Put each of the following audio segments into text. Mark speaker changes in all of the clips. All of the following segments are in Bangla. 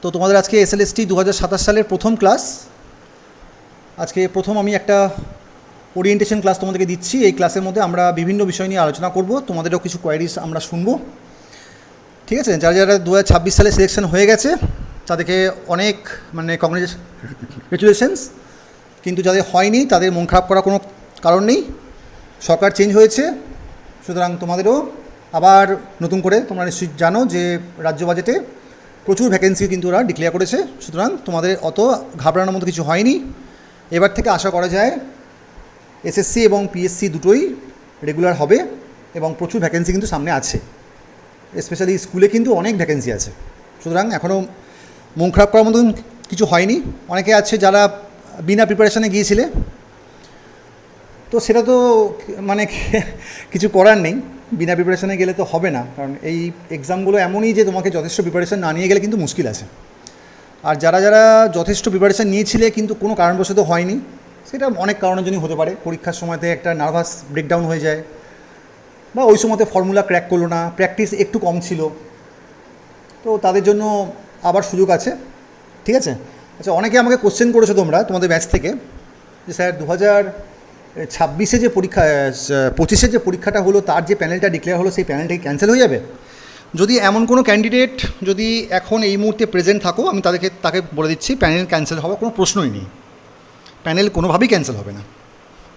Speaker 1: তো তোমাদের আজকে এসএলএসটি 2027 সালের প্রথম ক্লাস। আজকে প্রথম আমি একটা ওরিয়েন্টেশন ক্লাস তোমাদেরকে দিচ্ছি। এই ক্লাসের মধ্যে আমরা বিভিন্ন বিষয় নিয়ে আলোচনা করব, তোমাদেরও কিছু কোয়ারিজ আমরা শুনবো, ঠিক আছে? যারা যারা 2026 সালে সিলেকশন হয়ে গেছে তাদেরকে অনেক কংগ্রেচুলেশনস, কিন্তু যাদের হয়নি তাদের মন খারাপ করার কোনো কারণ নেই। সরকার চেঞ্জ হয়েছে, সুতরাং তোমাদেরও আবার নতুন করে, তোমরা নিশ্চয়ই জানো যে রাজ্য বাজেটে প্রচুর ভ্যাকেন্সি কিন্তু ওরা ডিক্লেয়ার করেছে, সুতরাং তোমাদের অত ঘাবড়ানোর মতো কিছু হয়নি। এবার থেকে আশা করা যায় এসএসসি এবং পিএসসি দুটোই রেগুলার হবে এবং প্রচুর ভ্যাকেন্সি কিন্তু সামনে আছে, স্পেশালি স্কুলে কিন্তু অনেক ভ্যাকেন্সি আছে। সুতরাং এখনও মন খারাপ করার মতন কিছু হয়নি। অনেকে আছে যারা বিনা প্রিপারেশানে গিয়েছিলে, তো সেটা তো কিছু করার নেই, বিনা প্রিপারেশানে গেলে তো হবে না, কারণ এই এক্সামগুলো এমনই যে তোমাকে যথেষ্ট প্রিপারেশান না নিয়ে গেলে কিন্তু মুশকিল আছে। আর যারা যারা যথেষ্ট প্রিপারেশান নিয়েছিলে কিন্তু কোনো কারণবশত হয়নি, সেটা অনেক কারণের জন্যই হতে পারে। পরীক্ষার সময়তে একটা নার্ভাস ব্রেকডাউন হয়ে যায়, বা ওই সময়তে ফর্মুলা ক্র্যাক করলো না, প্র্যাকটিস একটু কম ছিল, তো তাদের জন্য আবার সুযোগ আছে, ঠিক আছে? আচ্ছা, অনেকে আমাকে কোশ্চেন করেছো তোমরা তোমাদের ব্যাচ থেকে যে স্যার 2026 যে পরীক্ষা, 25 যে পরীক্ষাটা হলো তার যে প্যানেলটা ডিক্লেয়ার হলো সেই প্যানেলটা ক্যান্সেল হয়ে যাবে? যদি এমন কোনো ক্যান্ডিডেট যদি এখন এই মুহূর্তে প্রেজেন্ট থাকো, আমি তাকে বলে দিচ্ছি প্যানেল ক্যান্সেল হওয়ার কোনো প্রশ্নই নেই। প্যানেল কোনোভাবেই ক্যান্সেল হবে না,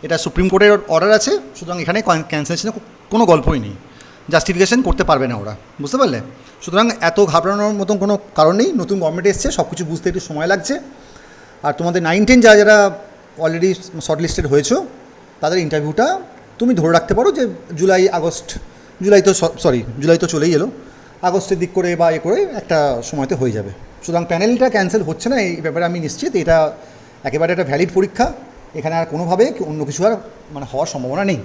Speaker 1: এটা সুপ্রিম কোর্টের অর্ডার আছে, সুতরাং এখানে ক্যান্সেলেশনের কোনো গল্পই নেই, জাস্টিফিকেশন করতে পারবে না ওরা, বুঝতে পারলে? সুতরাং এত ঘাবড়ানোর মতন কোনো কারণ নেই। নতুন গভর্নমেন্ট এসছে, সব কিছু বুঝতে একটু সময় লাগছে। আর তোমাদের 9-10 যারা যারা অলরেডি শর্ট লিস্টেড হয়েছো তাদের ইন্টারভিউটা তুমি ধরে রাখতে পারো যে জুলাই তো চলেই এলো, আগস্টের দিক করে বা করে একটা সময়তে হয়ে যাবে। সুতরাং প্যানেলটা ক্যান্সেল হচ্ছে না, এই ব্যাপারে আমি নিশ্চিত। এটা একেবারে একটা ভ্যালিড পরীক্ষা, এখানে আর কোনোভাবে অন্য কিছু আর হওয়ার সম্ভাবনা নেই,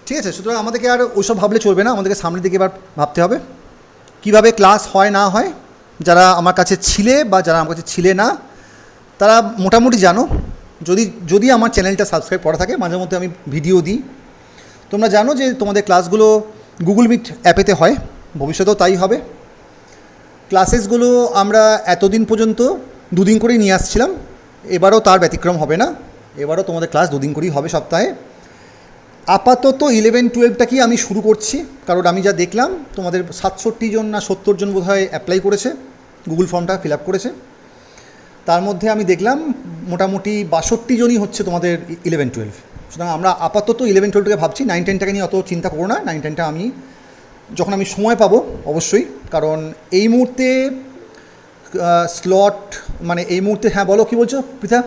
Speaker 1: ঠিক আছে? সুতরাং আমাদেরকে আর ওইসব ভাবলে চলবে না, আমাদেরকে সামনের দিকে এবার ভাবতে হবে কীভাবে ক্লাস হয় না হয়। যারা আমার কাছে ছিলে বা যারা আমার কাছে ছিলে না তারা মোটামুটি জানো, যদি আমার চ্যানেলটা সাবস্ক্রাইব করা থাকে, মাঝে মধ্যে আমি ভিডিও দিই। তোমরা জানো যে তোমাদের ক্লাসগুলো গুগল মিট অ্যাপেতে হয়, ভবিষ্যতেও তাই হবে। ক্লাসেসগুলো আমরা এতদিন পর্যন্ত 2 দিন করেই নিয়ে আসছিলাম, এবারও তার ব্যতিক্রম হবে না, এবারও তোমাদের ক্লাস 2 দিন করেই হবে সপ্তাহে। আপাতত 11-12টাকেই আমি শুরু করছি, কারণ আমি যা দেখলাম তোমাদের 67 জন না 70 জন বোধহয় অ্যাপ্লাই করেছে, গুগল ফর্মটা ফিল আপ করেছে। তার মধ্যে আমি দেখলাম মোটামুটি 62 জনই হচ্ছে তোমাদের 11-12। সুতরাং আমরা আপাতত 11-12টাকে ভাবছি, 9-10টাকে নিয়ে অত চিন্তা করো না। 9-10টা আমি যখন আমি সময় পাবো অবশ্যই, কারণ এই মুহূর্তে স্লট এই মুহূর্তে, হ্যাঁ বলো, কী বলছো পৃথা?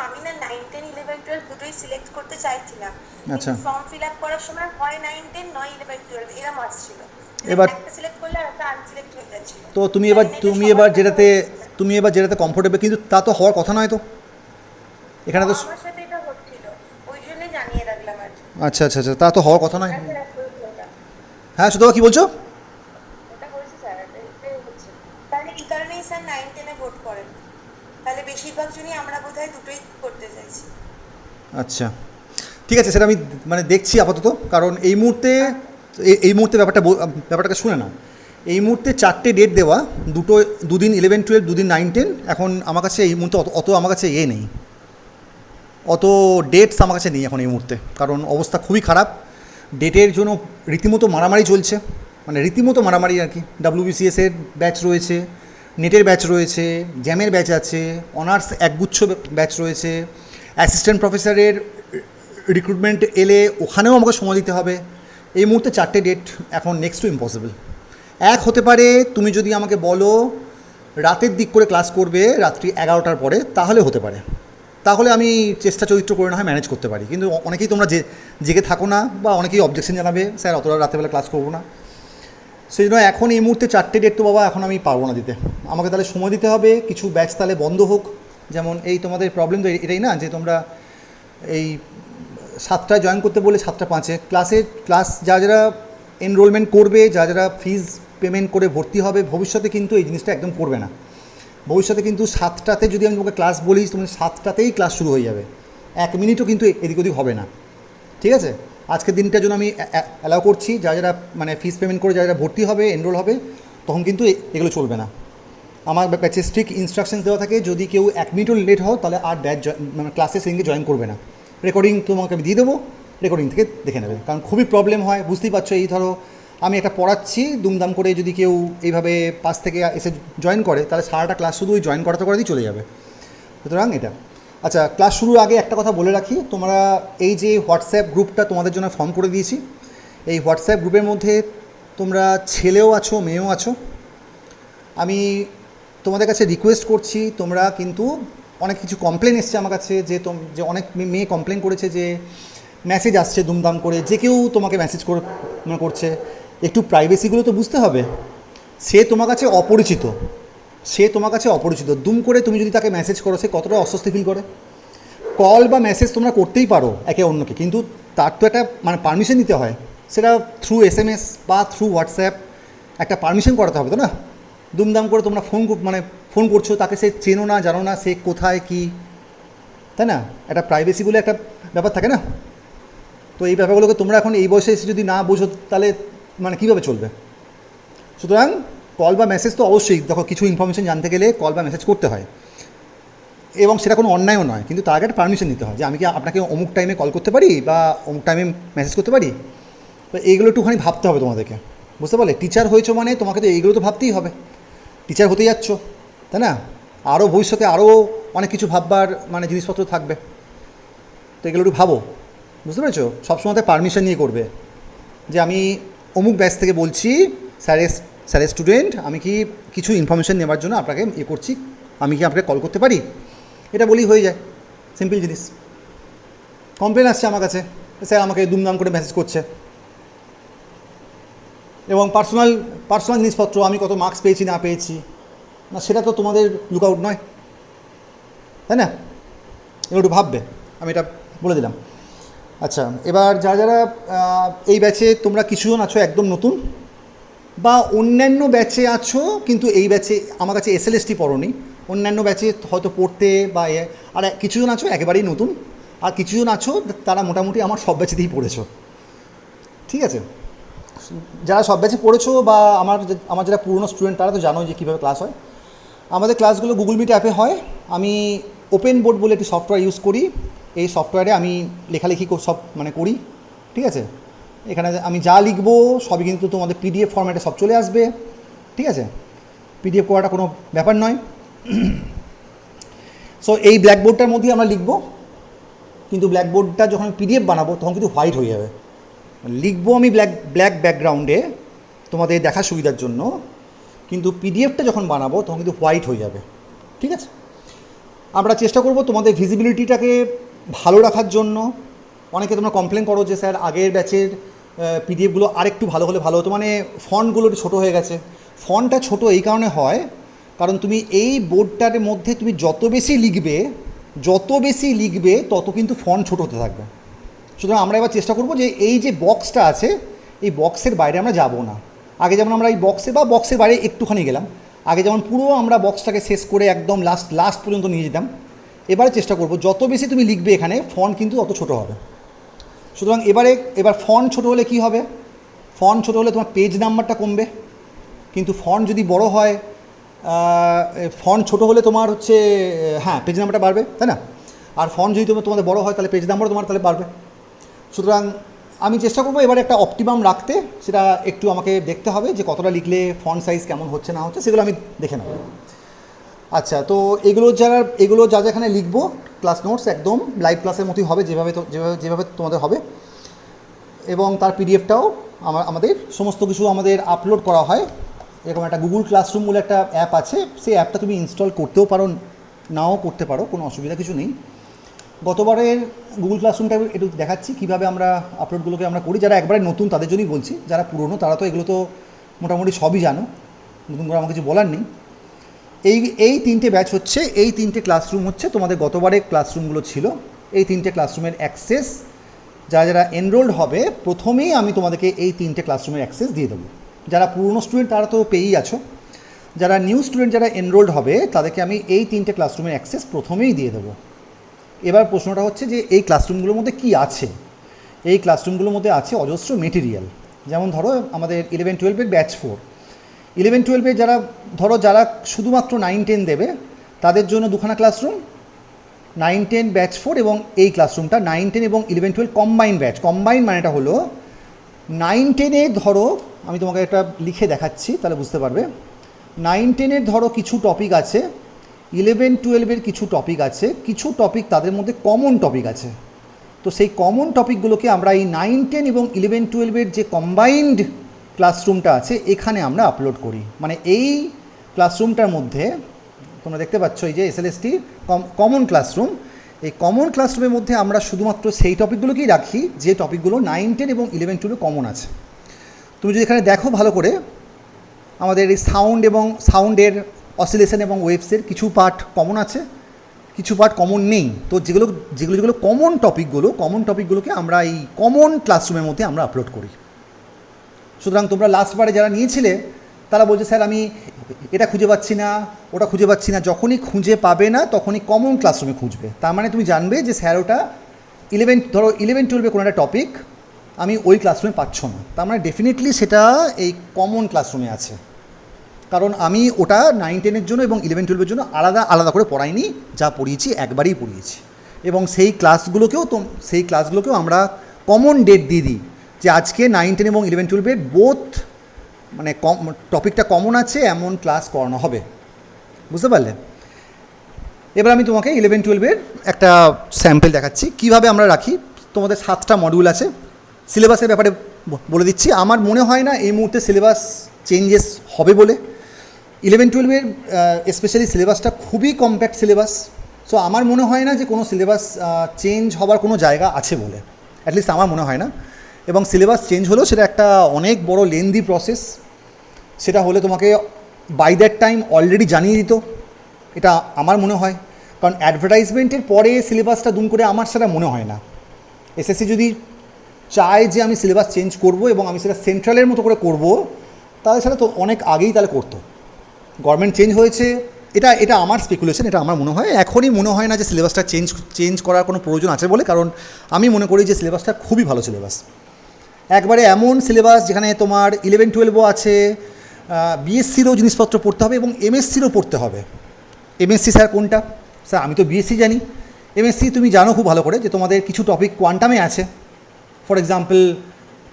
Speaker 2: আমি না 9, 10, 11, 12 দুটোই সিলেক্ট করতে চাইছিলাম।
Speaker 1: আচ্ছা,
Speaker 2: ফর্ম ফিল আপ করার সময় হয় 9, 10 নয় 11, 12 এরকম আসছিল।
Speaker 1: এবার
Speaker 2: একটা সিলেক্ট করলে আর একটা আনসিলেক্ট হয়ে যাচ্ছিল।
Speaker 1: তো তুমি এবার যেটাতে কমফোর্টেবল, কিন্তু তা তো হওয়ার কথা নয় তো এখানে তো।
Speaker 2: আমার সাথে এটা হচ্ছিল, ওই জন্যই জানিয়ে রাখলাম আর কি।
Speaker 1: আচ্ছা আচ্ছা আচ্ছা, তা তো হওয়ার কথা নয়। হ্যাঁ, শুধু কী বলছো?
Speaker 2: এটা হয়েছে স্যার, এটাই হচ্ছে। তাহলে এই কারণেই স্যার 9, 10 ভোট করেন। তাহলে বেশিরভাগ জনই আমরা বোধহয় দুটোই করতে চাইছি।
Speaker 1: আচ্ছা, ঠিক আছে, সেটা আমি দেখছি আপাতত, কারণ এই মুহূর্তে ব্যাপারটাকে শুনে নাও। এই মুহূর্তে 4টে ডেট দেওয়া, দুদিন 11-12, দুদিন 9-10। এখন আমার কাছে এই মুহূর্তে অত আমার কাছে নেই, অত ডেটস আমার কাছে নেই এখন এই মুহূর্তে, কারণ অবস্থা খুবই খারাপ। ডেটের জন্য রীতিমতো মারামারি চলছে, রীতিমতো মারামারি আর কি। WBCS-এর ব্যাচ রয়েছে, নেটের ব্যাচ রয়েছে, জ্যামের ব্যাচ আছে, অনার্স একগুচ্ছ ব্যাচ রয়েছে, অ্যাসিস্ট্যান্ট প্রফেসরের রিক্রুটমেন্ট এলে ওখানেও আমাকে সময় দিতে হবে। এই মুহূর্তে 4টে ডেট এখন নেক্সট টু ইম্পসিবল। এক হতে পারে তুমি যদি আমাকে বলো রাতের দিক করে ক্লাস করবে, রাত্রি 11টার পরে, তাহলে হতে পারে, তাহলে আমি চেষ্টা চরিত্র করে না হয় ম্যানেজ করতে পারি। কিন্তু অনেকেই তোমরা জেগে থাকো না, বা অনেকেই অবজেকশন জানাবে স্যার অতটা রাতেরবেলা ক্লাস করবো না। সেই জন্য এখন এই মুহূর্তে 4টে ডেট তো বাবা এখন আমি পারবো না দিতে, আমাকে তাহলে সময় দিতে হবে। কিছু ব্যাচ তাহলে বন্ধ হোক, যেমন এই তোমাদের প্রবলেম তো এটাই না যে তোমরা এই 7টায় জয়েন করতে বলে 7:05 ক্লাস যারা এনরোলমেন্ট করবে, যারা ফিজ পেমেন্ট করে ভর্তি হবে, ভবিষ্যতে কিন্তু এই জিনিসটা একদম করবে না। ভবিষ্যতে কিন্তু 7টাতে যদি আমি তোমাকে ক্লাস বলি, তুমি 7টাতেই ক্লাস শুরু হয়ে যাবে, 1 মিনিটও কিন্তু এদিক ওদিক হবে না, ঠিক আছে? আজকের দিনটার জন্য আমি অ্যালাউ করছি, যারা যারা মানে ফিস পেমেন্ট করে যারা যারা ভর্তি হবে, এনরোল হবে, তখন কিন্তু এগুলো চলবে না। আমার ব্যাচে স্ট্রিক্ট ইনস্ট্রাকশনস দেওয়া থাকে, যদি কেউ 1 মিনিটও লেট হও তাহলে আর ব্যাচ মানে ক্লাসে সেদিনকে জয়েন করবে না। রেকর্ডিং তোমাকে আমি দিয়ে দেবো, রেকর্ডিং থেকে দেখে নেবে, কারণ খুবই প্রবলেম হয়, বুঝতেই পারছো। এই ধরো আমি একটা পড়াচ্ছি, দুমদাম করে যদি কেউ এইভাবে পাশ থেকে এসে জয়েন করে, তাহলে সারাটা ক্লাস শুধু ওই জয়েন করাতে করাতেই চলে যাবে। সুতরাং এটা আচ্ছা, ক্লাস শুরুর আগে একটা কথা বলে রাখি, তোমরা এই যে হোয়াটসঅ্যাপ গ্রুপটা তোমাদের জন্য ফর্ম করে দিয়েছি, এই হোয়াটসঅ্যাপ গ্রুপের মধ্যে তোমরা ছেলেও আছো, মেয়েও আছো। আমি তোমাদের কাছে রিকোয়েস্ট করছি, তোমরা কিন্তু অনেক কিছু কমপ্লেন এসছে আমার কাছে, যে অনেক মেয়ে কমপ্লেন করেছে যে মেসেজ আসছে দুমদাম করে, যে কেউ তোমাকে মেসেজ করছে। একটু প্রাইভেসিগুলো তো বুঝতে হবে। সে তোমার কাছে অপরিচিত, দুম করে তুমি যদি তাকে মেসেজ করো, সে কতটা অস্বস্তি ফিল করে। কল বা মেসেজ তোমরা করতেই পারো একে অন্যকে, কিন্তু তার তো একটা মানে পারমিশন নিতে হয়, সেটা থ্রু SMS বা থ্রু হোয়াটসঅ্যাপ একটা পারমিশন করাতে হবে তো না। দুমদাম করে তোমরা ফোন করছো, তাকে সে চেনো না, জানো না সে কোথায় কী, তাই না? একটা প্রাইভেসি বলে একটা ব্যাপার থাকে না। তো এই ব্যাপারগুলোকে তোমরা এখন এই বয়সে এসে যদি না বোঝো, তাহলে মানে কীভাবে চলবে? সুতরাং কল বা মেসেজ তো অবশ্যই, দেখো কিছু ইনফরমেশন জানতে গেলে কল বা মেসেজ করতে হয়, এবং সেটা কোনো অন্যায়ও নয়, কিন্তু তার আগে একটা পারমিশন নিতে হয় যে আমি কি আপনাকে অমুক টাইমে কল করতে পারি বা অমুক টাইমে মেসেজ করতে পারি। তো এইগুলো একটুখানি ভাবতে হবে তোমাদেরকে, বুঝতে পারলে? টিচার হয়েছো মানে তোমাকে তো এইগুলো তো ভাবতেই হবে, টিচার হতে যাচ্ছ, তাই না? আরও ভবিষ্যতে আরও অনেক কিছু ভাববার মানে জিনিসপত্র থাকবে, তো এগুলো একটু ভাবো, বুঝতে পেরেছো? সবসময় পারমিশন নিয়ে করবে, যে আমি অমুক ব্যাচ থেকে বলছি, স্যারের স্টুডেন্ট, আমি কি কিছু ইনফরমেশান নেওয়ার জন্য আপনাকে করছি, আমি কি আপনাকে কল করতে পারি, এটা বলেই হয়ে যায়, সিম্পল জিনিস। কমপ্লেন আসছে আমার কাছে, স্যার আমাকে দুমদাম করে মেসেজ করছে, এবং পার্সোনাল জিনিসপত্র, আমি কত মার্কস পেয়েছি না পেয়েছি, না সেটা তো তোমাদের লুকআউট নয়, তাই না? এগুলো একটু ভাববে, আমি এটা বলে দিলাম। আচ্ছা, এবার যারা যারা এই ব্যাচে তোমরা কিছুজন আছো একদম নতুন, বা অন্যান্য ব্যাচে আছো কিন্তু এই ব্যাচে আমার কাছে SLST পড়োনি, অন্যান্য ব্যাচে হয়তো পড়তে বা আর কিছুজন আছো একেবারেই নতুন, আর কিছুজন আছো তারা মোটামুটি আমার সব ব্যাচেতেই পড়েছো, ঠিক আছে? যারা সব ব্যাচে পড়েছো বা আমার যারা পুরনো স্টুডেন্ট, তারা তো জানোই যে কীভাবে ক্লাস হয়। আমাদের ক্লাসগুলো গুগল মিট অ্যাপে হয়। আমি ওপেন বোর্ড বলে একটি সফটওয়্যার ইউজ করি, এই সফটওয়্যারে আমি লেখালেখি সব মানে করি, ঠিক আছে? এখানে আমি যা লিখবো সবই কিন্তু তোমাদের PDF ফরম্যাটে সব চলে আসবে, ঠিক আছে? PDF করাটা কোনো ব্যাপার নয়। সো এই ব্ল্যাকবোর্ডটার মধ্যেই আমরা লিখবো, কিন্তু ব্ল্যাকবোর্ডটা যখন PDF বানাবো তখন কিন্তু হোয়াইট হয়ে যাবে। লিখবো আমি ব্ল্যাক ব্যাকগ্রাউন্ডে তোমাদের দেখার সুবিধার জন্য, কিন্তু PDFটা যখন বানাবো তখন কিন্তু হোয়াইট হয়ে যাবে, ঠিক আছে? আমরা চেষ্টা করব তোমাদের ভিজিবিলিটিটাকে ভালো রাখার জন্য। অনেকে তোমরা কমপ্লেন করো যে স্যার আগের ব্যাচের PDFগুলো আরেকটু ভালো হলে ভালো হতো, মানে ফন্টগুলো একটু ছোটো হয়ে গেছে। ফন্টটা ছোটো এই কারণে হয়, কারণ তুমি এই বোর্ডটার মধ্যে তুমি যত বেশি লিখবে তত কিন্তু ফন্ট ছোটো হতে থাকবে। সুতরাং আমরা এবার চেষ্টা করব যে এই যে বক্সটা আছে, এই বক্সের বাইরে আমরা যাব না। আগে যেমন আমরা এই বক্সের বাইরে একটুখানি গেলাম, আগে যেমন পুরো আমরা বক্সটাকে শেষ করে একদম লাস্ট পর্যন্ত নিয়ে যেতাম, এবারে চেষ্টা করব যত বেশি তুমি লিখবে এখানে ফন্ট কিন্তু তত ছোটো হবে। সুতরাং এবার ফন্ট ছোটো হলে কী হবে? ফন্ট ছোটো হলে তোমার পেজ নাম্বারটা কমবে, কিন্তু ফন্ট যদি বড় হয়, ফন্ট ছোটো হলে তোমার হচ্ছে হ্যাঁ পেজ নাম্বারটা বাড়বে, তাই না? আর ফন্ট যদি তোমাদের বড় হয় তাহলে পেজ নাম্বারও তোমার তাহলে বাড়বে। সুতরাং আমি চেষ্টা করবো এবার একটা অপটিমাম রাখতে, সেটা একটু আমাকে দেখতে হবে যে কতটা লিখলে ফন্ট সাইজ কেমন হচ্ছে না হচ্ছে, সেগুলো আমি দেখে নেব। আচ্ছা, তো এগুলো যা এখানে লিখবো ক্লাস নোটস একদম লাইভ ক্লাসের মতোই হবে, যেভাবে তোমাদের হবে, এবং তার PDFটাও আমাদের সমস্ত কিছু আমাদের আপলোড করা হয়। এরকম একটা গুগল ক্লাসরুম বলে একটা অ্যাপ আছে, সেই অ্যাপটা তুমি ইনস্টল করতেও পারো, নাও করতে পারো, কোনো অসুবিধা কিছু নেই। গতবারের গুগল ক্লাসরুমটা একটু দেখাচ্ছি কীভাবে আমরা আপলোডগুলোকে আমরা করি। যারা একবারে নতুন তাদের জন্যই বলছি, যারা পুরনো তারা তো এগুলো তো মোটামুটি সবই জানো, নতুন করে আমার কিছু বলার নেই। এই 3টে ব্যাচ হচ্ছে, এই 3টে ক্লাসরুম হচ্ছে তোমাদের গতবারের ক্লাসরুমগুলো ছিল। এই 3টে ক্লাসরুমের অ্যাক্সেস যারা এনরোল্ড হবে, প্রথমেই আমি তোমাদেরকে এই 3টে ক্লাসরুমের অ্যাক্সেস দিয়ে দেবো। যারা পুরনো স্টুডেন্ট তারা তো পেয়েই আছো, যারা নিউ স্টুডেন্ট যারা এনরোল্ড হবে তাদেরকে আমি এই 3টে ক্লাসরুমের অ্যাক্সেস প্রথমেই দিয়ে দেবো। এবার প্রশ্নটা হচ্ছে যে এই ক্লাসরুমগুলোর মধ্যে কী আছে, এই ক্লাসরুমগুলোর মধ্যে আছে অজস্র মেটেরিয়াল। যেমন ধরো আমাদের 11-12 ব্যাচ 4, 11-12 যারা শুধুমাত্র 9-10 দেবে তাদের জন্য দুখানা ক্লাসরুম, 9-10 ব্যাচ 4 এবং এই ক্লাসরুমটা 9-10 এবং 11-12 কম্বাইন ব্যাচ। কম্বাইন মানেটা হলো 9-10-এ ধরো, আমি তোমাকে একটা লিখে দেখাচ্ছি তাহলে বুঝতে পারবে। 9-10-এর ধরো কিছু টপিক আছে, 11-12-এর কিছু টপিক আছে, কিছু টপিক তাদের মধ্যে কমন টপিক আছে। তো সেই কমন টপিকগুলোকে আমরা এই 9-10 এবং 11-12-এর যে কম্বাইন্ড ক্লাসরুমটা আছে এখানে আমরা আপলোড করি। মানে এই ক্লাসরুমটার মধ্যে তোমরা দেখতে পাচ্ছ এই যে এসএলএসটি কমন ক্লাসরুম, এই কমন ক্লাসরুমের মধ্যে আমরা শুধুমাত্র সেই টপিকগুলোকেই রাখি যে টপিকগুলো 9-10 এবং 11-12 কমন আছে। তুমি যদি এখানে দেখো ভালো করে, আমাদের এই সাউন্ড এবং সাউন্ডের অসিলেশন এবং ওয়েভসের কিছু পার্ট কমন আছে, কিছু পার্ট কমন নেই। তো যেগুলো কমন টপিকগুলোকে আমরা এই কমন ক্লাসরুমের মধ্যে আমরা আপলোড করি। সুতরাং তোমরা লাস্টবারে যারা নিয়েছিলে তারা বলছে স্যার আমি এটা খুঁজে পাচ্ছি না, ওটা খুঁজে পাচ্ছি না। যখনই খুঁজে পাবে না তখনই কমন ক্লাসরুমে খুঁজবে। তার মানে তুমি জানবে যে স্যার ওটা 11-12 কোনো একটা টপিক আমি ওই ক্লাসরুমে পাচ্ছ না, তার মানে ডেফিনেটলি সেটা এই কমন ক্লাসরুমে আছে। কারণ আমি ওটা 9-10-এর জন্য এবং 11-12-এর জন্য আলাদা আলাদা করে পড়াইনি, যা পড়িয়েছি একবারই পড়িয়েছি। এবং সেই ক্লাসগুলোকেও আমরা কমন ডেট দিয়ে দিই যে আজকে 9-10 এবং 11-12-এর বোথ মানে টপিকটা কমন আছে এমন ক্লাস করানো হবে। বুঝতে পারলে? এবার আমি তোমাকে 11-12-এর একটা স্যাম্পল দেখাচ্ছি কীভাবে আমরা রাখি। তোমাদের 7টা মডিউল আছে। সিলেবাসের ব্যাপারে বলে দিচ্ছি, আমার মনে হয় না এই মুহূর্তে সিলেবাস চেঞ্জেস হবে বলে। 11-12-এর স্পেশালি সিলেবাসটা খুবই কম্প্যাক্ট সিলেবাস। সো আমার মনে হয় না যে কোনো সিলেবাস চেঞ্জ হবার কোনো জায়গা আছে বলে, অ্যাটলিস্ট আমার মনে হয় না। এবং সিলেবাস চেঞ্জ হলেও সেটা একটা অনেক বড় লেন্দি প্রসেস। সেটা হলে তোমাকে বাই দ্যাট টাইম অলরেডি জানিয়ে দিত, এটা আমার মনে হয়। কারণ অ্যাডভার্টাইজমেন্টের পরে সিলেবাসটা দুম করে আমার সেটা মনে হয় না। এসএসসি যদি চায় যে আমি সিলেবাস চেঞ্জ করব এবং আমি সেটা সেন্ট্রালের মতো করে করব, তাহলে সেটা তো অনেক আগেই তাহলে করতো। গভর্নমেন্ট চেঞ্জ হয়েছে, এটা আমার স্পেকুলেশন, এটা আমার মনে হয়। এখনই মনে হয় না যে সিলেবাসটা চেঞ্জ করার কোনো প্রয়োজন আছে বলে, কারণ আমি মনে করি যে সিলেবাসটা খুবই ভালো সিলেবাস। একবারে এমন সিলেবাস যেখানে তোমার 11-12ও আছে, বিএসসিরও জিনিসপত্র পড়তে হবে এবং এমএসসিরও পড়তে হবে। এমএসসি স্যার কোনটা? স্যার আমি তো বিএসসি জানি। এমএসসি তুমি জানো খুব ভালো করে যে তোমাদের কিছু টপিক কোয়ান্টামে আছে। For example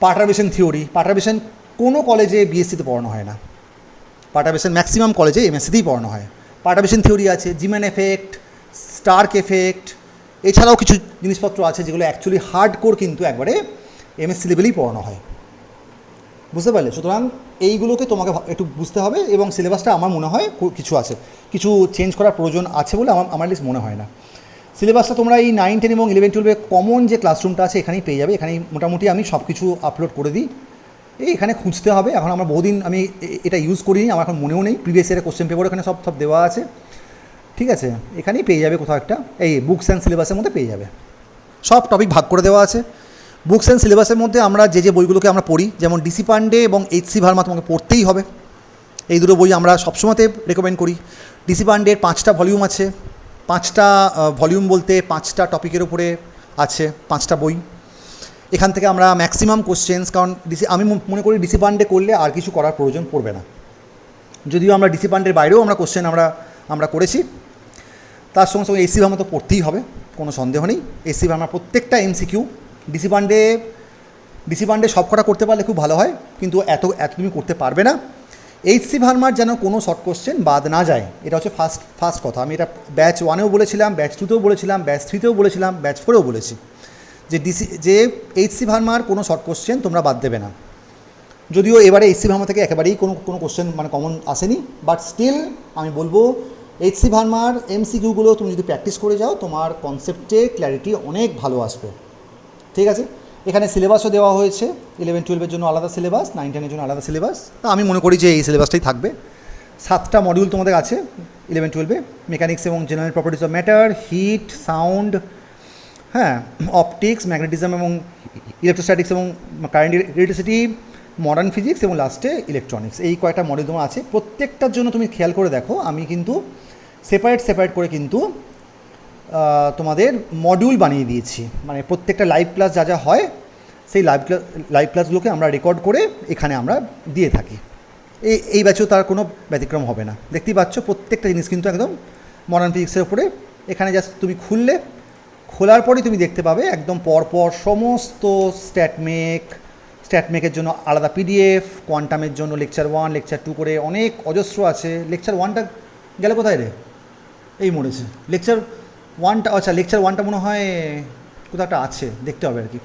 Speaker 1: perturbation theory. Perturbation কোনো কলেজে বিএসসিতে পড়ানো হয় না, পার্টারবেশন ম্যাক্সিমাম কলেজে এমএসসিতেই পড়ানো হয়। পার্টারবেশন থিওরি আছে, জিম্যান এফেক্ট, স্টার্ক এফেক্ট, এছাড়াও কিছু জিনিসপত্র আছে যেগুলো অ্যাকচুয়ালি হার্ড কোর, কিন্তু একবারে এমএসসি লেভেলেই পড়ানো হয়। বুঝতে পারলে? সুতরাং এইগুলোকে তোমাকে একটু বুঝতে হবে এবং সিলেবাসটা আমার মনে হয় কিছু আছে, কিছু চেঞ্জ করার প্রয়োজন আছে বলে আমার লিস্ট মনে হয় না। সিলেবাসটা তোমরা এই 9-10 এবং 11-12 কমন যে ক্লাসরুমটা আছে এখানেই পেয়ে যাবে। এখানেই মোটামুটি আমি সব কিছু আপলোড করে দিই। এখানে খুঁজতে হবে। এখন আমার বহুদিন আমি এটা ইউজ করিনি, আমার এখন মনেও নেই। প্রিভিয়াস ইয়ারের কোশ্চেন পেপার এখানে সব দেওয়া আছে, ঠিক আছে? এখানেই পেয়ে যাবে কোথাও একটা, এই বুকস অ্যান্ড সিলেবাসের মধ্যে পেয়ে যাবে। সব টপিক ভাগ করে দেওয়া আছে। বুকস অ্যান্ড সিলেবাসের মধ্যে আমরা যে বইগুলোকে আমরা পড়ি, যেমন ডিসি পান্ডে এবং এইচসি ভার্মা তোমাকে পড়তেই হবে। এই দুটো বই আমরা সবসময়তে রেকমেন্ড করি। ডিসি পান্ডের 5টা ভলিউম আছে, 5টা ভলিউম বলতে 5টা টপিকের উপরে আছে 5টা বই। এখান থেকে আমরা ম্যাক্সিমাম কোশ্চেন্স, কারণ আমি মনে করি ডিসি পান্ডে করলে আর কিছু করার প্রয়োজন পড়বে না। যদিও আমরা ডিসি পান্ডের বাইরেও আমরা কোশ্চেন আমরা করেছি। তার সঙ্গে সঙ্গে এসসি ভার্মা তো পড়তেই হবে, কোনো সন্দেহ নেই। এসসি ভার্মার প্রত্যেকটা এমসিকিউ। ডিসি পান্ডে সব কটা করতে পারলে খুব ভালো হয়, কিন্তু এত তুমি করতে পারবে না। এইচসি ভার্মার যেন কোনো শর্ট কোশ্চেন বাদ না যায়, এটা হচ্ছে ফার্স্ট কথা। আমি এটা ব্যাচ 1-এও বলেছিলাম, ব্যাচ 2-তেও বলেছিলাম, ব্যাচ 3-তেও বলেছিলাম, ব্যাচ 4-এও বলেছি যে এইচসি ভার্মার কোনো শর্ট কোশ্চেন তোমরা বাদ দেবে না। যদিও এবারে এইচসি ভার্মা থেকে একেবারেই কোনো কোশ্চেন মানে কমন আসেনি, বাট স্টিল আমি বলবো এইচসি ভার্মার এমসিকিউগুলো তুমি যদি প্র্যাকটিস করে যাও তোমার কনসেপ্টে ক্ল্যারিটি অনেক ভালো আসবে, ঠিক আছে? এখানে সিলেবাসও দেওয়া হয়েছে, 11-12-এর জন্য আলাদা সিলেবাস, 9-10-এর জন্য আলাদা সিলেবাস। তো আমি মনে করি যে এই সিলেবাসটাই থাকবে। 7টা মডিউল তোমাদের আছে 11-12-এ, মেকানিক্স এবং general properties of matter, heat, sound, হ্যাঁ, অপটিক্স, ম্যাগনেটিজম এবং ইলেকট্রোস্ট্যাটিক্স এবং কারেন্ট ইলেকট্রিসিটি, মডার্ন ফিজিক্স এবং লাস্টে ইলেকট্রনিক্স। এই কয়েকটা মডিউল তোমার আছে। প্রত্যেকটার জন্য তুমি খেয়াল করে দেখো, আমি কিন্তু সেপারেট করে কিন্তু তোমাদের মডিউল বানিয়ে দিয়েছি। মানে প্রত্যেকটা লাইভ ক্লাস যা হয় সেই লাইভ ক্লাসগুলোকে আমরা রেকর্ড করে এখানে আমরা দিয়ে থাকি। এই ব্যাচেও তার কোনো ব্যতিক্রম হবে না। দেখতেই পাচ্ছ প্রত্যেকটা জিনিস কিন্তু একদম মডার্ন ফিজিক্সের উপরে। এখানে জাস্ট তুমি খোলার পরেই তুমি দেখতে পাবে একদম পরপর সমস্ত স্ট্যাটমেকের জন্য আলাদা পিডিএফ, কোয়ান্টামের জন্য লেকচার 1 লেকচার 2 করে অনেক অজস্র আছে। লেকচার 1টা গেল কোথায় রে? এই মরেছে। লেকচার 1টা, আচ্ছা লেকচার 1টা মনে হয় কোথাও একটা আছে, দেখতে হবে আর কি।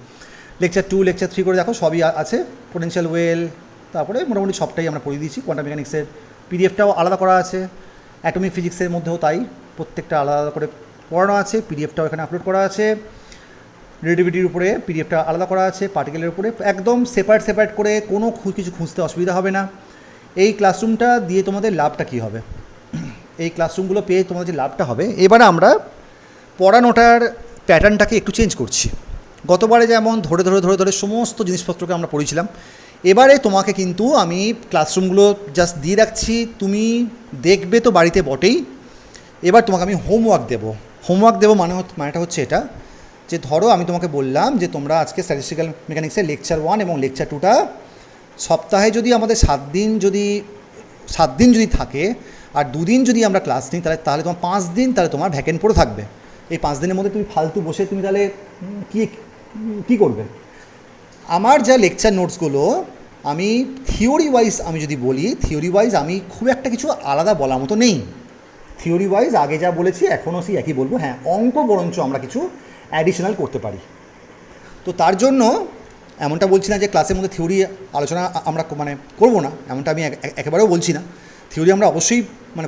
Speaker 1: লেকচার 2 লেকচার 3 করে দেখো সবই আছে। পোটেনশিয়াল ওয়েল, তারপরে মোটামুটি সবটাই আমরা পড়িয়ে দিয়েছি। কোয়ান্টাম মেকানিক্সের পিডিএফটাও আলাদা করা আছে, অ্যাটমিক ফিজিক্সের মধ্যেও তাই, প্রত্যেকটা আলাদা করে পড়ানো আছে। পিডিএফটাও এখানে আপলোড করা আছে। রিলেটিভিটির উপরে পিডিএফটা আলাদা করা আছে, পার্টিকেলের উপরে একদম সেপারেট করে, কোনো কিছু খুঁজতে অসুবিধা হবে না। এই ক্লাসরুমটা দিয়ে তোমাদের লাভটা কী হবে? এই ক্লাসরুমগুলো পেয়ে তোমাদের যে লাভটা হবে, এবারে আমরা পড়ানোটার প্যাটার্নটাকে একটু চেঞ্জ করছি। গতবারে যেমন ধরে সমস্ত জিনিসপত্রকে আমরা পড়েছিলাম, এবারে তোমাকে কিন্তু আমি ক্লাসরুমগুলো জাস্ট দিয়ে রাখছি, তুমি দেখবে তো বাড়িতে বটেই। এবার তোমাকে আমি হোমওয়ার্ক দেবো মানেটা হচ্ছে এটা, যে ধরো আমি তোমাকে বললাম যে তোমরা আজকে স্ট্যাটিস্টিক্যাল মেকানিক্সের লেকচার 1 এবং লেকচার 2টা সপ্তাহে যদি আমাদের 7 দিন যদি থাকে আর 2 দিন যদি আমরা ক্লাস নিই, তাহলে তোমার 5 দিন তাহলে তোমার ভ্যাকেন্ট পড়ে থাকবে। এই 5 দিনের মধ্যে তুমি ফালতু বসে তুমি তাহলে কী করবে? আমার যা লেকচার নোটসগুলো আমি থিওরি ওয়াইজ আমি খুব একটা কিছু আলাদা বলার মতো নেই। থিওরি ওয়াইজ আগে যা বলেছি এখনও সেই একই বলবো। হ্যাঁ, অঙ্ক বরঞ্চ আমরা কিছু অ্যাডিশনাল করতে পারি। তো তার জন্য এমনটা বলছি না যে ক্লাসের মধ্যে থিওরি আলোচনা আমরা করবো না, এমনটা আমি একেবারেও বলছি না। থিওরি আমরা অবশ্যই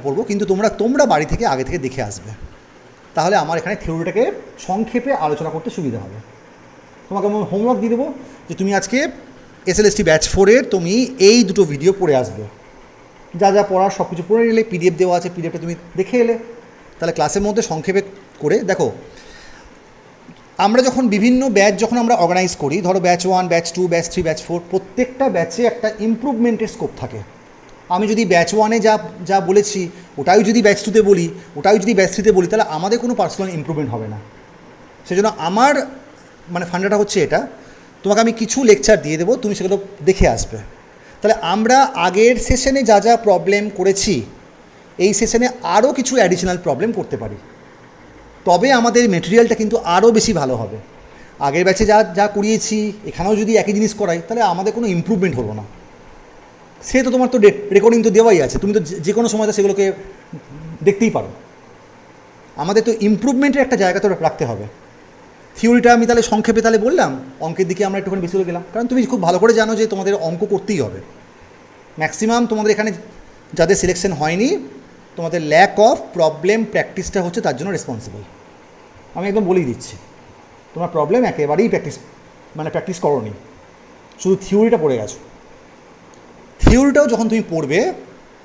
Speaker 1: পড়বো, কিন্তু তোমরা বাড়ি থেকে আগে থেকে দেখে আসবে, তাহলে আমার এখানে থিওরিটাকে সংক্ষেপে আলোচনা করতে সুবিধা হবে। তোমাকে আমি হোমওয়ার্ক দিয়ে দেবো যে তুমি আজকে SLST ব্যাচ 4-এর তুমি এই দুটো ভিডিও পড়ে আসবে। যা পড়ার সব কিছু পড়ে নিলে, পিডিএফ দেওয়া আছে, পিডিএফটা তুমি দেখে এলে, তাহলে ক্লাসের মধ্যে সংক্ষেপে করে দেখো। আমরা যখন বিভিন্ন ব্যাচ আমরা অর্গানাইজ করি, ধরো ব্যাচ 1 ব্যাচ 2 ব্যাচ 3 ব্যাচ 4, প্রত্যেকটা ব্যাচে একটা ইমপ্রুভমেন্টের স্কোপ থাকে। আমি যদি ব্যাচ 1-এ যা বলেছি ওটাই যদি ব্যাচ 2-তে বলি, ওটাই যদি ব্যাচ 3-তে বলি, তাহলে আমাদের কোনো পার্সোনাল ইমপ্রুভমেন্ট হবে না। সেজন্য আমার ফান্ডাটা হচ্ছে এটা, তোমাকে আমি কিছু লেকচার দিয়ে দেবো, তুমি সেগুলো দেখে আসবে। তাহলে আমরা আগের সেশনে যা প্রবলেম করেছি, এই সেশনে আরও কিছু অ্যাডিশনাল প্রবলেম করতে পারি, তবে আমাদের মেটেরিয়ালটা কিন্তু আরও বেশি ভালো হবে। আগের ব্যাচে যা করিয়েছি এখানেও যদি একই জিনিস করাই, তাহলে আমাদের কোনো ইমপ্রুভমেন্ট হলো না। সে তো তোমার তো রেকর্ডিং তো দেওয়াই আছে, তুমি তো যে কোনো সময় সেগুলোকে দেখতেই পারো। আমাদের তো ইমপ্রুভমেন্টের একটা জায়গা তো রাখতে হবে। থিওরিটা আমি তাহলে সংক্ষেপে বললাম, অঙ্কের দিকে আমরা একটুখানি বেশি করে গেলাম, কারণ তুমি খুব ভালো করে জানো যে তোমাদের অঙ্ক করতেই হবে। ম্যাক্সিমাম তোমাদের এখানে যাদের সিলেকশন হয়নি, তোমাদের ল্যাক অফ প্রবলেম প্র্যাকটিসটা হচ্ছে তার জন্য রেসপন্সিবল। আমি একদম বলেই দিচ্ছি, তোমার প্রবলেম একেবারেই প্র্যাকটিস করোনি, শুধু থিওরিটা পড়ে গেছো। থিওরিটাও যখন তুমি পড়বে,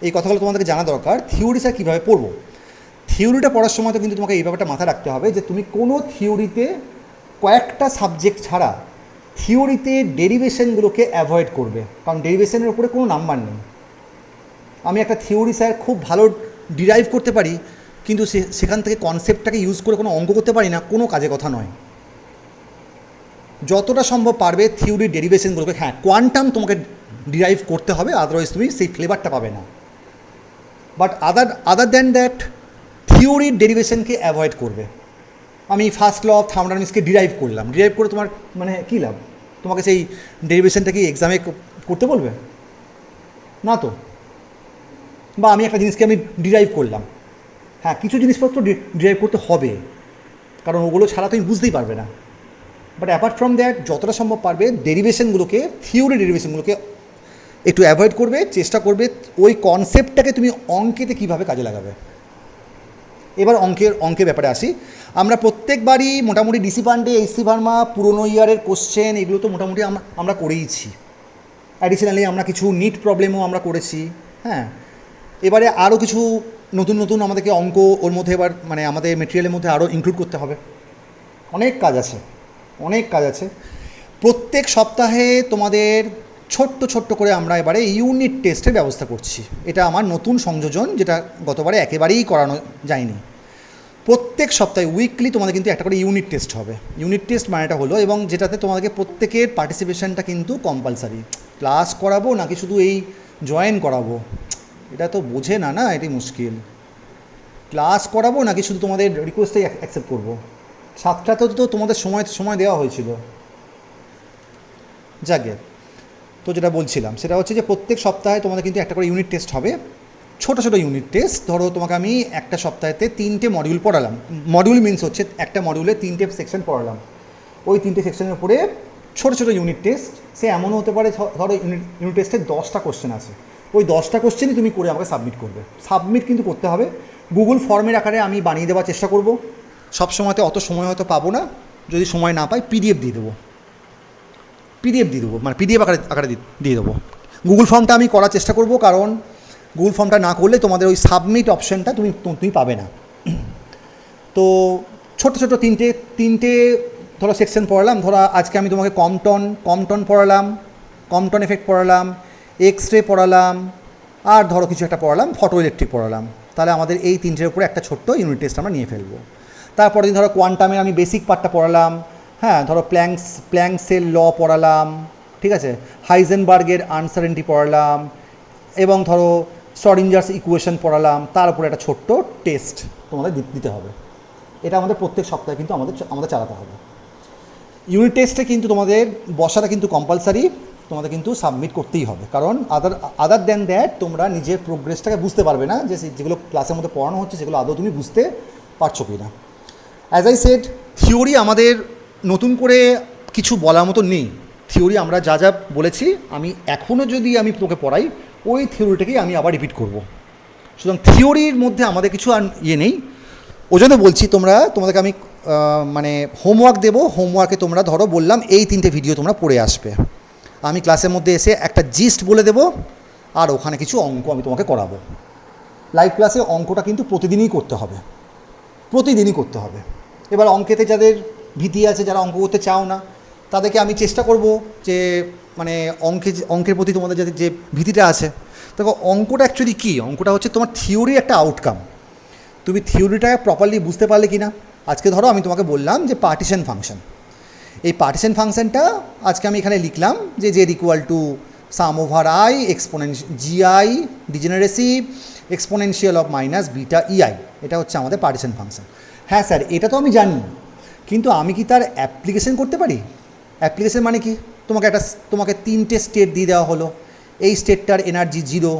Speaker 1: এই কথাগুলো তোমাদেরকে জানা দরকার, থিওরি স্যার কীভাবে পড়বো। থিওরিটা পড়ার সময় তো কিন্তু তোমাকে এই ব্যাপারটা মাথায় রাখতে হবে যে তুমি কোনো থিওরিতে কয়েকটা সাবজেক্ট ছাড়া থিওরিতে ডেরিভেশনগুলোকে অ্যাভয়েড করবে, কারণ ডেরিভেশনের উপরে কোনো নাম্বার নেই। আমি একটা থিওরি স্যার খুব ভালো ডিরাইভ করতে পারি, কিন্তু সেখান থেকে কনসেপ্টটাকে ইউজ করে কোনো অঙ্ক করতে পারি না, কোনো কাজে কথা নয়। যতটা সম্ভব পারবে থিওরির ডেরিভেশনগুলোকে, হ্যাঁ কোয়ান্টাম তোমাকে ডিরাইভ করতে হবে, আদারওয়াইজ তুমি সেই ফ্লেভারটা পাবে না। বাট আদার দ্যান দ্যাট থিওরির ডেরিভেশনকে অ্যাভয়েড করবে। আমি ফার্স্ট ল অফ থার্মোডাইনামিক্সকে ডিরাইভ করে তোমার কী লাভ? তোমাকে সেই ডেরিভেশনটা কি এক্সামে করতে বলবে না তো। বা আমি একটা জিনিসকে আমি ডিরাইভ করলাম, হ্যাঁ কিছু জিনিসপত্র ডিরাইভ করতে হবে, কারণ ওগুলো ছাড়া তুমি বুঝতেই পারবে না। বাট অ্যাপার্ট ফ্রম দ্যাট যতটা সম্ভব পারবে থিওরি ডেরিভেশনগুলোকে একটু অ্যাভয়েড করবে, চেষ্টা করবে ওই কনসেপ্টটাকে তুমি অঙ্কেতে কীভাবে কাজে লাগাবে। এবার অঙ্কের ব্যাপারে আসি। আমরা প্রত্যেকবারই মোটামুটি ডিসি পান্ডে, এইচসি ভার্মা, পুরনো ইয়ারের কোশ্চেন এগুলো তো মোটামুটি আমরা করেইছি। অ্যাডিশনালি আমরা কিছু নিট প্রবলেমও আমরা করেছি। হ্যাঁ, এবারে আরও কিছু নতুন আমাদেরকে অঙ্ক ওর মধ্যে এবার আমাদের মেটেরিয়ালের মধ্যে আরও ইনক্লুড করতে হবে। অনেক কাজ আছে। প্রত্যেক সপ্তাহে তোমাদের ছোট্ট করে আমরা এবারে ইউনিট টেস্টের ব্যবস্থা করছি। এটা আমার নতুন সংযোজন, যেটা গতবারে একেবারেই করানো যায়নি। প্রত্যেক সপ্তাহে উইকলি তোমাদের কিন্তু একটা করে ইউনিট টেস্ট হবে। ইউনিট টেস্ট মানেটা হলো, এবং যেটাতে তোমাদেরকে প্রত্যেকের পার্টিসিপেশনটা কিন্তু কম্পালসারি। ক্লাস করাবো নাকি শুধু এই জয়েন করাবো, এটা তো বোঝে না, না এটাই মুশকিল। ক্লাস করাবো নাকি শুধু তোমাদের রিকোয়েস্টটাই অ্যাকসেপ্ট করবো। 7টাতে তো তোমাদের সময় দেওয়া হয়েছিল। যাকে তো যেটা বলছিলাম সেটা হচ্ছে যে প্রত্যেক সপ্তাহে তোমাদের কিন্তু একটা করে ইউনিট টেস্ট হবে, ছোটো ছোটো ইউনিট টেস্ট। ধরো তোমাকে আমি একটা সপ্তাহেতে 3টে মডিউল পড়ালাম। মডিউল মিনস হচ্ছে একটা মডিউলে 3টে সেকশন পড়ালাম। ওই 3টে সেকশনের উপরে ছোটো ছোটো ইউনিট টেস্ট। সে এমনও হতে পারে ধরো ইউনিট টেস্টে 10টা কোশ্চেন আছে, ওই 10টা কোশ্চেনই তুমি করে আমাকে সাবমিট করবে। সাবমিট কিন্তু করতে হবে গুগল ফর্মের আকারে। আমি বানিয়ে দেওয়ার চেষ্টা করব। সব সময়তে অত সময় হয়তো পাবো না, যদি সময় না পাই পিডিএফ দিয়ে দেবো। মানে পিডিএফ আকারে দিয়ে দেবো। গুগল ফর্মটা আমি করার চেষ্টা করব, কারণ গুগল ফর্মটা না করলে তোমাদের ওই সাবমিট অপশানটা তুমি পাবে না। তো ছোটো ছোটো তিনটে ধরো সেকশন পড়ালাম। ধরো আজকে আমি তোমাকে কমটন পড়ালাম, কমটন এফেক্ট পড়ালাম, এক্স রে পড়ালাম, আর ধরো কিছু একটা পড়ালাম, ফটো ইলেকট্রিক পড়ালাম। তাহলে আমাদের এই 3টের উপরে একটা ছোট্ট ইউনিট টেস্ট আমরা নিয়ে ফেলবো। তারপরে দিন ধরো কোয়ান্টামের আমি বেসিক পার্টটা পড়ালাম, হ্যাঁ, ধরো প্ল্যাঙ্কসের ল পড়ালাম, ঠিক আছে, হাইজেনবার্গের আনসার্টেনটি পড়ালাম, এবং ধরো শ্রোডিঞ্জারস ইকুয়েশন পড়ালাম। তার উপরে একটা ছোট্ট টেস্ট তোমাদের দিতে হবে। এটা আমাদের প্রত্যেক সপ্তাহে কিন্তু আমাদের চালাতে হবে। ইউনিট টেস্টে কিন্তু তোমাদের বসাটা কিন্তু কম্পালসারি, তোমাদের কিন্তু সাবমিট করতেই হবে। কারণ আদার দ্যান দ্যাট তোমরা নিজের প্রোগ্রেসটাকে বুঝতে পারবে না, যে যেগুলো ক্লাসের মধ্যে পড়ানো হচ্ছে সেগুলো আদৌ তুমি বুঝতে পারছো কি না। অ্যাজ আই সেড, থিওরি আমাদের নতুন করে কিছু বলার মতো নেই। থিওরি আমরা যা যা বলেছি, আমি এখনও যদি আমি তোকে পড়াই ওই থিওরিটাকেই আমি আবার রিপিট করব। সুতরাং থিওরির মধ্যে আমাদের কিছু আর নেই। ওই জন্য বলছি তোমাদেরকে আমি মানে হোমওয়ার্ক দেবো। হোমওয়ার্কে তোমরা ধরো বললাম এই 3টে ভিডিও তোমরা পড়ে আসবে। আমি ক্লাসের মধ্যে এসে একটা জিস্ট বলে দেবো, আর ওখানে কিছু অঙ্ক আমি তোমাকে করাবো। লাইভ ক্লাসে অঙ্কটা কিন্তু প্রতিদিনই করতে হবে, প্রতিদিনই করতে হবে। এবার অঙ্কেতে যাদের ভীতি আছে, যারা অঙ্ক করতে চাও না, তাদেরকে আমি চেষ্টা করব যে মানে অঙ্কের প্রতি তোমাদের যাদের যে ভীতিটা আছে, দেখো অঙ্কটা অ্যাকচুয়ালি কী, অঙ্কটা হচ্ছে তোমার থিওরির একটা আউটকাম। তুমি থিওরিটা প্রপারলি বুঝতে পারলে কি না। আজকে ধরো আমি তোমাকে বললাম যে পার্টিশন ফাংশন, এই পার্টিশন ফাংশনটা আজকে আমি এখানে লিখলাম যে Z equal to sum over I G I degeneracy exponential of minus beta E I. এটা হচ্ছে আমাদের পার্টিশন ফাংশন। হ্যাঁ স্যার, এটা তো আমি জানি, কিন্তু আমি কি তার অ্যাপ্লিকেশন করতে পারি? অ্যাপ্লিকেশন মানে কি? তোমাকে 3টে স্টেট দিয়ে দেওয়া হলো। এই স্টেটটার এনার্জি 0,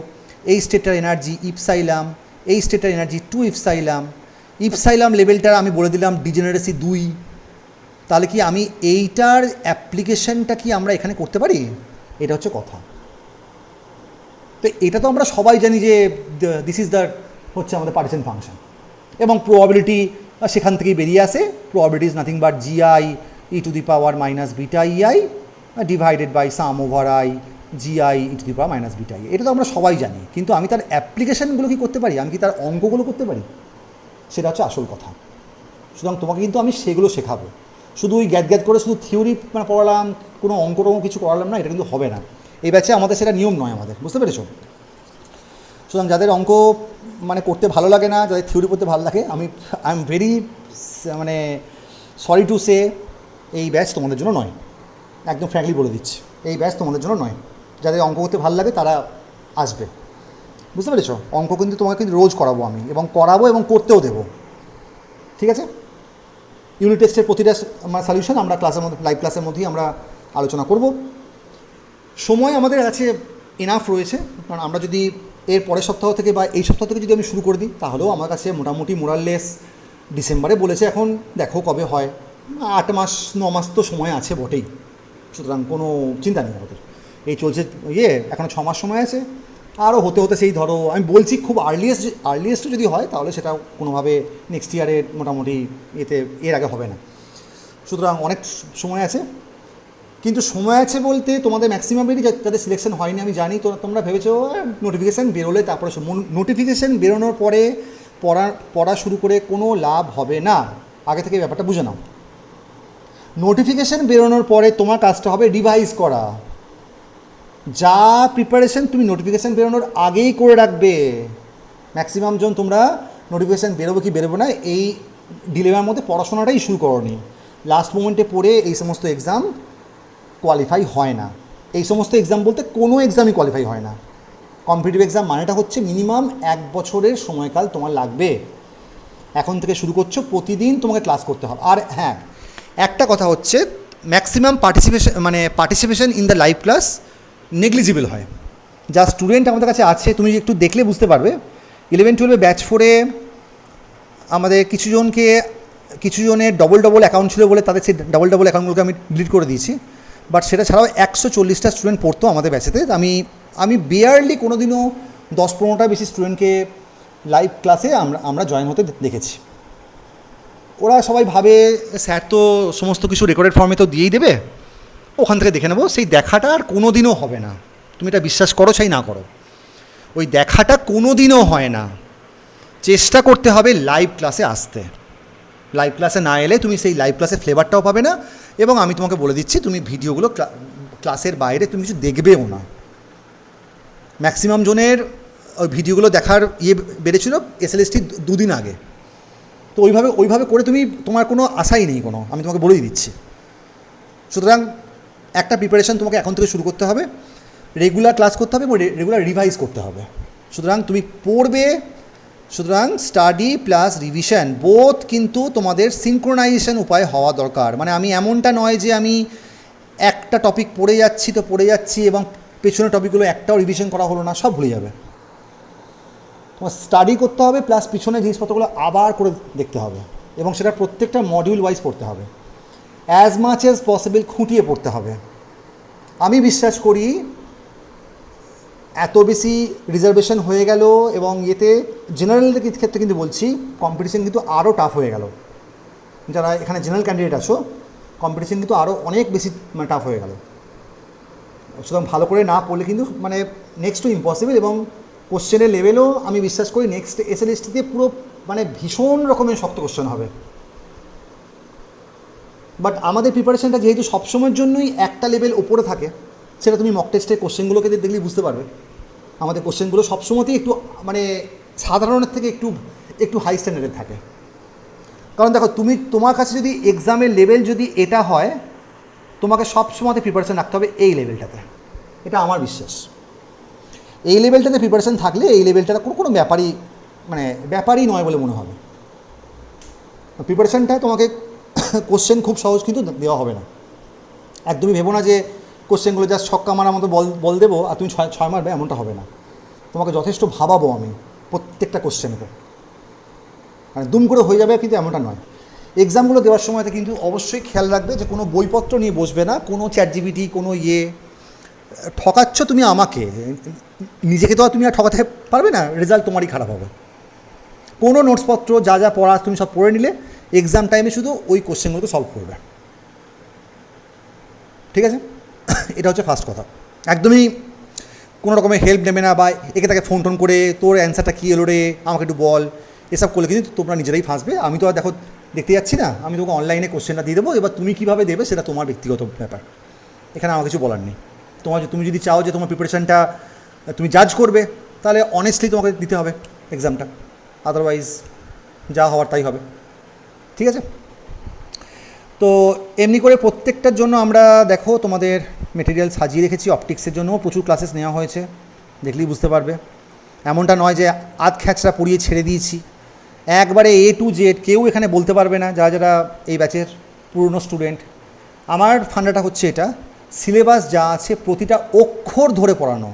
Speaker 1: এই স্টেটটার এনার্জি ইপসাইলাম, এই স্টেটটার এনার্জি 2 ইপসাইলাম। ইপসাইলাম লেভেলটার আমি বলে দিলাম ডিজেনারেসি 2। তাহলে কি আমি এইটার অ্যাপ্লিকেশনটা কি আমরা এখানে করতে পারি? এটা হচ্ছে কথা। তো এটা তো আমরা সবাই জানি যে দিস ইজ দ্য হচ্ছে আমাদের পার্টিশন ফাংশন, এবং প্রবাবিলিটি সেখান থেকেই বেরিয়ে আসে। Probability is nothing but G I E to the power minus beta E I divided by sum over I G I E to the power minus beta E I. এটা তো আমরা সবাই জানি, কিন্তু আমি তার অ্যাপ্লিকেশনগুলো কি করতে পারি? আমি কি তার অঙ্কগুলো করতে পারি? সেটা হচ্ছে আসল কথা। সুতরাং তোমাকে কিন্তু আমি সেগুলো শেখাবো। শুধু ওই গ্যাদ করে শুধু থিওরি মানে পড়ালাম, কোনো অঙ্ক কিছু করালাম না, এটা কিন্তু হবে না। এই ব্যাচে আমাদের সেটা নিয়ম নয় আমাদের, বুঝতে পেরেছো? সুতরাং যাদের অঙ্ক মানে করতে ভালো লাগে না, যাদের থিওরি পড়তে ভালো লাগে, আই এম ভেরি মানে সরি টু সে, এই ব্যাচ তোমাদের জন্য নয়। একদম ফ্র্যাঙ্কলি বলে দিচ্ছি, এই ব্যাচ তোমাদের জন্য নয়। যাদের অঙ্ক করতে ভালো লাগে তারা আসবে, বুঝতে পেরেছো? অঙ্ক কিন্তু তোমাকে কিন্তু রোজ করাবো আমি, এবং করতেও দেবো, ঠিক আছে? ইউনিট টেস্টের প্রতিটা মানে সলিউশন আমরা ক্লাসের মধ্যে, লাইভ ক্লাসের মধ্যেই আমরা আলোচনা করব। সময় আমাদের কাছে এনাফ রয়েছে, কারণ আমরা যদি এর পরের সপ্তাহ থেকে বা এই সপ্তাহ থেকে যদি আমি শুরু করে দিই, তাহলেও আমার কাছে মোটামুটি মোরাললেস ডিসেম্বরে বলেছে। এখন দেখো কবে হয়, 8 মাস 9 মাস তো সময় আছে বটেই। সুতরাং কোনো চিন্তা নেই আমাদের। এই চলছে এখনও 6 মাস সময় আছে। আরও হতে সেই ধরো আমি বলছি খুব আর্লিয়েস্ট যদি হয়, তাহলে সেটা কোনোভাবে নেক্সট ইয়ারের মোটামুটি এর আগে হবে না। সুতরাং অনেক সময় আছে। কিন্তু সময় আছে বলতে তোমাদের ম্যাক্সিমামেরই যাদের সিলেকশন হয়নি আমি জানি, তো তোমরা ভেবেছো নোটিফিকেশান বেরোলে তারপরে নোটিফিকেশান বেরোনোর পরে পড়া শুরু করে কোনো লাভ হবে না। আগে থেকে ব্যাপারটা বুঝে নাও। নোটিফিকেশান বেরোনোর পরে তোমার কাজটা হবে রিভাইজ করা। যা প্রিপারেশন তুমি নোটিফিকেশান বেরোনোর আগেই করে রাখবে। ম্যাক্সিমাম জন তোমরা নোটিফিকেশান বেরোবে কি বেরোবে না, এই ডিলেমার মধ্যে পড়াশোনাটাই শুরু করনি, লাস্ট মোমেন্টে পড়ে এই সমস্ত এক্সাম কোয়ালিফাই হয় না। এই সমস্ত এক্সাম বলতে কোনো এক্সামই কোয়ালিফাই হয় না। কম্পিটিটিভ এক্সাম মানেটা হচ্ছে মিনিমাম 1 বছরের সময়কাল তোমার লাগবে। এখন থেকে শুরু করছো, প্রতিদিন তোমাকে ক্লাস করতে হবে। আর হ্যাঁ, একটা কথা হচ্ছে maximum participation in the live class negligible হয়। যা স্টুডেন্ট আমাদের কাছে আছে তুমি একটু দেখলে বুঝতে পারবে। 11-12 ব্যাচ 4-এ আমাদের কিছুজনের ডবল অ্যাকাউন্ট ছিল বলে তাদের সেই ডবল অ্যাকাউন্টগুলোকে আমি ডিলিট করে দিয়েছি। বাট সেটা ছাড়াও 140টা স্টুডেন্ট পড়তো আমাদের ব্যাচেতে। আমি বিয়ারলি কোনো দিনও 10-15টা বেশি স্টুডেন্টকে লাইভ ক্লাসে আমরা জয়েন হতে দেখেছি। ওরা সবাই ভাবে স্যার তো সমস্ত কিছু রেকর্ডেড ফর্মে তো দিয়েই দেবে, ওখান থেকে দেখে নেবো। সেই দেখাটা আর কোনো দিনও হবে না, তুমি এটা বিশ্বাস করো চাই না করো, ওই দেখাটা কোনো দিনও হয় না। চেষ্টা করতে হবে লাইভ ক্লাসে আসতে। লাইভ ক্লাসে না এলে তুমি সেই লাইভ ক্লাসে ফ্লেভারটাও পাবে না, এবং আমি তোমাকে বলে দিচ্ছি তুমি ভিডিওগুলো ক্লাসের বাইরে তুমি কিছু দেখবেও না। ম্যাক্সিমাম জনের ওই ভিডিওগুলো দেখার বেড়েছিল SLST 2 দিন আগে। তো ওইভাবে করে তোমার কোনো আশাই নেই কোনো, আমি তোমাকে বলেই দিচ্ছি। সুতরাং একটা প্রিপারেশন তোমাকে এখন থেকে শুরু করতে হবে, রেগুলার ক্লাস করতে হবে এবং রেগুলার রিভাইজ করতে হবে। সুতরাং তুমি পড়বে, সুতরাং স্টাডি প্লাস রিভিশন বোথ কিন্তু তোমাদের সিনক্রোনাইজেশন উপায় হওয়া দরকার। মানে আমি এমনটা নয় যে আমি একটা টপিক পড়ে যাচ্ছি এবং পেছনের টপিকগুলো একটাও রিভিশন করা হলো না, সব ভুলে যাবে। তোমার স্টাডি করতে হবে প্লাস পিছনের জিনিসপত্রগুলো আবার করে দেখতে হবে, এবং সেটা প্রত্যেকটা মডিউল ওয়াইজ পড়তে হবে। অ্যাজ মাচ অ্যাজ পসিবল খুঁটিয়ে পড়তে হবে। আমি বিশ্বাস করি এত বেশি রিজার্ভেশন হয়ে গেল এবং জেনারেলদের ক্ষেত্রে কিন্তু বলছি কম্পিটিশন কিন্তু আরও টাফ হয়ে গেল। যারা এখানে জেনারেল ক্যান্ডিডেট আছো, কম্পিটিশন কিন্তু আরও অনেক বেশি টাফ হয়ে গেল। সুতরাং ভালো করে না পড়লে কিন্তু নেক্সট টু ইম্পসিবল, এবং কোশ্চেনের লেভেলও আমি বিশ্বাস করি নেক্সট SLSTতে পুরো ভীষণ রকমের শক্ত কোশ্চেন হবে। বাট আমাদের প্রিপারেশনটা যেহেতু সবসময়ের জন্যই একটা লেভেল ওপরে থাকে, সেটা তুমি মক টেস্টের কোশ্চেনগুলোকে দেখলেই বুঝতে পারবে। আমাদের কোশ্চেনগুলো সবসময়তেই একটু সাধারণের থেকে একটু হাই স্ট্যান্ডার্ডের থাকে। কারণ দেখো, তোমার কাছে যদি এক্সামের লেভেল যদি এটা হয়, তোমাকে সবসময়তে প্রিপারেশান রাখতে হবে এই লেভেলটাতে, এটা আমার বিশ্বাস। এই লেভেলটাতে প্রিপারেশান থাকলে এই লেভেলটা কোনো ব্যাপারই নয় বলে মনে হবে। প্রিপারেশানটা তোমাকে কোশ্চেন খুব সহজ কিন্তু দেওয়া হবে না। একদমই ভেবো না যে কোশ্চেনগুলো জাস্ট ছক্কা মারার মতো বল দেবো আর তুমি ছয় মারবে, এমনটা হবে না। তোমাকে যথেষ্ট ভাবাবো আমি প্রত্যেকটা কোশ্চেনকে, দুম করে হয়ে যাবে, কিন্তু এমনটা নয়। এক্সামগুলো দেওয়ার সময়তে কিন্তু অবশ্যই খেয়াল রাখবে যে কোনো বইপত্র নিয়ে বসবে না, কোনো ChatGPT কোনো ঠকাচ্ছ তুমি আমাকে, নিজেকে তো আর তুমি আর ঠকাতে পারবে না, রেজাল্ট তোমারই খারাপ হবে। কোনো নোটসপত্র যা পড়া তুমি সব পড়ে নিলে এক্সাম টাইমে শুধু ওই কোশ্চেনগুলোকে সলভ করবে, ঠিক আছে? এটা হচ্ছে ফার্স্ট কথা। একদমই কোনো রকমের হেল্প নেবে না, বা একে তাকে ফোন করে তোর অ্যান্সারটা কী এলো রে আমাকে একটু বল, এসব করলে কিন্তু তোমরা নিজেরাই ফাঁসবে। আমি তো আর দেখতে যাচ্ছি না, আমি তোমাকে অনলাইনে কোশ্চেনটা দিয়ে দেবো, এবার তুমি কীভাবে দেবে সেটা তোমার ব্যক্তিগত ব্যাপার, এখানে আমার কিছু বলার নেই। তুমি যদি চাও যে তোমার প্রিপারেশানটা তুমি জাজ করবে, তাহলে অনেস্টলি তোমাকে দিতে হবে এক্সামটা, আদারওয়াইজ যা হওয়ার তাই হবে, ঠিক আছে? তো এমনি করে প্রত্যেকটার জন্য আমরা দেখো তোমাদের মেটেরিয়াল সাজিয়ে রেখেছি। অপটিক্সের জন্যও প্রচুর ক্লাসেস নেওয়া হয়েছে, দেখলেই বুঝতে পারবে। এমনটা নয় যে আধ খ্যাচড়া পড়িয়ে ছেড়ে দিয়েছি, একবারে A to Z কেউ এখানে বলতে পারবে না। যারা এই ব্যাচের পুরনো স্টুডেন্ট, আমার ফান্ডাটা হচ্ছে এটা, সিলেবাস যা আছে প্রতিটা অক্ষর ধরে পড়ানো,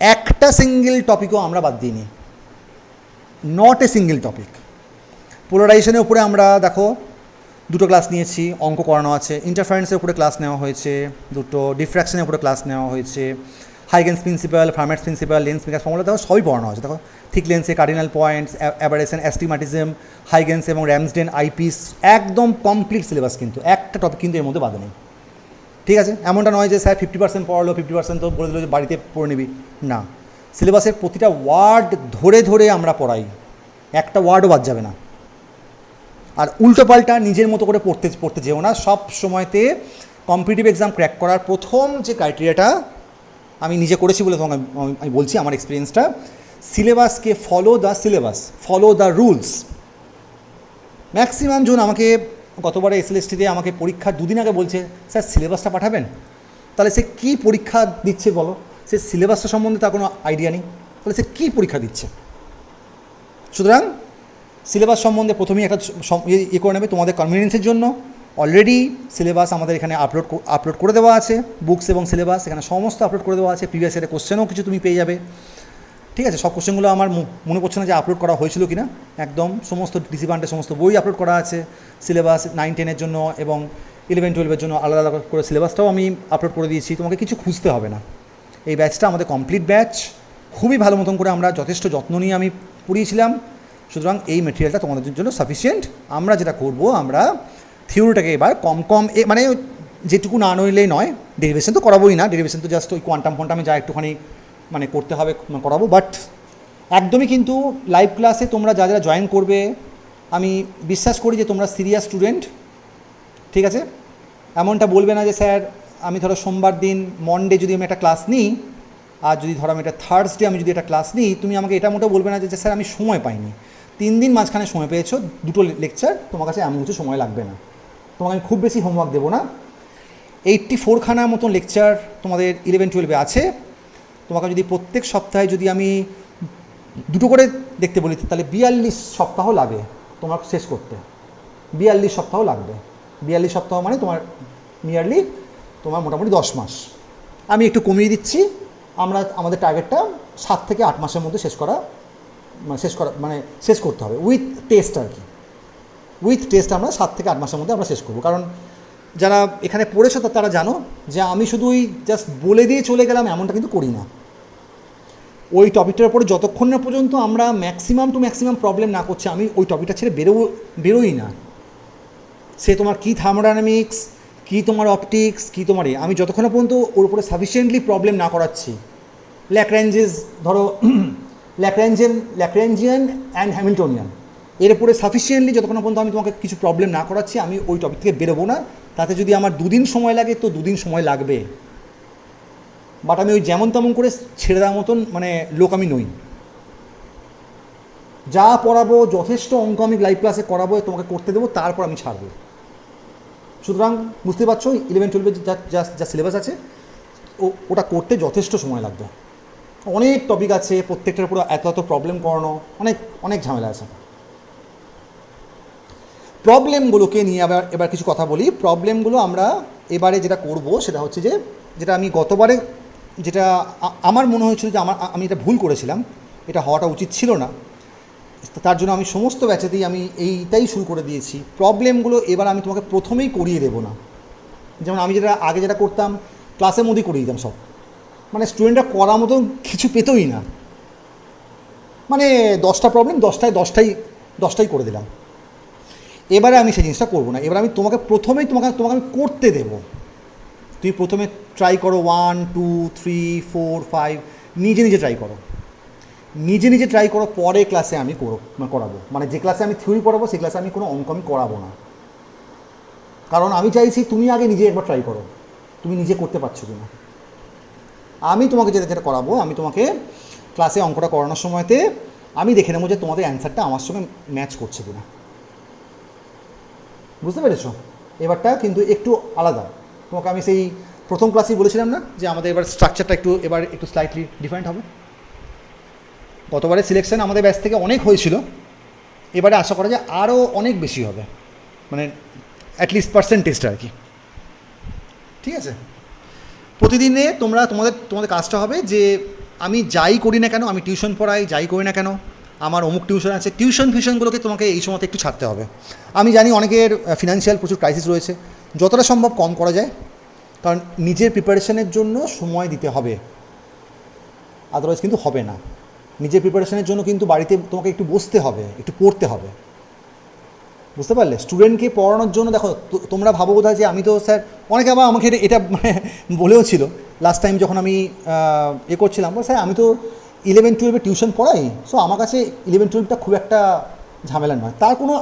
Speaker 1: একটা সিঙ্গেল টপিকও আমরা বাদ দিইনি, নট এ সিঙ্গেল টপিক। পোলারাইজেশনের উপরে আমরা দেখো 2টো ক্লাস নিয়েছি, অঙ্ক করানো আছে। ইন্টারফারেন্সের উপরে ক্লাস নেওয়া হয়েছে 2টো, ডিফ্র্যাকশনের উপরে ক্লাস নেওয়া হয়েছে, Huygens principle, Fermat's principle, lens makers formula, দেখো সবই পড়ানো আছে। দেখো থিক লেন্সে cardinal points, aberration, astigmatism, Huygens এবং র্যামসডেন আইপিস, একদম কমপ্লিট সিলেবাস, কিন্তু একটা টপিক কিন্তু এর মধ্যে বাদ নেই, ঠিক আছে? এমনটা নয় যে স্যার 50% পড়ালো, 50% তো বলে দিল যে বাড়িতে পড়ে নিবি, না। সিলেবাসের প্রতিটা ওয়ার্ড ধরে ধরে আমরা পড়াই, একটা ওয়ার্ডও বাদ যাবে না। আর উল্টোপাল্টা নিজের মতো করে পড়তে যেও না। সব সময়তে কম্পিটিটিভ এক্সাম ক্র্যাক করার প্রথম যে ক্রাইটেরিয়াটা আমি নিজে করেছি বলে তোমাকে আমি বলছি আমার এক্সপিরিয়েন্সটা, সিলেবাসকে follow the syllabus, follow the rules. Maximum জন আমাকে গতবারে এসএলএসটিতে আমাকে পরীক্ষার দুদিন আগে বলছে স্যার সিলেবাসটা পাঠাবেন। তাহলে সে কী পরীক্ষা দিচ্ছে বলো? সে সিলেবাসটা সম্বন্ধে তার কোনো আইডিয়া নেই, তাহলে সে কী পরীক্ষা দিচ্ছে? সুতরাং সিলেবাস সম্বন্ধে প্রথমেই একটা করে নেবে তোমাদের কনভিনিয়েন্সের জন্য। অলরেডি সিলেবাস আমাদের এখানে আপলোড করে দেওয়া আছে, বুকস এবং সিলেবাস এখানে সমস্ত আপলোড করে দেওয়া আছে। প্রিভিয়াস ইয়ারের কোশ্চেনও কিছু তুমি পেয়ে যাবে, ঠিক আছে? সব কোশ্চেনগুলো আমার মনে পড়ছে না যে আপলোড করা হয়েছিল কি না, একদম সমস্ত ডিসিপ্লিনের সমস্ত বই আপলোড করা আছে। সিলেবাস 9-10-এর জন্য এবং 11-12-এর জন্য আলাদা আলাদা করে সিলেবাসটাও আমি আপলোড করে দিয়েছি, তোমাকে কিছু খুঁজতে হবে না। এই ব্যাচটা আমাদের কমপ্লিট ব্যাচ, খুবই ভালো মতন করে আমরা যথেষ্ট যত্ন নিয়ে আমি পড়িয়েছিলাম। সুতরাং এই মেটেরিয়ালটা তোমাদের জন্য সাফিসিয়েন্ট। আমরা যেটা করব, আমরা থিওরিটাকে এবার কম মানে যেটুকু না নইলেই নয়, ডেরিভেশন তো করাবোই না, ডেরিভেশন তো জাস্ট ওই কোয়ান্টামে যা একটুখানি মানে করতে হবে করাবো, বাট একদমই কিন্তু লাইভ ক্লাসে তোমরা যারা জয়েন করবে, আমি বিশ্বাস করি যে তোমরা সিরিয়াস স্টুডেন্ট, ঠিক আছে? এমনটা বলবে না যে স্যার আমি ধরো সোমবার দিন মনডে যদি আমি একটা ক্লাস নিই, আর যদি ধরো আমি এটা থার্সডে আমি যদি একটা ক্লাস নিই, তুমি আমাকে এটা মোটেও বলবে না যে স্যার আমি সময় পাইনি। 3 দিন মাঝখানে সময় পেয়েছো, 2টো লেকচার, তোমার কাছে এমন কিছু সময় লাগবে না। তোমাকে আমি খুব বেশি হোমওয়ার্ক দেবো না। 84খানা মতন লেকচার তোমাদের 11-12-এ আছে। তোমাকে যদি প্রত্যেক সপ্তাহে যদি আমি 2টো করে দেখতে বলি, তাহলে 42 সপ্তাহ লাগে তোমার শেষ করতে। 42 সপ্তাহ লাগবে। 42 সপ্তাহ মানে তোমার নিয়ারলি তোমার মোটামুটি 10 মাস। আমি একটু কমিয়ে দিচ্ছি, আমাদের টার্গেটটা 7 থেকে 8 মাসের মধ্যে শেষ করতে হবে উইথ টেস্ট আর কি। উইথ টেস্ট আমরা 7 থেকে 8 মাসের মধ্যে আমরা শেষ করবো। কারণ যারা এখানে পড়েছো তারা জানো যে আমি শুধু ওই জাস্ট বলে দিয়ে চলে গেলাম এমনটা কিন্তু করি না। ওই টপিকটার উপরে যতক্ষণ না পর্যন্ত আমরা ম্যাক্সিমাম টু ম্যাক্সিমাম প্রবলেম না করছি, আমি ওই টপিকটা ছেড়ে বেরোই না। সে তোমার কী থার্মোডাইনামিক্স, কী তোমার অপটিক্স, কী তোমার আমি যতক্ষণ না পর্যন্ত ওর উপরে সাফিসিয়েন্টলি প্রবলেম না করাচ্ছি, ল্যাগ্রাঞ্জেস ধরো ল্যাগ্রাঞ্জিয়ান অ্যান্ড হ্যামিল্টনিয়ান, এর উপরে সাফিসিয়েন্টলি যতক্ষণ পর্যন্ত আমি তোমাকে কিছু প্রবলেম না করাচ্ছি, আমি ওই টপিক থেকে বেরোবো না। তাতে যদি আমার 2 দিন সময় লাগে তো 2 দিন সময় লাগবে, বাট আমি ওই যেমন তেমন করে ছেড়ে দেওয়ার মতন মানে লোক আমি নই। যা পড়াবো যথেষ্ট অঙ্ক আমি লাইভ ক্লাসে করাবো, তোমাকে করতে দেবো, তারপর আমি ছাড়বো। সুতরাং বুঝতে পারছো 11-12-এর যা সিলেবাস আছে ওটা করতে যথেষ্ট সময় লাগবে। অনেক টপিক আছে, প্রত্যেকটার পুরো এত প্রবলেম করানো, অনেক ঝামেলা আছে। প্রবলেমগুলোকে নিয়ে এবার কিছু কথা বলি। প্রবলেমগুলো আমরা এবারে যেটা করব সেটা হচ্ছে যেটা আমি গতবারে যেটা আমার মনে হয়েছিল যে আমি এটা ভুল করেছিলাম, এটা হওয়াটা উচিত ছিল না, তার জন্য আমি সমস্ত ব্যাচেতেই আমি এইটাই শুরু করে দিয়েছি। প্রবলেমগুলো এবার আমি তোমাকে প্রথমেই করিয়ে দেবো না। যেমন আমি আগে যেটা করতাম, ক্লাসের মধ্যেই করিয়ে দিতাম সব, মানে স্টুডেন্টরা করার মতো কিছু পেতোই না, মানে 10টা প্রবলেম 10টাই করে দিলাম। এবারে আমি সেই জিনিসটা করবো না। এবার আমি তোমাকে প্রথমেই তোমাকে আমি করতে দেবো। তুমি প্রথমে ট্রাই করো 1, 2, 3, 4, 5, নিজে ট্রাই করো, নিজে ট্রাই করো। পরে ক্লাসে আমি করাবো, মানে যে ক্লাসে আমি থিওরি পড়াবো সেই ক্লাসে আমি কোনো অঙ্ক আমি করাবো না। কারণ আমি চাইছি তুমি আগে নিজে একবার ট্রাই করো, তুমি নিজে করতে পারছো কিনা। আমি তোমাকে যেটা করাবো, আমি তোমাকে ক্লাসে অঙ্কটা করানোর সময়তে আমি দেখে নেবো যে তোমাদের অ্যান্সারটা আমার সঙ্গে ম্যাচ করছে কিনা। বুঝতে পেরেছো? এবারটা কিন্তু একটু আলাদা। তোমাকে আমি সেই প্রথম ক্লাসেই বলেছিলাম না যে আমাদের এবার স্ট্রাকচারটা একটু স্লাইটলি ডিফারেন্ট হবে। গতবারে সিলেকশন আমাদের ব্যাচ থেকে অনেক হয়েছিল, এবারে আশা করা যায় আরও অনেক বেশি হবে, মানে অ্যাটলিস্ট পার্সেন্টেজটা আর কি। ঠিক আছে? প্রতিদিনে তোমাদের কাজটা হবে যে আমি যাই করি না কেন, আমি টিউশন পড়াই, যাই করি না কেন, আমার অমুক টিউশন আছে, টিউশনগুলোকে তোমাকে এই সময়তে একটু ছাড়তে হবে। আমি জানি অনেকের ফিনান্সিয়াল প্রচুর ক্রাইসিস রয়েছে, যতটা সম্ভব কম করা যায়, কারণ নিজের প্রিপারেশনের জন্য সময় দিতে হবে, আদারওয়াইজ কিন্তু হবে না। নিজের প্রিপারেশনের জন্য কিন্তু বাড়িতে তোমাকে একটু বসতে হবে, একটু পড়তে হবে। বুঝতে পারলে? স্টুডেন্টকে পড়ানোর জন্য দেখো, তোমরা ভাবো বোধহয় যে আমি তো স্যার, অনেকে আবার আমাকে এটা মানে বলেও ছিল লাস্ট টাইম যখন আমি করছিলাম, স্যার আমি তো 11-12 টিউশন পড়াই, সো আমার কাছে 11-12টা খুব একটা ঝামেলা নয়। তার কোনো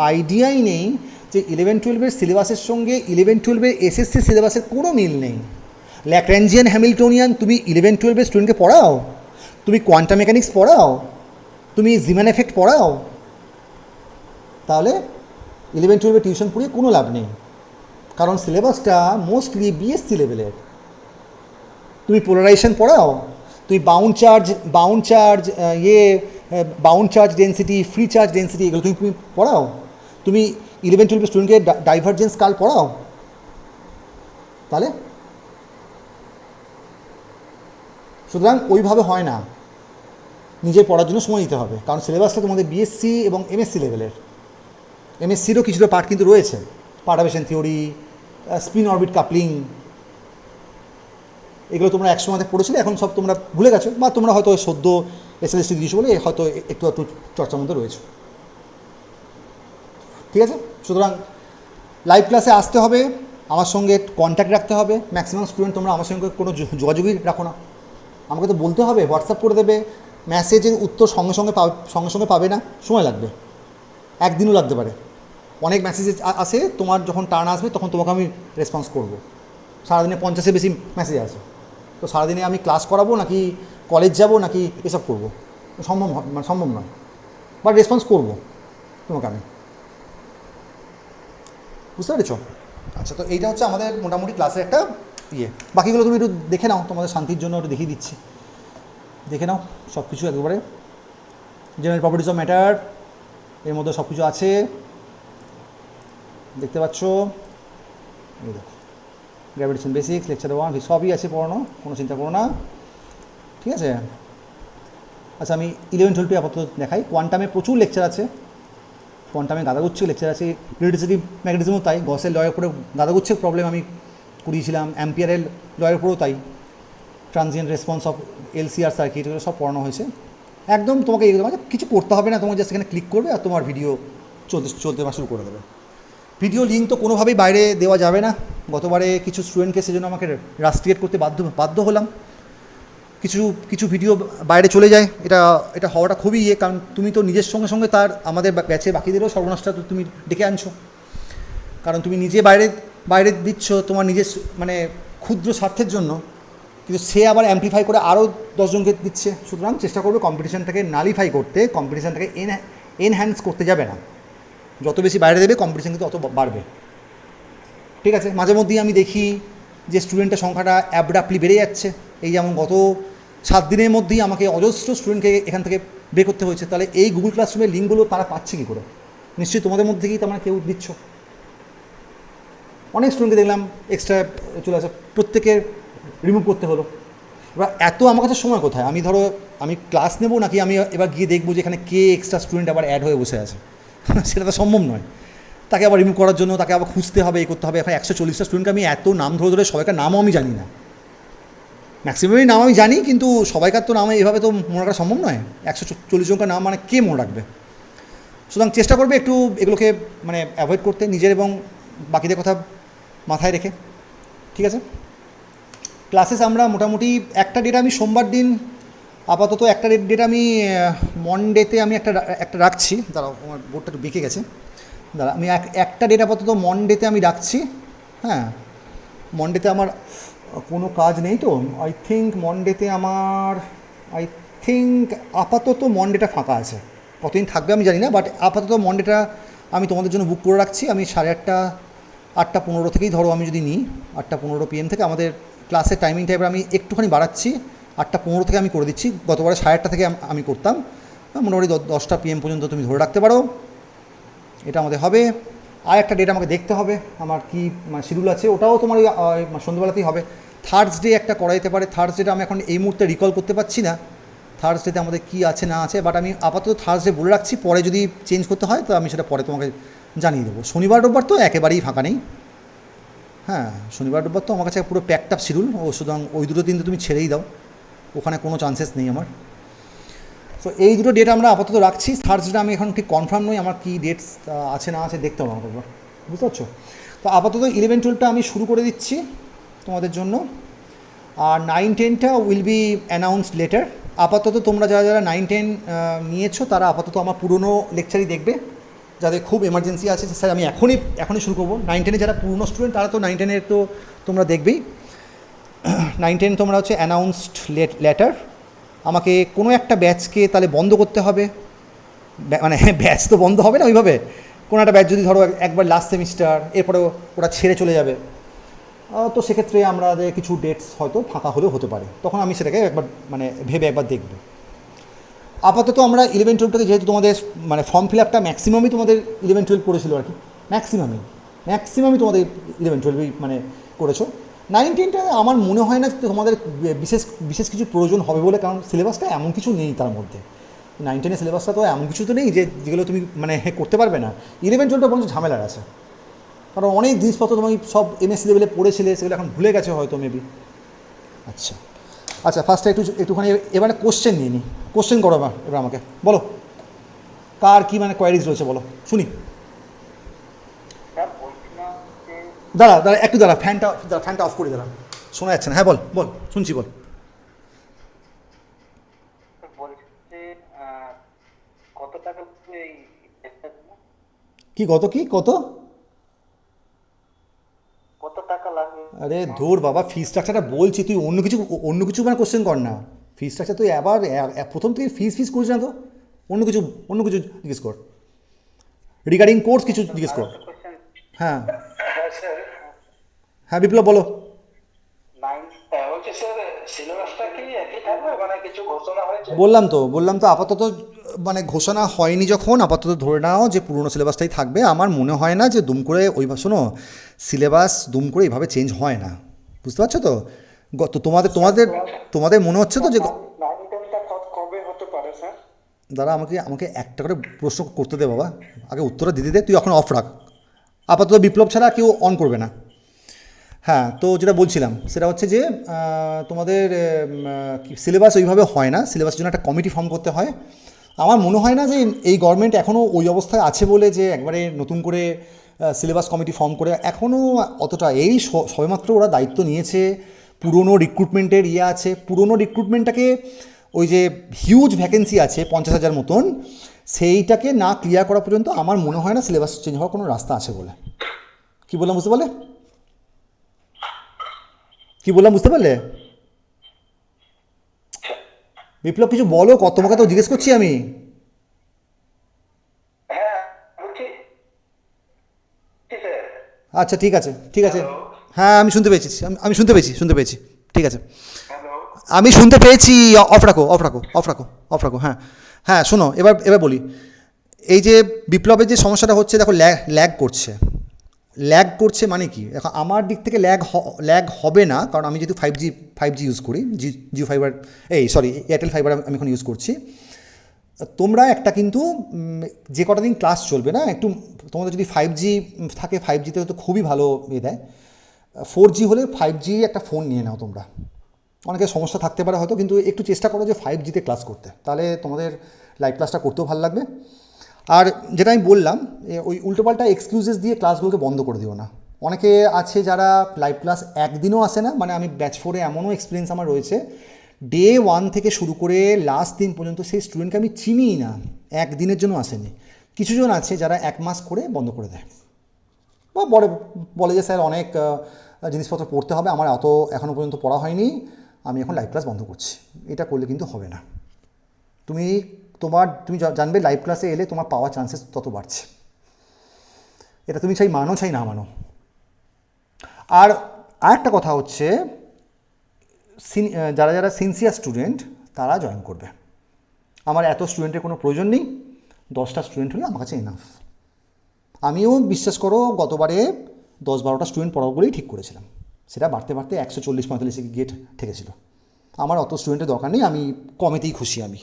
Speaker 1: আইডিয়াই নেই যে 11-12 সিলেবাসের সঙ্গে 11-12 এসএসসি সিলেবাসের কোনো মিল নেই। ল্যাগ্রাঞ্জিয়ান হ্যামিল্টনিয়ান তুমি 11-12 স্টুডেন্টকে পড়াও, তুমি কোয়ান্টাম মেকানিক্স পড়াও, তুমি জিমান এফেক্ট পড়াও, তাহলে 11-12 টিউশন পড়িয়ে কোনো লাভ নেই, কারণ সিলেবাসটা মোস্টলি বিএসসি লেভেলের। তুমি পোলারাইজেশন পড়াও, তুমি bound charge density, free charge density, এগুলো তুমি পড়াও। তুমি 11-12 স্টুডেন্টকে ডাইভারজেন্স কার্ল পড়াও, তাহলে সুতরাং ওইভাবে হয় না, নিজের পড়ার জন্য সময় দিতে হবে, কারণ সিলেবাসটা তোমাদের বিএসসি এবং এমএসসি লেভেলের। এমএসসিরও কিছুটা পার্ট কিন্তু রয়েছে, perturbation theory, spin orbit coupling, এগুলো তোমরা একসময় পড়েছিলে, এখন সব তোমরা ভুলে গেছো, বা তোমরা হয়তো সদ্য এসএলএসটি দিয়েছো বলে হয়তো একটু একটু চর্চার মধ্যে রয়েছে। ঠিক আছে, সুতরাং লাইভ ক্লাসে আসতে হবে, আমার সঙ্গে কন্ট্যাক্ট রাখতে হবে। ম্যাক্সিমাম স্টুডেন্ট তোমরা আমার সঙ্গে কোনো যোগাযোগই রাখো না, আমাকে তো বলতে হবে, হোয়াটসঅ্যাপ করে দেবে, মেসেজের উত্তর সঙ্গে সঙ্গে পাবে না, সময় লাগবে, একদিনও লাগতে পারে। অনেক মেসেজ আসে, তোমার যখন টার্ন আসবে তখন তোমাকে আমি রেসপন্স করবো। সারাদিনে 50-এর বেশি মেসেজ আসে, তো সারাদিনে আমি ক্লাস করাবো নাকি কলেজ যাব নাকি এসব করবো, সম্ভব নয়, বাট রেসপন্স করবো তোমাকে আমি, বুঝতে পেরেছ? আচ্ছা, তো এইটা হচ্ছে আমাদের মোটামুটি ক্লাসের একটা বাকিগুলো তুমি একটু দেখে নাও, তোমাদের শান্তির জন্য একটু দেখিয়ে দিচ্ছি, দেখে নাও সব কিছু একেবারে। জেনারেল প্রপার্টিজ অফ ম্যাটার, এর মধ্যে সব কিছু আছে, দেখতে পাচ্ছ, এই দেখো, গ্র্যাভিটেশন বেসিক্স, লেকচার 1, সবই আছে পড়ানো, কোনো চিন্তা করো না, ঠিক আছে? আচ্ছা, আমি 11-12 আপাতত দেখাই। কোয়ান্টামে প্রচুর লেকচার আছে, কোয়ান্টামে গাদাগুচ্ছে লেকচার আছে, রিলেটিভিটি ম্যাগনেটিজমও তাই, গসের লয়ের উপরে গাদাগুচ্ছে প্রবলেম আমি করিয়েছিলাম, অ্যাম্পিয়ারের লয়ের উপরেও তাই, transient response of LCR circuit, এগুলো সব পড়ানো হয়েছে। একদম তোমাকে কিছু করতে হবে না, তোমার জাস্ট এখানে ক্লিক করবে আর তোমার ভিডিও চলতে শুরু করে দেবে। ভিডিও লিঙ্ক তো কোনোভাবেই বাইরে দেওয়া যাবে না, গতবারে কিছু স্টুডেন্টকে সেজন্য আমাকে রাস্ট্রিয়েট করতে বাধ্য হলাম, কিছু ভিডিও বাইরে চলে যায়, এটা হওয়াটা খুবই কারণ তুমি তো নিজের সঙ্গে তার আমাদের ব্যাচে বাকিদেরও সর্বনাশটা তো তুমি ডেকে আনছো, কারণ তুমি নিজে বাইরে দিচ্ছ তোমার নিজের মানে ক্ষুদ্র স্বার্থের জন্য, কিন্তু সে আবার অ্যাম্প্লিফাই করে আরও 10 জনকে দিচ্ছে। সুতরাং চেষ্টা করবে কম্পিটিশানটাকে নালিফাই করতে, কম্পিটিশানটাকে এনহ্যান্স করতে যাবে না, যত বেশি বাইরে দেবে কম্পিটিশান কিন্তু অত বাড়বে। ঠিক আছে, মাঝে মধ্যেই আমি দেখি যে স্টুডেন্টের সংখ্যাটা অ্যাবডাপলি বেড়ে যাচ্ছে, এই যেমন গত 7 দিনের মধ্যেই আমাকে অজস্র স্টুডেন্টকে এখান থেকে বের করতে হয়েছে। তাহলে এই গুগল ক্লাসরুমের লিঙ্কগুলো তারা পাচ্ছে কী করে? নিশ্চয়ই তোমাদের মধ্যে থেকেই তোমরা কেউ দিচ্ছ। অনেক স্টুডেন্টকে দেখলাম এক্সট্রা চলে আসে, প্রত্যেকের রিমুভ করতে হলো। এবার এত আমার কাছে সময় কোথায়? আমি ক্লাস নেবো নাকি আমি এবার গিয়ে দেখবো যে এখানে কে এক্সট্রা স্টুডেন্ট আবার অ্যাড হয়ে বসে আছে? সেটা তো সম্ভব নয়, তাকে আবার রিমুভ করার জন্য তাকে আবার খুঁজতে হবে, করতে হবে। এখন 140টা স্টুডেন্টকে আমি এত নাম ধরে সবাইকার নামও আমি জানি না, ম্যাক্সিমামই নাম আমি জানি, কিন্তু সবাইকার তো নাম এভাবে তো মনে রাখা সম্ভব নয়। 140 জনকার নাম মানে কে মনে রাখবে? সুতরাং চেষ্টা করবে একটু এগুলোকে মানে অ্যাভয়েড করতে, নিজের এবং বাকিদের কথা মাথায় রেখে। ঠিক আছে, ক্লাসেস আমরা মোটামুটি একটা ডেট আমি সোমবার দিন আপাতত, একটা ডেট আমি মনডেতে আমি একটা রাখছি। দাঁড়াও, আমার বোর্ডটা একটু বেঁকে গেছে, দাঁড়া, আমি একটা ডেট আপাতত মনডেতে আমি রাখছি। হ্যাঁ, মনডেতে আমার কোনো কাজ নেই তো, আই থিঙ্ক আপাতত মনডেটা ফাঁকা আছে। কতদিন থাকবে আমি জানি না, বাট আপাতত মনডেটা আমি তোমাদের জন্য বুক করে রাখছি। আমি 8:30 থেকেই ধরো, আমি যদি নিই 8:15 PM থেকে আমাদের ক্লাসের টাইমিংটা এবার আমি একটুখানি বাড়াচ্ছি, 8:15 থেকে আমি করে দিচ্ছি। গতবারে 8:30 থেকে আমি করতাম, মোটামুটি 10টা PM পর্যন্ত তুমি ধরে রাখতে পারো। এটা আমাদের হবে। আর একটা ডেট আমাকে দেখতে হবে আমার কি মানে শিডিউল আছে, ওটাও তোমার ওই সন্ধ্যেবেলাতেই হবে। থার্সডে একটা করা যেতে পারে, থার্সডেটা আমি এখন এই মুহূর্তে রিকল করতে পারছি না থার্সডেতে আমাদের কী আছে না আছে, বাট আমি আপাতত থার্সডে বলে রাখছি। পরে যদি চেঞ্জ করতে হয় তো আমি সেটা পরে তোমাকে জানিয়ে দেবো। শনিবার রোববার তো একেবারেই ফাঁকা নেই। হ্যাঁ, শনিবার রোববার তো আমার কাছে পুরো প্যাকড আপ শিডিউল, সুতরাং ওই দুটো দিন তো তুমি ছেড়েই দাও, ওখানে কোনো চান্সেস নেই আমার। সো এই দুটো ডেট আমরা আপাতত রাখছি। থার্সডে আমি এখন ঠিক কনফার্ম নই আমার কী ডেটস আছে না আছে, দেখতে হবে আমাকে একবার, বুঝতে পারছো? তো আপাতত 11-12টা আমি শুরু করে দিচ্ছি তোমাদের জন্য, আর 9-10টা উইল বি অ্যানাউন্সড লেটার। আপাতত তোমরা যারা 9-10 নিয়েছো তারা আপাতত আমার পুরনো লেকচারই দেখবে। যাদের খুব এমার্জেন্সি আছে, স্যার আমি এখনই শুরু করবো, 9-10 যারা পুরনো স্টুডেন্ট তারা তো 9-10 তো তোমরা দেখবেই। 9-10 তোমরা হচ্ছে অ্যানাউন্সড লেটার। আমাকে কোনো একটা ব্যাচকে তাহলে বন্ধ করতে হবে, মানে ব্যাচ তো বন্ধ হবে না ওইভাবে, কোনো একটা ব্যাচ যদি ধরো একবার লাস্ট সেমিস্টার, এরপরে ওরা ছেড়ে চলে যাবে, তো সেক্ষেত্রে আমাদের কিছু ডেটস হয়তো ফাঁকা হলেও হতে পারে, তখন আমি সেটাকে একবার মানে ভেবে একবার দেখব। আপাতত আমরা 11-12টাকে যেহেতু তোমাদের মানে ফর্ম ফিল আপটা ম্যাক্সিমামই তোমাদের 11-12 পড়েছিল আর কি, ম্যাক্সিমামই তোমাদের 11-12 মানে করেছো। 9-10টা আমার মনে হয় না তোমাদের বিশেষ বিশেষ কিছু প্রয়োজন হবে বলে, কারণ সিলেবাসটা এমন কিছু নেই তার মধ্যে। 9-10 সিলেবাসটা তো এমন কিছু তো নেই যে যেগুলো তুমি মানে করতে পারবে না। 11-12টা বরঞ্চ ঝামেলার আছে, কারণ অনেক জিনিসপত্র তুমি সব এমএসসি লেভেলে পড়েছিলে, সেগুলো এখন ভুলে গেছে হয়তো মেবি। আচ্ছা আচ্ছা, ফার্স্টে একটুখানি এবারে কোশ্চেন নিয়ে নিই। কোশ্চেন করো এবার আমাকে বলো, কার কী মানে কোয়ারিজ রয়েছে বলো শুনি। দাঁড়া একটু দাঁড়া, ফ্যানটা অফ করে দাঁড়া, শোনা যাচ্ছে না। হ্যাঁ বল বল, শুনছি বল।
Speaker 3: কত টাকা
Speaker 1: কি কত
Speaker 3: কত টাকা লাগবে?
Speaker 1: আরে ধুর বাবা, ফি স্ট্রাকচারটা বলছি, তুই অন্য কিছু মানে কোশ্চেন কর না। ফি স্ট্রাকচার তুই আবার প্রথম থেকে ফিস করিস না তো, অন্য কিছু জিজ্ঞেস কর, রিগার্ডিং কোর্স কিছু জিজ্ঞেস কর। হ্যাঁ
Speaker 3: হ্যাঁ স্যার,
Speaker 1: হ্যাঁ বিপ্লব বলো।
Speaker 3: বলছি স্যার সিলেবাসটা কি একই থাকবে, মানে কিছু ঘোষণা হয়েছে?
Speaker 1: বললাম তো আপাতত মানে ঘোষণা হয়নি, যখন আপাতত ধরে নাও যে পুরনো সিলেবাসটাই থাকবে। আমার মনে হয় না যে দুম করে শোনো, সিলেবাস দুম করে এইভাবে চেঞ্জ হয় না, বুঝতে পারছো তো? তো তোমাদের মনে হচ্ছে তো যে
Speaker 3: কবে হতে পারে স্যার?
Speaker 1: দাদা আমাকে একটা করে প্রশ্ন করতে দে বাবা, আগে উত্তরটা দিতে দে। তুই এখন অফ রাখ, আপাতত বিপ্লব ছাড়া কেউ অন করবে না। হ্যাঁ, তো যেটা বলছিলাম সেটা হচ্ছে যে তোমাদের সিলেবাস ওইভাবে হয় না, সিলেবাসের জন্য একটা কমিটি ফর্ম করতে হয়। আমার মনে হয় না যে এই গভর্নমেন্ট এখনও ওই অবস্থায় আছে বলে যে একবারে নতুন করে সিলেবাস কমিটি ফর্ম করে, এখনও অতটা এই সবেমাত্র ওরা দায়িত্ব নিয়েছে। পুরনো রিক্রুটমেন্টের আছে, পুরনো রিক্রুটমেন্টটাকে ওই যে হিউজ ভ্যাকেন্সি আছে 50,000 মতন, সেইটাকে না ক্লিয়ার করা পর্যন্ত আমার মনে হয় না সিলেবাস চেঞ্জ হওয়ার কোনো রাস্তা আছে বলে। কি বললাম বুঝতে পারলে? বিপ্লব কিছু বলো, তোমাকে তো জিজ্ঞেস করছি আমি।
Speaker 3: হ্যাঁ বলছি স্যার।
Speaker 1: আচ্ছা ঠিক আছে হ্যাঁ আমি শুনতে পেয়েছি, শুনতে পেয়েছি ঠিক আছে,
Speaker 3: হ্যালো,
Speaker 1: আমি শুনতে পেয়েছি। অফ রাখো। হ্যাঁ হ্যাঁ, শোনো এবার বলি। এই যে বিপ্লবের যে সমস্যাটা হচ্ছে, দেখো ল্যাগ করছে মানে কি? দেখো আমার দিক থেকে ল্যাগ হবে না, কারণ আমি যেহেতু 5G ইউজ করি, জিও ফাইবার এয়ারটেল ফাইবার আমি এখন ইউজ করছি। তোমরা একটা কিন্তু যে কটা দিন ক্লাস চলবে না, একটু তোমাদের যদি 5G থাকে, 5Gতে তো খুবই ভালো দেয়। 4G হলে 5G একটা ফোন নিয়ে নাও তোমরা। অনেকের সমস্যা থাকতে পারে হয়তো, কিন্তু একটু চেষ্টা করো যে 5Gতে ক্লাস করতে, তাহলে তোমাদের লাইভ ক্লাসটা করতেও ভালো লাগবে। আর যেটা আমি বললাম, ওই উল্টোপাল্টা এক্সকিউজেস দিয়ে ক্লাসগুলোকে বন্ধ করে দিও না। অনেকে আছে যারা লাইভ ক্লাস একদিনও আসে না, মানে আমি ব্যাচ 4-এ এমনও এক্সপিরিয়েন্স আমার রয়েছে, ডে 1 থেকে শুরু করে লাস্ট দিন পর্যন্ত সেই স্টুডেন্টকে আমি চিনিই না, একদিনের জন্য আসেনি। কিছুজন আছে যারা 1 মাস করে বন্ধ করে দেয়, বা বলে যে স্যার অনেক জিনিসপত্র পড়তে হবে, আমার অত এখনও পর্যন্ত পড়া হয়নি, আমি এখন লাইভ ক্লাস বন্ধ করছি। এটা করলে কিন্তু হবে না। তুমি জানবে লাইভ ক্লাসে এলে তোমার পাওয়ার চান্সেস তত বাড়ছে। এটা তুমি চাই না মানো। আর আরেকটা কথা হচ্ছে, যারা সিনসিয়ার স্টুডেন্ট তারা জয়েন করবে। আমার এত স্টুডেন্টের কোনো প্রয়োজন নেই, 10টা স্টুডেন্ট হলে আমার কাছে এনাফ। আমিও বিশ্বাস করো গতবারে 10-12টা স্টুডেন্ট পড়াবো বলেই ঠিক করেছিলাম, সেটা বাড়তে 140-45 গিয়ে ঠেকেছিল। আমার অত স্টুডেন্টের দরকার নেই, আমি কমেতেই খুশি। আমি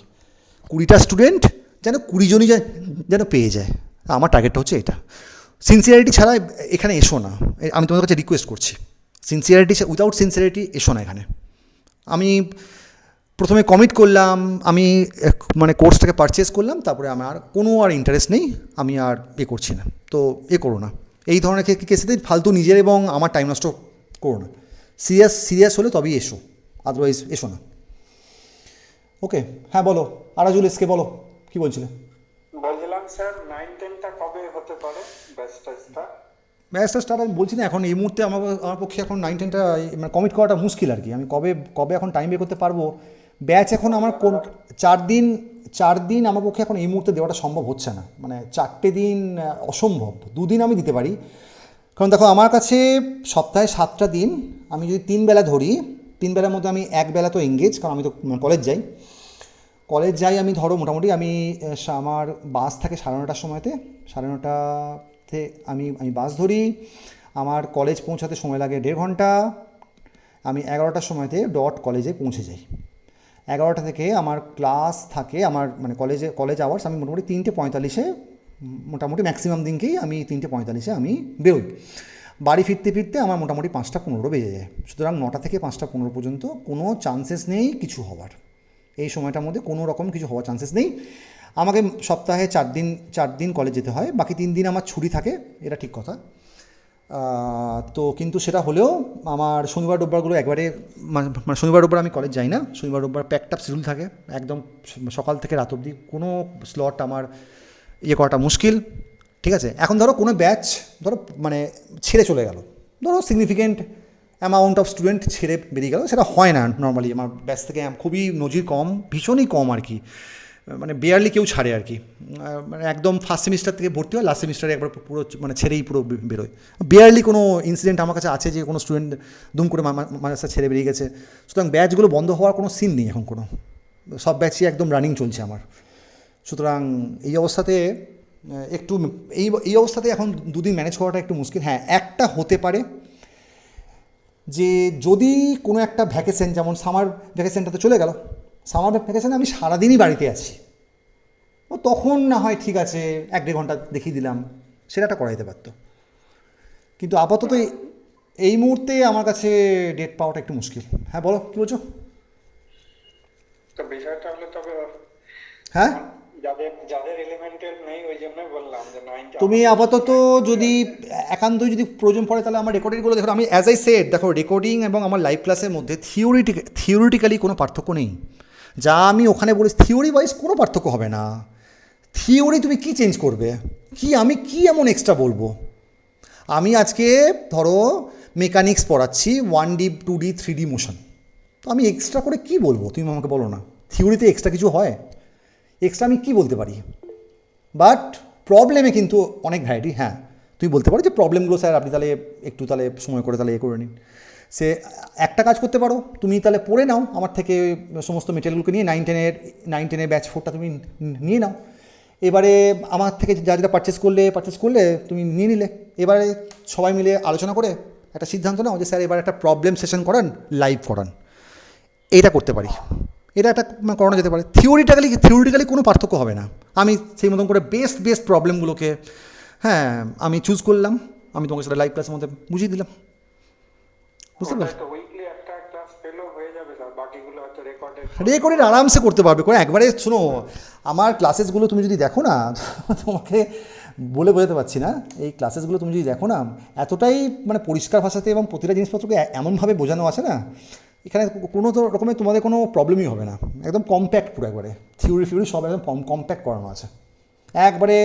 Speaker 1: 20টা স্টুডেন্ট যেন 20 জনই যেন পেয়ে যায়, আমার টার্গেটটা হচ্ছে এটা। সিনসিয়ারিটি ছাড়া এখানে এসো না, আমি তোমাদের কাছে রিকোয়েস্ট করছি। উইদাউট সিনসিয়ারিটি এসো না এখানে। আমি প্রথমে কমিট করলাম, আমি মানে কোর্সটাকে পারচেস করলাম, তারপরে আমার কোনো আর ইন্টারেস্ট নেই, আমি আর করছি না। তো করো না এই ধরনের কেসেতে, ফালতু নিজের এবং আমার টাইম নষ্ট করো না। সিরিয়াস হলে তবেই এসো, আদারওয়াইজ এসো না। ওকে, হ্যাঁ বলো আরাজুল এসকে, বলো কি বলছিলে?
Speaker 3: বলছিলাম স্যার 9-10টা কবে হতে পারে ব্যাচটা স্টার্ট?
Speaker 1: ব্যাচটা স্টার্ট আমি বলছি না, এখন এই মুহূর্তে আমার পক্ষে এখন 9-10টা মানে কমিট করাটা মুশকিল আর কি। আমি কবে এখন টাইম বের করতে পারবো? ব্যাচ এখন আমার 4 4 দিন আমার পক্ষে এখন এই মুহূর্তে দেওয়াটা সম্ভব হচ্ছে না, মানে 4টে দিন অসম্ভব। 2 দিন আমি দিতে পারি, কারণ দেখো আমার কাছে সপ্তাহে 7টা দিন, আমি যদি 3 বেলা ধরি, 3 বেলার মধ্যে আমি 1 বেলা তো এঙ্গেজ, কারণ আমি তো কলেজ যাই আমি, ধরো মোটামুটি আমি আমার বাস থাকে 9:30টার সময়তে, 9:30তে আমি বাস ধরি, আমার কলেজ পৌঁছাতে সময় লাগে 1.5 ঘন্টা, আমি 11টার সময়তে ডট কলেজে পৌঁছে যাই। 11টা থেকে আমার ক্লাস থাকে, আমার মানে কলেজ আওয়ার্স, আমি মোটামুটি 3:45-এ, মোটামুটি ম্যাক্সিমাম দিনকেই আমি 3:45-এ আমি বেরোই। বাড়ি ফিরতে ফিরতে আমার মোটামুটি 5টা 15 বেজে যায়। সুতরাং 9টা থেকে 5টা 15 পর্যন্ত কোনো চান্সেস নেই কিছু হওয়ার। এই সময়টার মধ্যে কোনো রকম কিছু হওয়ার চান্সেস নেই। আমাকে সপ্তাহে 4 দিন কলেজ যেতে হয়, বাকি 3 দিন আমার ছুটি থাকে, এটা ঠিক কথা। তো কিন্তু সেটা হলেও আমার শনিবার রোববারগুলো একবারে মানে শনিবার রোববার আমি কলেজ যাই না। শনিবার রোববার প্যাকড আপ শিডিউল থাকে, একদম সকাল থেকে রাত অবধি কোনো স্লট আমার করাটা মুশকিল। ঠিক আছে, এখন ধরো কোনো ব্যাচ ধরো মানে ছেড়ে চলে গেল, ধরো সিগনিফিকেন্ট অ্যামাউন্ট অফ স্টুডেন্ট ছেড়ে বেরিয়ে গেল, সেটা হয় না নর্মালি আমার ব্যাচ থেকে, খুবই নজির কম, ভীষণই কম আর কি, মানে বেয়ারলি কেউ ছাড়ে আর কি। মানে একদম ফার্স্ট সেমিস্টার থেকে ভর্তি হয়, লাস্ট সেমিস্টারে একবার পুরো মানে ছেড়েই পুরো বেরোয়। বেয়ারলি কোনো ইনসিডেন্ট আমার কাছে আছে যে কোনো স্টুডেন্ট দুম করে মাদ্রাসা ছেড়ে বেরিয়ে গেছে। সুতরাং ব্যাচগুলো বন্ধ হওয়ার কোনো সিন নেই এখন কোনো, সব ব্যাচই একদম রানিং চলছে আমার। সুতরাং এই অবস্থাতে এই অবস্থাতে এখন 2 দিন ম্যানেজ করাটা একটু মুশকিল। হ্যাঁ, একটা হতে পারে যে যদি কোনো একটা ভ্যাকেশন, যেমন সামার ভ্যাকেশনটা তো চলে গেল, সামার ভ্যাকেশনে আমি সারাদিনই বাড়িতে আছি, ও তখন না হয় ঠিক আছে 1-1.5 ঘন্টা দেখিয়ে দিলাম, সেটা একটা করা যেতে পারতো। কিন্তু আপাতত এই মুহূর্তে আমার কাছে ডেট পাওয়াটা একটু মুশকিল। হ্যাঁ বলো, কী বলছো?
Speaker 3: তো বিষয়টা হলো, তবে
Speaker 1: হ্যাঁ,
Speaker 3: যাদের যাদের এলিমেন্টাল নেই, ওই জন্যই বললাম যে 9টা
Speaker 1: তুমি আপাতত যদি একান্তই যদি প্রয়োজন পড়ে, তাহলে আমার রেকর্ডিংগুলো দেখো। আমি অ্যাজ আই সেড, দেখো রেকর্ডিং এবং আমার লাইভ ক্লাসের মধ্যে থিওরিটিক্যালি কোনো পার্থক্য নেই। যা আমি ওখানে বলেছি থিওরি ওয়াইজ কোনো পার্থক্য হবে না। থিওরি তুমি কি চেঞ্জ করবে, আমি কি এমন এক্সট্রা বলবো? আমি আজকে ধরো মেকানিক্স পড়াচ্ছি, 1D 2D 3D মোশন, তো আমি এক্সট্রা করে কি বলবো তুমি আমাকে বলো না। থিওরিতে এক্সট্রা কিছু হয়? এক্সট্রা আমি কি বলতে পারি? বাট প্রবলেমে কিন্তু অনেক ভ্যারাইটি। হ্যাঁ, তুমি বলতে পারো যে প্রবলেমগুলো স্যার আপনি তাহলে একটু তাহলে সময় করে তাহলে করে নিন। সে একটা কাজ করতে পারো, তুমি তাহলে পড়ে নাও আমার থেকে সমস্ত মেটেরিয়ালগুলোকে নিয়ে, 9-10-এর ব্যাচ 4টা তুমি নিয়ে নাও। এবারে আমার থেকে যা যেটা পারচেস করলে তুমি নিয়ে নিলে, এবারে সবাই মিলে আলোচনা করে একটা সিদ্ধান্ত নাও যে স্যার এবার একটা প্রবলেম সেশন করান, লাইভ করান। এটা করতে পারি, এটা একটা করানো যেতে পারে। থিওরিটিক্যালি কোনো পার্থক্য হবে না। আমি সেই মতন করে বেস্ট প্রবলেমগুলোকে হ্যাঁ আমি চুজ করলাম, আমি তোমাকে সেটা লাইভ ক্লাসের মধ্যে বুঝিয়ে দিলাম, বুঝতে পারছো?
Speaker 3: তো উইকলি একটা ক্লাস পেলেও হয়ে যাবে স্যার, বাকিগুলো হয়তো
Speaker 1: রেকর্ডেড আরামসে করতে পারবে করে একবারে। শোনো, আমার ক্লাসেসগুলো তুমি যদি দেখো না, তোমাকে বলে বোঝাতে পারছি না, এই ক্লাসেসগুলো তুমি যদি দেখো না, এতটাই মানে পরিষ্কার ভাষাতে এবং প্রতিটা জিনিসপত্রকে এমনভাবে বোঝানো আছে না, এখানে কোনো তো রকমের তোমাদের কোনো প্রবলেমই হবে না। একদম কম্প্যাক্ট পুরো একবারে, থিওরি সব একদম কম্প্যাক্ট করানো আছে একবারে।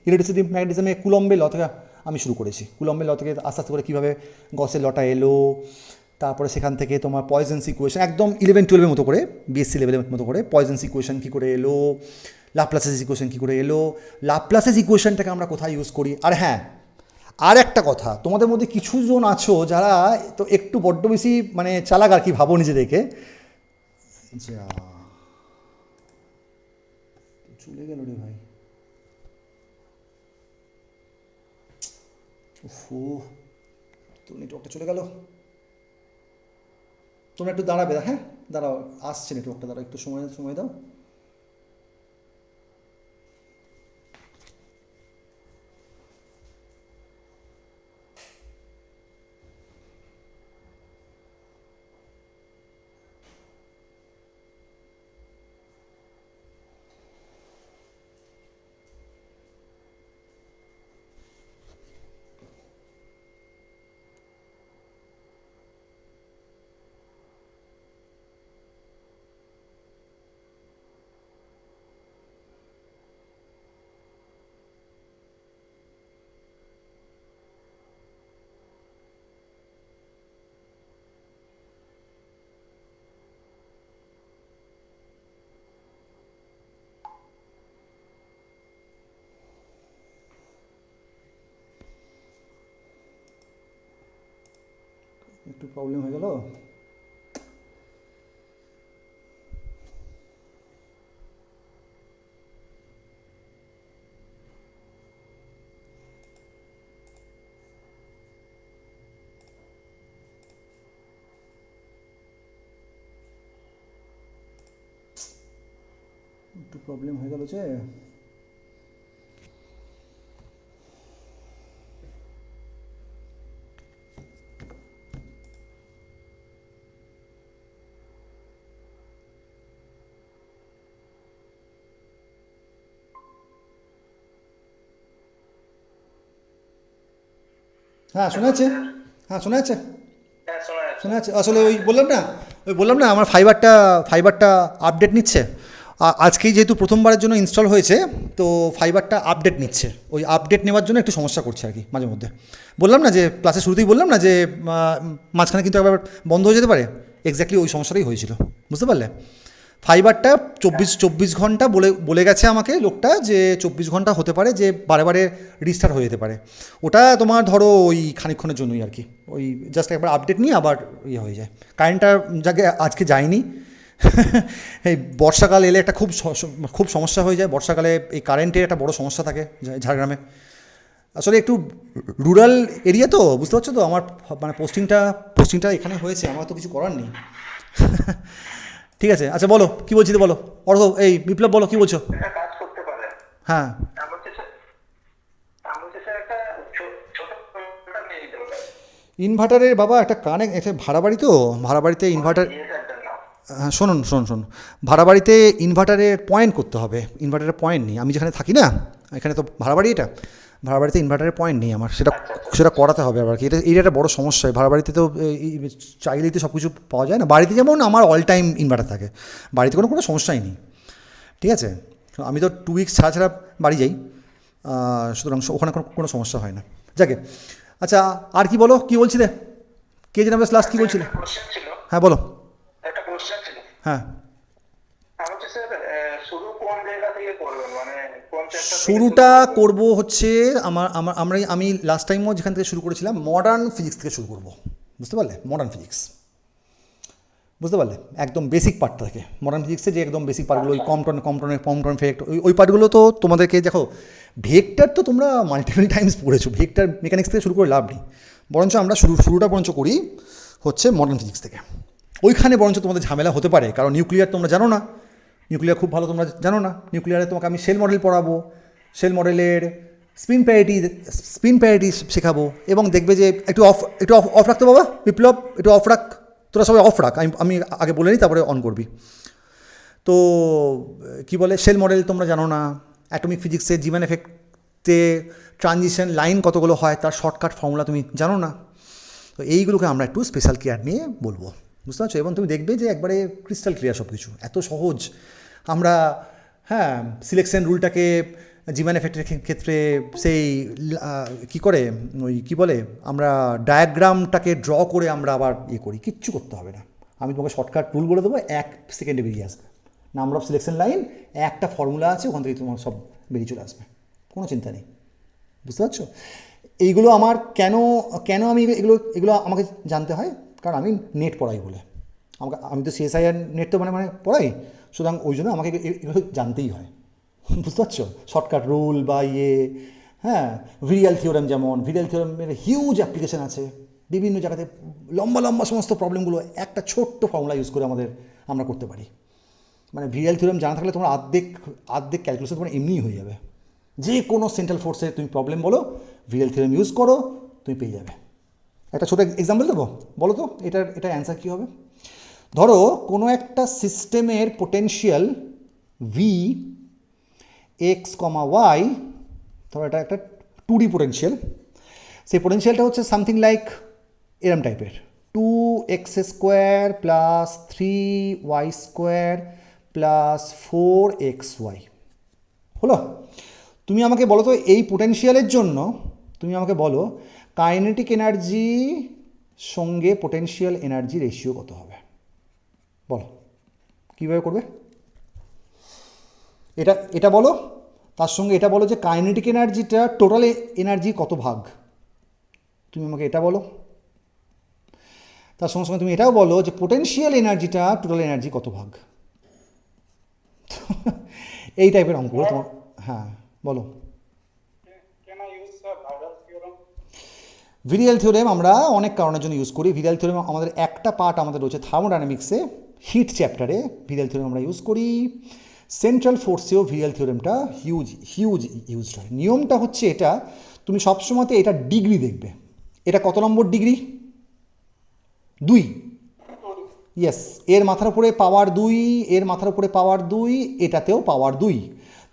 Speaker 1: ইলেকট্রিসিটি ম্যাগনেটিজমে কুলম্বের ল থেকে আমি শুরু করেছি, কুলম্বের ল থেকে আস্তে আস্তে করে কীভাবে গসের লটা এলো, তারপরে সেখান থেকে তোমার পয়জেন্স ইকুয়েশন একদম 11-12-এর মতো করে, বিএসসি লেভেলের মতো করে পয়জেন্স ইকুয়েশন কী করে এলো, লাপ্লাসেস ইকুয়েশন কী করে এলো, লাপ্লাসেস ইকুয়েশনটাকে আমরা কোথায় ইউজ করি। আর হ্যাঁ, আর একটা কথা, তোমাদের মধ্যে কিছু জন আছো যারা তো একটু বড্ড বেশি মানে চালাক আর কি ভাবো নিজেদেরকে। যা চলে গেল রে ভাই, ও তো নেটওয়ার্কটা চলে গেল। তোমরা একটু দাঁড়াবে, হ্যাঁ দাঁড়াও, আসছে নেটওয়ার্কটা, দাঁড়াও একটু সময় দাও। একটু প্রবলেম হয়ে গেল। একটু প্রবলেম হয়ে গেল যে। হ্যাঁ শোনা যাচ্ছে, হ্যাঁ শোনা যাচ্ছে,
Speaker 4: হ্যাঁ শোনা যাচ্ছে।
Speaker 1: শোনা যাচ্ছে। আসলে ওই বললাম না আমার ফাইবারটা আপডেট নিচ্ছে। আজকেই যেহেতু প্রথমবারের জন্য ইনস্টল হয়েছে, তো ফাইবারটা আপডেট নিচ্ছে। ওই আপডেট নেওয়ার জন্য একটু সমস্যা করছে আর কি মাঝে মধ্যে। বললাম না যে ক্লাসের শুরুতেই বললাম না যে মাঝখানে কিন্তু একবার বন্ধ হয়ে যেতে পারে। এক্স্যাক্টলি ওই সমস্যাটাই হয়েছিল, বুঝতে পারলে? ফাইবারটা 24 ঘন্টা বলে গেছে আমাকে লোকটা, যে 24 ঘন্টা হতে পারে যে বারে বারে রিস্টার্ট হয়ে যেতে পারে। ওটা তোমার ধরো ওই খানিকক্ষণের জন্যই আর কি, ওই জাস্ট একবার আপডেট নিয়ে আবার ইয়ে হয়ে যায়। কারেন্টটা যাকে আজকে যায়নি। এই বর্ষাকাল এলে একটা খুব সমস্যা হয়ে যায়। বর্ষাকালে এই কারেন্টের একটা বড় সমস্যা থাকে ঝাড়গ্রামে। আসলে একটু রুরাল এরিয়া তো, বুঝতে পারছো তো, আমার মানে পোস্টিংটা এখানে হয়েছে, আমার তো কিছু করার নেই। ঠিক আছে, আচ্ছা বলো কী বলছি, বলো এই বিপ্লব বলো কী বলছো?
Speaker 4: একটা কাজ করতে পারে।
Speaker 1: হ্যাঁ
Speaker 4: স্যার একটা ছোট কম্পিউটার নিয়ে নিতে পারে।
Speaker 1: ইনভার্টারের বাবা একটা একটা ভাড়া বাড়ি তো, ভাড়া বাড়িতে ইনভার্টার, হ্যাঁ শুনুন, ভাড়া বাড়িতে ইনভার্টারের পয়েন্ট করতে হবে। ইনভার্টারের পয়েন্ট নেই, আমি যেখানে থাকি না, এখানে তো ভাড়া বাড়ি, এটা ভাড়া বাড়িতে ইনভার্টারের পয়েন্ট নেই আমার, সেটা করাতে হবে আবার কি। এটা একটা বড় সমস্যা। ভাড়া বাড়িতে তো চাইলেই তো সব কিছু পাওয়া যায় না। বাড়িতে যেমন আমার অল টাইম ইনভার্টার থাকে, বাড়িতে কোনো সমস্যাই নেই। ঠিক আছে, আমি তো 2 উইকস ছাড়া বাড়ি যাই, সুতরাং ওখানে কোনো সমস্যা হয় না। যাকে, আচ্ছা আর কি বলো, কী বলছিলে? কে যেন বেশ লাস্ট কী বলছিলে?
Speaker 4: কোশ্চেন ছিল,
Speaker 1: হ্যাঁ বলো।
Speaker 4: একটা কোশ্চেন ছিল।
Speaker 1: হ্যাঁ,
Speaker 4: আমি হচ্ছে স্যার শুরু কোন জায়গা থেকে করবেন, মানে কোন চ্যাপ্টার থেকে
Speaker 1: শুরুটা করব হচ্ছে আমি লাস্ট টাইমও যেখান থেকে শুরু করেছিলাম, মডার্ন ফিজিক্স থেকে শুরু করব। বুঝতে পারলে? মডার্ন ফিজিক্স, বুঝতে পারলে? একদম বেসিক পার্ট থেকে, মডার্ন ফিজিক্সে যে একদম বেসিক পার্টগুলো, ওই কম্পটন ফেক্ট, ওই পার্টগুলো তো তোমাদেরকে দেখো। ভেক্টর তো তোমরা মাল্টিপল টাইমস পড়েছো, ভেক্টর মেকানিক্স থেকে শুরু করে লাভ নেই। বরঞ্চ আমরা শুরুটা বরঞ্চ করি হচ্ছে মডার্ন ফিজিক্স থেকে। ওইখানে বরঞ্চ তোমাদের ঝামেলা হতে পারে, কারণ নিউক্লিয়ার তোমরা জানো না। নিউক্লিয়ার খুব ভালো তোমরা জানো না। নিউক্লিয়ারে তোমাকে আমি সেল মডেল পড়াবো, সেল মডেলের স্পিন প্যারিটি শেখাবো, এবং দেখবে যে একটু অফ রাখতে বাবা বিপ্লব, একটু অফ রাখ, তোরা সবাই অফ রাখ, আমি আগে বলে নিই, তারপরে অন করবি। তো কি বলে, সেল মডেল তোমরা জানো না। অ্যাটমিক ফিজিক্সে জিম্যান এফেক্টে ট্রানজিশন লাইন কতগুলো হয়, তার শর্টকাট ফর্মুলা তুমি জানো না। তো এইগুলোকে আমরা একটু স্পেশাল কেয়ার নিয়ে বলবো, বুঝতে পারছো? এবং তুমি দেখবে যে একবারে ক্রিস্টাল ক্লিয়ার সব কিছু, এত সহজ। আমরা হ্যাঁ সিলেকশন রুলটাকে জিম্যান এফেক্টের ক্ষেত্রে সেই কী করে, ওই কী বলে, আমরা ডায়াগ্রামটাকে ড্র করে আমরা আবার করি, কিচ্ছু করতে হবে না। আমি তোমাকে শর্টকাট রুল বলে দেবো, 1 সেকেন্ডে বেরিয়ে আসবে। নাম্বার অফ সিলেকশন লাইন, একটা ফর্মুলা আছে, ওখান থেকে তোমার সব বেরিয়ে চলে আসবে, কোনো চিন্তা নেই, বুঝতে পারছো? এইগুলো আমার কেন আমি এগুলো আমাকে জানতে হয়, কারণ আমি নেট পড়াই বলে। আমি তো সিএসআইআর নেট তো মানে পড়াই, সুতরাং ওই জন্য আমাকে এগুলো জানতেই হয়, বুঝতে পারছো? শর্টকাট রুল বা হ্যাঁ ভিরিয়াল থিওরেম, যেমন ভিরিয়াল থিওরেমের হিউজ অ্যাপ্লিকেশন আছে বিভিন্ন জায়গাতে। লম্বা সমস্ত প্রবলেমগুলো একটা ছোট্ট ফর্মুলা ইউজ করে আমরা করতে পারি। মানে ভিরিয়াল থিওরেম জানা থাকলে তোমার আর্ধেক ক্যালকুলেশন তোমার এমনিই হয়ে যাবে। যে কোনো সেন্ট্রাল ফোর্সে তুমি প্রবলেম বলো, ভিরিয়াল থিওরেম ইউজ করো, তুমি পেয়ে যাবে। একটা ছোটো এক্সাম্পল দেবো, বলো তো এটা অ্যান্সার কী হবে? ধরো কোনো একটা সিস্টেমের পোটেনশিয়াল ভি এক্স কমা ওয়াই, ধরো এটা একটা 2D পোটেনশিয়াল। সেই পোটেনশিয়ালটা হচ্ছে সামথিং লাইক এরম টাইপের, 2x² plus 3y² plus 4xy। হলো? তুমি আমাকে বলো তো এই পোটেনশিয়ালের জন্য তুমি আমাকে বলো কাইনেটিক এনার্জি সঙ্গে পোটেনশিয়াল এনার্জি রেশিও কত হবে, বলো কীভাবে করবে? এটা বলো, তার সঙ্গে এটা বলো যে কাইনেটিক এনার্জিটা টোটাল এনার্জি কত ভাগ, তুমি আমাকে এটা বলো। তার সঙ্গে সঙ্গে তুমি এটাও বলো যে পোটেনশিয়াল এনার্জিটা টোটাল এনার্জি কত ভাগ। এই টাইপের অঙ্কগুলো তোমার, হ্যাঁ বলো।
Speaker 3: Can I use the Vidal theorem?
Speaker 1: Virial theorem আমরা অনেক কারণের জন্য ইউজ করি। ভিরিয়াল থিওরেম আমাদের একটা পার্ট আমাদের রয়েছে থার্মোডাইনামিক্সে, হিট চ্যাপ্টারে ভিরিয়াল থিওরেম আমরা ইউজ করি। সেন্ট্রাল ফোর্সেও ভিরিয়াল থিওরেমটা হিউজ ইউজড হয়। নিয়মটা হচ্ছে এটা, তুমি সবসময়তে এটা ডিগ্রি দেখবে। এটা কত নম্বর ডিগ্রি? 2। ইয়েস, এর মাথার উপরে পাওয়ার 2, এর মাথার উপরে পাওয়ার 2, এটাতেও পাওয়ার 2।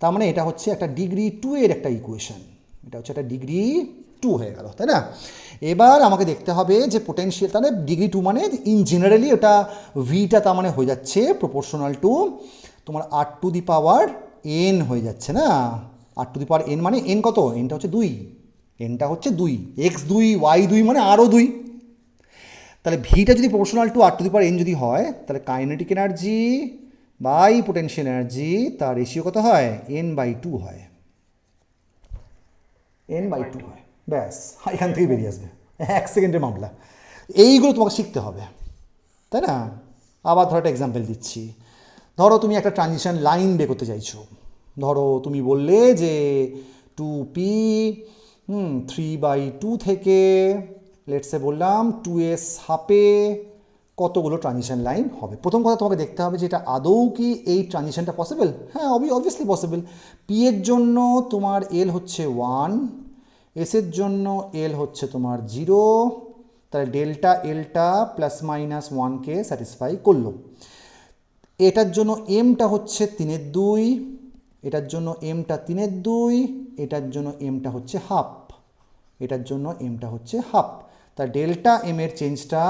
Speaker 1: তার মানে এটা হচ্ছে একটা ডিগ্রি 2 এর একটা ইকুয়েশন। এটা হচ্ছে একটা ডিগ্রি 2 হয়ে গেল, তাই না? এবার আমাকে দেখতে হবে যে পোটেনশিয়াল, তাহলে ডিগ্রি 2 মানে ইন জেনারেলি ওটা ভিটা তার মানে হয়ে যাচ্ছে প্রপোর্শনাল টু তোমার r to the power n হয়ে যাচ্ছে না। r to the power n মানে n কত? nটা হচ্ছে 2, nটা হচ্ছে 2, x2 y2 মানে আরও 2। তাহলে ভিটা যদি proportional to r to the power n যদি হয়, তাহলে kinetic energy by potential energy তার রেশিও কত হয়? n/2 হয়, n/2 হয়। ব্যাস, এখান থেকে বেরিয়ে আসবে, 1 সেকেন্ডের মামলা। এইগুলো তোমাকে শিখতে হবে, তাই না? আবার ধরো একটা এক্সাম্পল দিচ্ছি। ধরো তুমি একটা ট্রানজিশন লাইন বের করতে চাইছো। ধরো তুমি বললে যে 2p 3/2 থেকে লেটসে বললাম 2s হাফে কতগুলো ট্রানজিশন লাইন হবে। প্রথম কথা তোমাকে দেখতে হবে যে এটা আদৌ কি এই ট্রানজিশনটা পসিবল। হ্যাঁ, অবভিয়াসলি পসিবল। পি এর জন্য তোমার এল হচ্ছে 1, এসের জন্য এল হচ্ছে তোমার 0, তাহলে ডেল্টা এলটা ±1কে স্যাটিসফাই করলো। এটার জন্য এমটা হচ্ছে 3/2, এটার জন্য এমটা 3/2, এটার জন্য এমটা হচ্ছে হাফ, এটার জন্য এমটা হচ্ছে হাফ। তা ডেল্টা এম এর চেঞ্জটা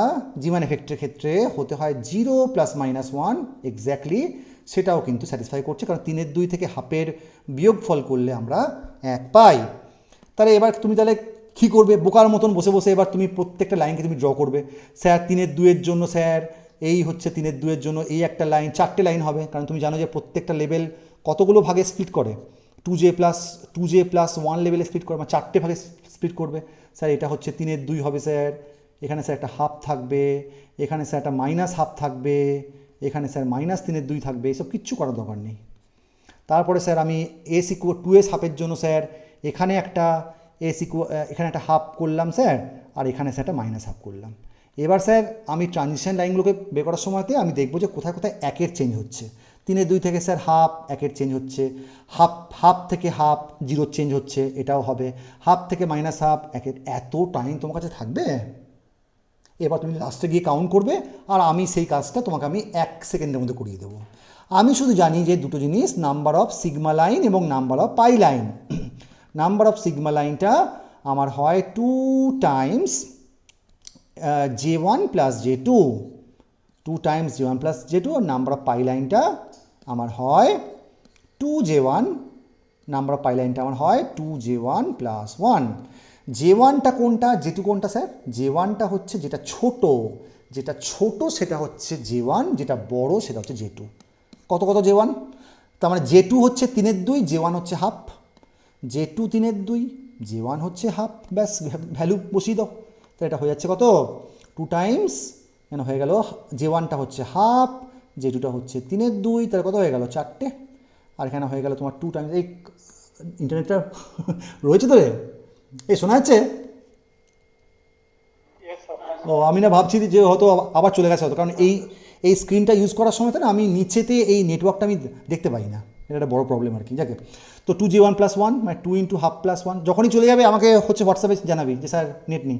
Speaker 1: জিমান এফেক্টের ক্ষেত্রে হতে হয় 0 ±1 এক্স্যাক্টলি, সেটাও কিন্তু স্যাটিসফাই করছে, কারণ 3/2 থেকে হাফের বিয়োগফল করলে আমরা 1 পাই। তাহলে এবার তুমি তাহলে কী করবে? বোকার মতন বসে বসে এবার তুমি প্রত্যেকটা লাইনকে তুমি ড্র করবে। স্যার 3/2 এর জন্য স্যার এই হচ্ছে 3/2 এর জন্য এই একটা লাইন, 4টে লাইন হবে, কারণ তুমি জানো যে প্রত্যেকটা লেভেল কতগুলো ভাগে স্প্লিট করে? 2j+1 লেভেলে স্প্লিট করে, মানে 4টে ভাগে স্প্লিট করবে। স্যার এটা হচ্ছে 3/2 হবে স্যার, এখানে স্যার একটা হাফ থাকবে, এখানে স্যার একটা -1/2 থাকবে, এখানে স্যার -3/2 থাকবে, এসব কিচ্ছু করার দরকার নেই। তারপরে স্যার আমি s=2s হাফের জন্য স্যার এখানে একটা এখানে একটা হাফ করলাম স্যার, আর এখানে স্যার একটা -1/2 করলাম। এবার স্যার আমি ট্রানজিশন লাইনগুলোকে বের করার সময়তে আমি দেখবো যে কোথায় কোথায় 1-এর চেঞ্জ হচ্ছে। 3/2 থেকে স্যার হাফ 1-এর চেঞ্জ হচ্ছে, হাফ থেকে হাফ 0 চেঞ্জ হচ্ছে, এটাও হবে। হাফ থেকে -1/2 1-এর। এত টাইম তোমার কাছে থাকবে? এবার তুমি লাস্টে গিয়ে কাউন্ট করবে, আর আমি সেই কাজটা তোমাকে আমি 1 সেকেন্ডের মধ্যে করিয়ে দেবো। আমি শুধু জানি যে দুটো জিনিস, নাম্বার অফ সিগমা লাইন এবং number of pi line. Number of sigma লাইনটা আমার হয় 2 times J1 + J2, 2 times J1 + J2। আর নাম্বার অফ পাই লাইনটা আমার হয় 2J1, নাম্বার অফ পাই লাইনটা আমার হয় 2J1 + 1। J1টা কোনটা, J2 কোনটা স্যার? J1টা হচ্ছে যেটা ছোট, সেটা হচ্ছে J1, যেটা বড় সেটা হচ্ছে J2। কত J1? তার মানে J2 হচ্ছে 3/2, J1 হচ্ছে হাফ। J2 3/2, J1 হচ্ছে হাফ। ব্যাস, ভ্যালু বসিয়ে দাও। তো এটা হয়ে যাচ্ছে কত? 2 টাইমস, কেন হয়ে গেল, J1টা হচ্ছে হাফ, J2টা হচ্ছে 3/2, তাহলে কত হয়ে গেল? 4টে। আর এখানে হয়ে গেল তোমার 2 টাইমস। এই ইন্টারনেটটা রয়েছে তো রে? এই শোনা যাচ্ছে?
Speaker 3: Yes, sir.
Speaker 1: ও, আমি না ভাবছি যে হয়তো আবার চলে গেছে হয়তো, কারণ এই স্ক্রিনটা ইউজ করার সময় তো না আমি নিচেতে এই নেটওয়ার্কটা আমি দেখতে পাই না, এটা একটা বড় প্রবলেম আর কি। যাকে, তো 2J1 + 1 মানে 2 × হাফ + 1, যখনই চলে যাবে আমাকে হচ্ছে হোয়াটসঅ্যাপে জানাবি যে স্যার নেট নেই।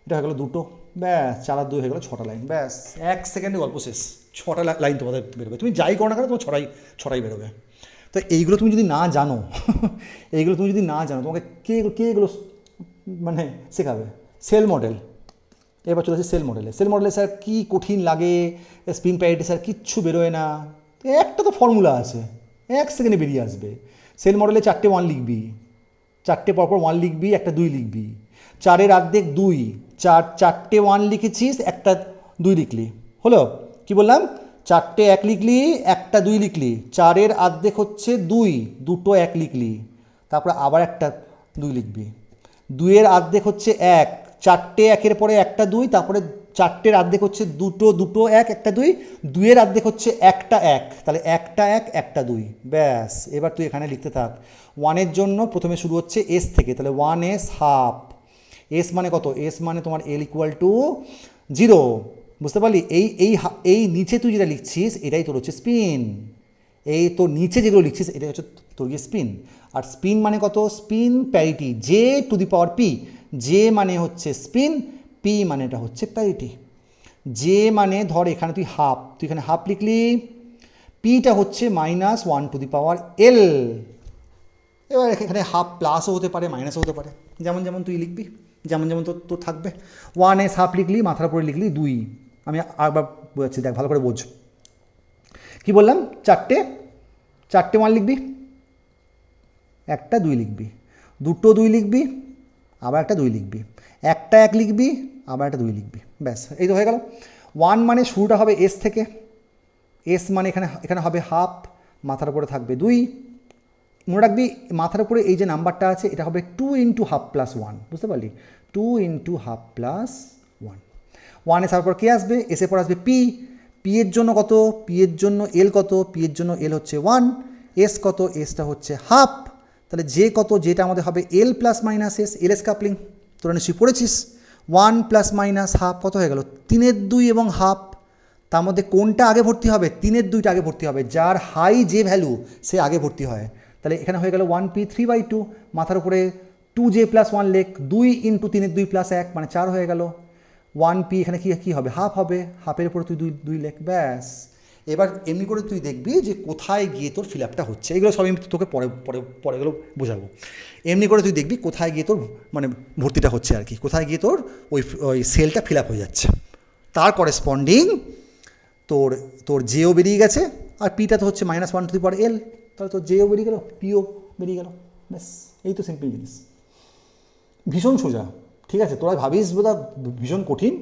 Speaker 1: এটা হয়ে গেলো 2, ব্যাস 4 আর 2 হয়ে গেলো 6টা লাইন। ব্যাস 1 সেকেন্ডে গল্প শেষ। 6টা লাইন তোমাদের বেরোবে, তুমি যাই করো না কেন তোমার ছটাই বেরোবে। তো এইগুলো তুমি যদি না জানো তোমাকে কে এগুলো মানে শেখাবে? Cell model. এবার চলে আসি সেল মডেলে। সেল মডেলে স্যার কী কঠিন লাগে, স্পিন প্যারিটি স্যার কিচ্ছু বেরোয় না। তো একটা তো ফর্মুলা আছে, 1 সেকেন্ডে বেরিয়ে আসবে। সেল মডেলে 4টে 1 লিখবি, 4টে পরপর 1 লিখবি, একটা 2 লিখবি। 4-এর অর্ধেক 2, 4টে 1 লিখেছিস, একটা 2 লিখলি, হলো? কি বললাম? 4টে 1 লিখলি, একটা 2 লিখলি। 4-এর অর্ধেক হচ্ছে 2, দুটো 1 লিখলি, তারপরে আবার একটা 2 লিখবি। 2-এর অর্ধেক হচ্ছে 1, 4টে 1-এর পরে একটা 2, তারপরে 4টের অর্ধেক হচ্ছে 2 2 1 একটা 2, 2-এর অর্ধেক হচ্ছে একটা 1, তাহলে একটা 1 একটা 2, ব্যাস। এবার তুই এখানে লিখতে থাক। 1-এর জন্য প্রথমে শুরু হচ্ছে এস থেকে, তাহলে 1s হাফ। এস মানে কত? এস মানে তোমার এল ইকুয়াল টু 0, বুঝতে পারলি? এই নিচে তুই যেটা লিখছিস এটাই তোর হচ্ছে স্পিন। এই তোর নিচে যেগুলো লিখছিস এটা হচ্ছে তোর গিয়ে স্পিন। আর স্পিন মানে কত? Spin parity, J two the power P. J মানে হচ্ছে স্পিন, পি মানে এটা হচ্ছে প্যারিটি। জে মানে ধর এখানে তুই হাফ, তুই এখানে হাফ লিখলি, পিটা হচ্ছে -1 টু দি পাওয়ার এল। এবার এখানে হাফ প্লাসও হতে পারে মাইনাসও হতে পারে, যেমন যেমন তুই লিখবি, যেমন যেমন তোর থাকবে। 1s হাফ লিখলি, মাথার উপরে লিখলি 2। আমি আরেকবার বোঝাচ্ছি, দেখ ভালো করে বোঝ। কি বললাম? 4টে 1 লিখবি, একটা 2 লিখবি, 2 লিখবি, আবার একটা 2 লিখবি, একটা 1 লিখবি, আবার একটা 2 লিখবি, ব্যাস। এই তো হয়ে গেল। 1 মানে শুরুটা হবে এস থেকে, এস মানে এখানে হবে হাফ, মাথার উপরে থাকবে 2। মনে রাখবি মাথার উপরে এই যে নাম্বারটা আছে এটা হবে 2 ইন্টু হাফ প্লাস 1, বুঝতে পারলি? 2 ইন্টু হাফ প্লাস 1। 1 এর পর কে আসবে? এসের পর আসবে পি। পি এর জন্য কত? পি এর জন্য এল কত? পি এর জন্য এল হচ্ছে 1। এস কত? এসটা হচ্ছে হাফ। তাহলে যে কত? যেটা আমাদের হবে L plus minus S, L S coupling তোরা নিশ্চয়ই পড়েছিস। 1 প্লাস মাইনাস হাফ কত হয়ে গেল? 3-এর 2 এবং হাফ। তার মধ্যে কোনটা আগে ভর্তি হবে? 3-এর 2টা আগে ভর্তি হবে, যার হাই যে ভ্যালু সে আগে ভর্তি হয়। তাহলে এখানে হয়ে গেল 1p 3/2, মাথার উপরে 2j প্লাস 1 লেখ, 2 ইন্টু 3-এর 2 প্লাস 1 মানে 4 হয়ে গেল। 1p এখানে কী হবে? হাফ হবে, হাফের উপরে তুই 2 লেখ, ব্যাস। এবার এমনি করে তুই দেখবি যে কোথায় গিয়ে তোর ফিল আপটা হচ্ছে। এগুলো সব আমি তোকে পরে এগুলো বোঝাবো। এমনি করে তুই দেখবি কোথায় গিয়ে তোর মানে ভর্তিটা হচ্ছে আর কি, কোথায় গিয়ে তোর ওই সেলটা ফিল আপ হয়ে যাচ্ছে। তার করেসপন্ডিং তোর জেও বেরিয়ে গেছে, আর পিটা তো হচ্ছে -1 টু দি পাওয়ার এল, তাহলে তোর জেও বেরিয়ে গেল, পিও বেরিয়ে গেল, ব্যাস। এই তো সিম্পল জিনিস, ভীষণ সোজা। ঠিক আছে, তোরা ভাবিস বোধ ভীষণ কঠিন,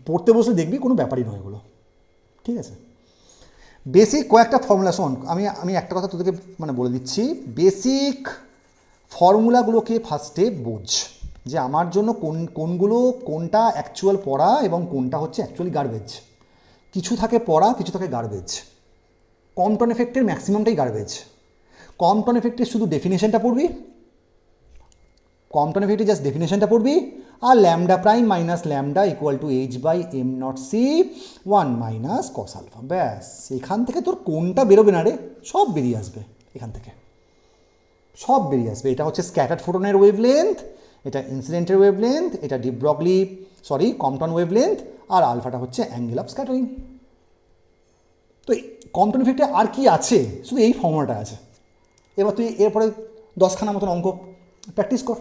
Speaker 1: পড়তে বসলে দেখবি কোনো ব্যাপারই নয় এগুলো। ঠিক আছে, বেসিক কয়েকটা ফর্মুলা শোন, আমি একটা কথা তোদেরকে মানে বলে দিচ্ছি। বেসিক ফর্মুলাগুলোকে ফার্স্টে বোঝ, যে আমার জন্য কোনটা অ্যাকচুয়াল পড়া এবং কোনটা হচ্ছে অ্যাকচুয়ালি গার্বেজ। কিছু থাকে পড়া, কিছু থাকে গার্বেজ। কম্পটন এফেক্টের ম্যাক্সিমামটাই গার্বেজ। কম্পটন এফেক্টের শুধু ডেফিনেশনটা পড়বি, কম্পটন এফেক্টের জাস্ট ডেফিনেশনটা পড়বি, আর lambda prime minus lambda equal to h/m0c 1 minus cos alpha, ব্যাস। এখান থেকে তোর কোনটা বেরোবে না রে, সব বেরিয়ে আসবে এখান থেকে, সব বেরিয়ে আসবে। এটা হচ্ছে স্ক্যাটার্ড ফোটনের ওয়েভলেন্থ, এটা ইনসিডেন্টের ওয়েভলেন্থ, এটা কম্পটন ওয়েভলেন্থ, আর আলফাটা হচ্ছে অ্যাঙ্গেল অফ স্ক্যাটারিং। তো কম্পটন এফেক্টে আর কি আছে? শুধু এই ফর্মুলাটা আছে। এবার তুই এরপরে 10খানা মতন অঙ্ক প্র্যাকটিস কর,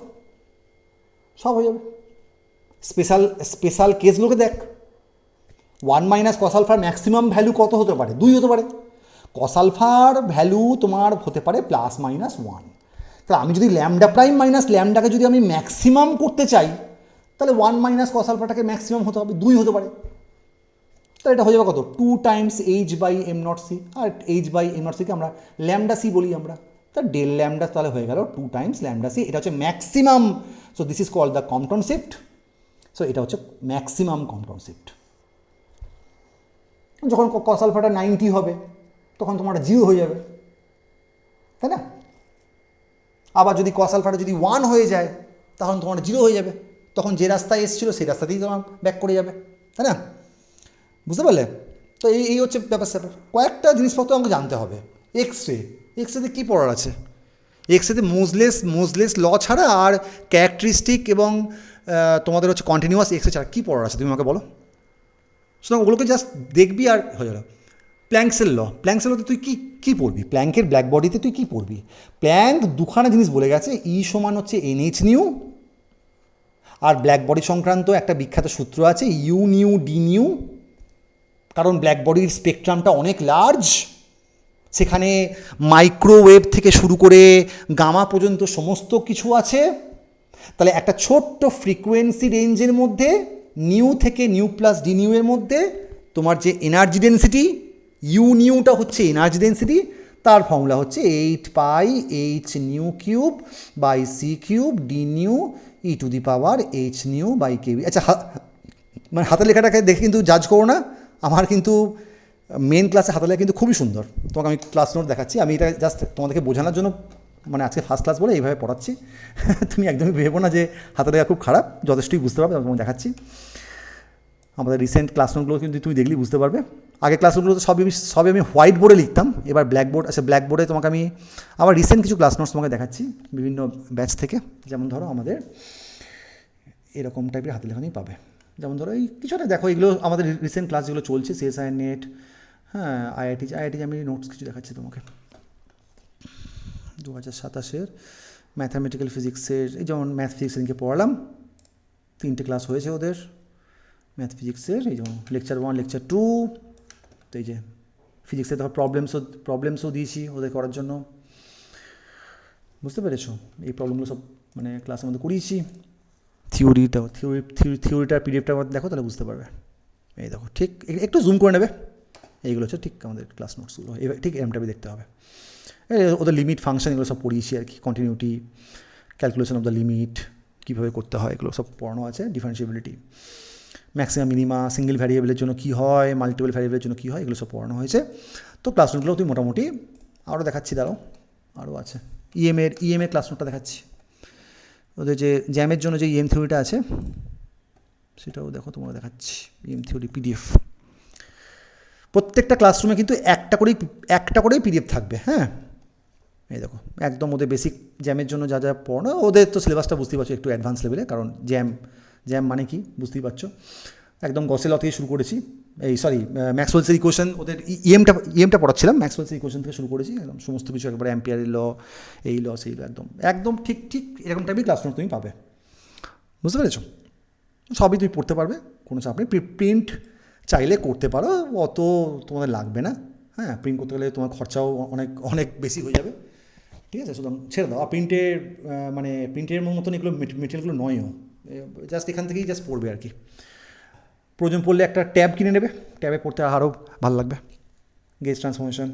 Speaker 1: সব হয়ে যাবে। স্পেশাল কেসগুলোকে দেখ। 1 মাইনাস কস আলফার ম্যাক্সিমাম ভ্যালু কত হতে পারে? 2 হতে পারে। কস আলফার ভ্যালু তোমার হতে পারে +-1। তাহলে আমি যদি ল্যামডা প্রাইম মাইনাস ল্যামডাকে যদি আমি ম্যাক্সিমাম করতে চাই, তাহলে 1 মাইনাস কস আলফাটাকে ম্যাক্সিমাম হতে হবে, 2 হতে পারে। তাহলে এটা হয়ে যাবে কত? 2 টাইমস h/m0c, আর h/m0cকে আমরা ল্যামডা সি বলি আমরা, তা ডেল ল্যামডা তাহলে হয়ে গেল 2 টাইমস ল্যামডা সি। এটা হচ্ছে maximum. So this is called the Compton shift. সো এটা হচ্ছে ম্যাক্সিমাম কম্পটন শিফট। যখন কস আলফাটা 90 হবে তখন তোমার 0 হয়ে যাবে, তাই না? আবার যদি কস আলফাটা যদি 1 হয়ে যায় তখন তোমার 0 হয়ে যাবে, তখন যে রাস্তায় এসেছিলো সেই রাস্তা দিয়েই তোমার ব্যাক করে যাবে, তাই না? বুঝতে পারলে? তো এই হচ্ছে ব্যাপার স্যাপার। কয়েকটা জিনিসপত্র আমাকে জানতে হবে। এক্সরেতে কী পড়ার আছে? এক্সরেতে মোজলেস ল ছাড়া আর ক্যারেক্টারিস্টিক এবং তোমাদের হচ্ছে কন্টিনিউয়াস এক্সরে ছাড়া কী পড়ার আছে তুমি আমাকে বলো। সুতরাং ওগুলোকে জাস্ট দেখবি আর হয়ে গেল। প্ল্যাঙ্কসের লতে তুই কী পড়বি? প্ল্যাঙ্কের ব্ল্যাক বডিতে তুই কী পড়বি? প্ল্যাঙ্ক দুখানা জিনিস বলে গেছে, E সমান হচ্ছে NH নিউ, আর ব্ল্যাক বডি সংক্রান্ত একটা বিখ্যাত সূত্র আছে U নিউ D নিউ। কারণ ব্ল্যাক বডির স্পেকট্রামটা অনেক লার্জ, সেখানে মাইক্রোওয়েভ থেকে শুরু করে গামা পর্যন্ত সমস্ত কিছু আছে। তাহলে একটা ছোট্ট ফ্রিকোয়েন্সি রেঞ্জের মধ্যে নিউ থেকে নিউ প্লাস ডি নিউ এর মধ্যে তোমার যে এনার্জি ডেন্সিটি, ইউ নিউটা হচ্ছে এনার্জি ডেন্সিটি, তার ফর্মুলা হচ্ছে 8πh nu cube by c cube d nu e to the power h nu by kb। আচ্ছা, মানে হাতের লেখাটাকে দেখে কিন্তু জাজ করো না, আমার কিন্তু মেন ক্লাসে হাতের লেখা কিন্তু খুবই সুন্দর। তোমাকে আমি ক্লাস নোট দেখাচ্ছি, আমি এটা জাস্ট তোমাদেরকে বোঝানোর জন্য মানে আজকে ফার্স্ট ক্লাস বলে এইভাবে পড়াচ্ছি। তুমি একদমই ভেবো না যে হাতের লেখা খুব খারাপ, যথেষ্টই বুঝতে পারবে, তোমাকে দেখাচ্ছি। আমাদের রিসেন্ট ক্লাস নোটগুলো কিন্তু তুমি দেখলেই বুঝতে পারবে। আগে ক্লাস নোটগুলো তো সবই আমি হোয়াইট বোর্ডে লিখতাম, এবার ব্ল্যাকবোর্ড, আচ্ছা ব্ল্যাকবোর্ডে তোমাকে আমি আবার রিসেন্ট কিছু ক্লাস নোটস তোমাকে দেখাচ্ছি বিভিন্ন ব্যাচ থেকে। যেমন ধরো আমাদের এরকম টাইপের হাতের লেখা পাবে, যেমন ধরো এই কিছুটা দেখো, এগুলো আমাদের রিসেন্ট ক্লাস যেগুলো চলছে, সিএসআই নেট, হ্যাঁ আইআইটি আমি নোটস কিছু দেখাচ্ছি তোমাকে 2027-এর ম্যাথামেটিক্যাল ফিজিক্সের, এই যেমন ম্যাথ ফিজিক্স এদিকে পড়ালাম, 3টে ক্লাস হয়েছে ওদের ম্যাথ ফিজিক্সের, এই যেমন লেকচার 1 লেকচার 2, তো এই যে ফিজিক্সের ধর প্রবলেমসও দিয়েছি ওদের করার জন্য, বুঝতে পেরেছো? এই প্রবলেমগুলো সব মানে ক্লাসের মধ্যে করিয়েছি। থিওরিটার পিডিএফটা দেখো, তাহলে বুঝতে পারবে। এই দেখো, ঠিক একটু জুম করে নেবে, এইগুলো হচ্ছে ঠিক আমাদের ক্লাস নোটসগুলো, এবার ঠিক এমটাবি দেখতে হবে। ওদের লিমিট ফাংশন এগুলো সব পড়িয়েছি আর কি, continuity, calculation of the limit কীভাবে করতে হয়, এগুলো সব পড়ানো আছে। ডিফারেন্সিয়েবিলিটি, ম্যাক্সিমাম মিনিমা, সিঙ্গেল ভ্যারিয়েবলের জন্য কী হয়, মাল্টিপল ভ্যারিয়েবলের জন্য কী হয়, এগুলো সব পড়ানো হয়েছে। তো ক্লাস নোটগুলো তুই মোটামুটি আরও দেখাচ্ছি, দাঁড়াও আরও আছে। ইএমের ক্লাস নোটটা দেখাচ্ছি, ওদের যে জ্যামের জন্য যে ইএম থিওরিটা আছে সেটাও দেখো, তোমরা দেখাচ্ছি ইএম থিওরি পিডিএফ। প্রত্যেকটা ক্লাসরুমে কিন্তু একটা করেই পিডিএফ থাকবে, হ্যাঁ। এই দেখো একদম ওদের বেসিক জ্যামের জন্য যা পড়ানো, ওদের তো সিলেবাসটা বুঝতেই পারছো একটু অ্যাডভান্স লেভেলে, কারণ জ্যাম মানে কি বুঝতেই পারছো। একদম গসেল ল থেকে শুরু করেছি, ম্যাক্সওয়েলসের ইকুয়েশন, ওদের ইএমটা পড়াচ্ছিলাম, ম্যাক্সওয়েলসের ইকুয়েশন থেকে শুরু করেছি, একদম সমস্ত কিছু একবারে অ্যাম্পিয়ারের ল, এই ল সেই ল, একদম ঠিক এরকম টাইপের ক্লাস নোট তুমি পাবে, বুঝতে পেরেছো? সবই তুমি পড়তে পারবে, কোনো চাপ নেই। প্রিন্ট চাইলে করতে পারো, অত তোমাদের লাগবে না, হ্যাঁ। প্রিন্ট করতে গেলে তোমার খরচাও অনেক বেশি হয়ে যাবে, ঠিক আছে? সুতরাং ছেড়ে দাও। প্রিন্টের মতন এগুলো মেটেরিয়ালগুলো নয়ও, জাস্ট এখান থেকেই জাস্ট পড়বে আর কি। প্রয়োজন পড়লে একটা ট্যাব কিনে নেবে, ট্যাবে পড়তে আরও ভালো লাগবে। গেজ ট্রান্সফরমেশন,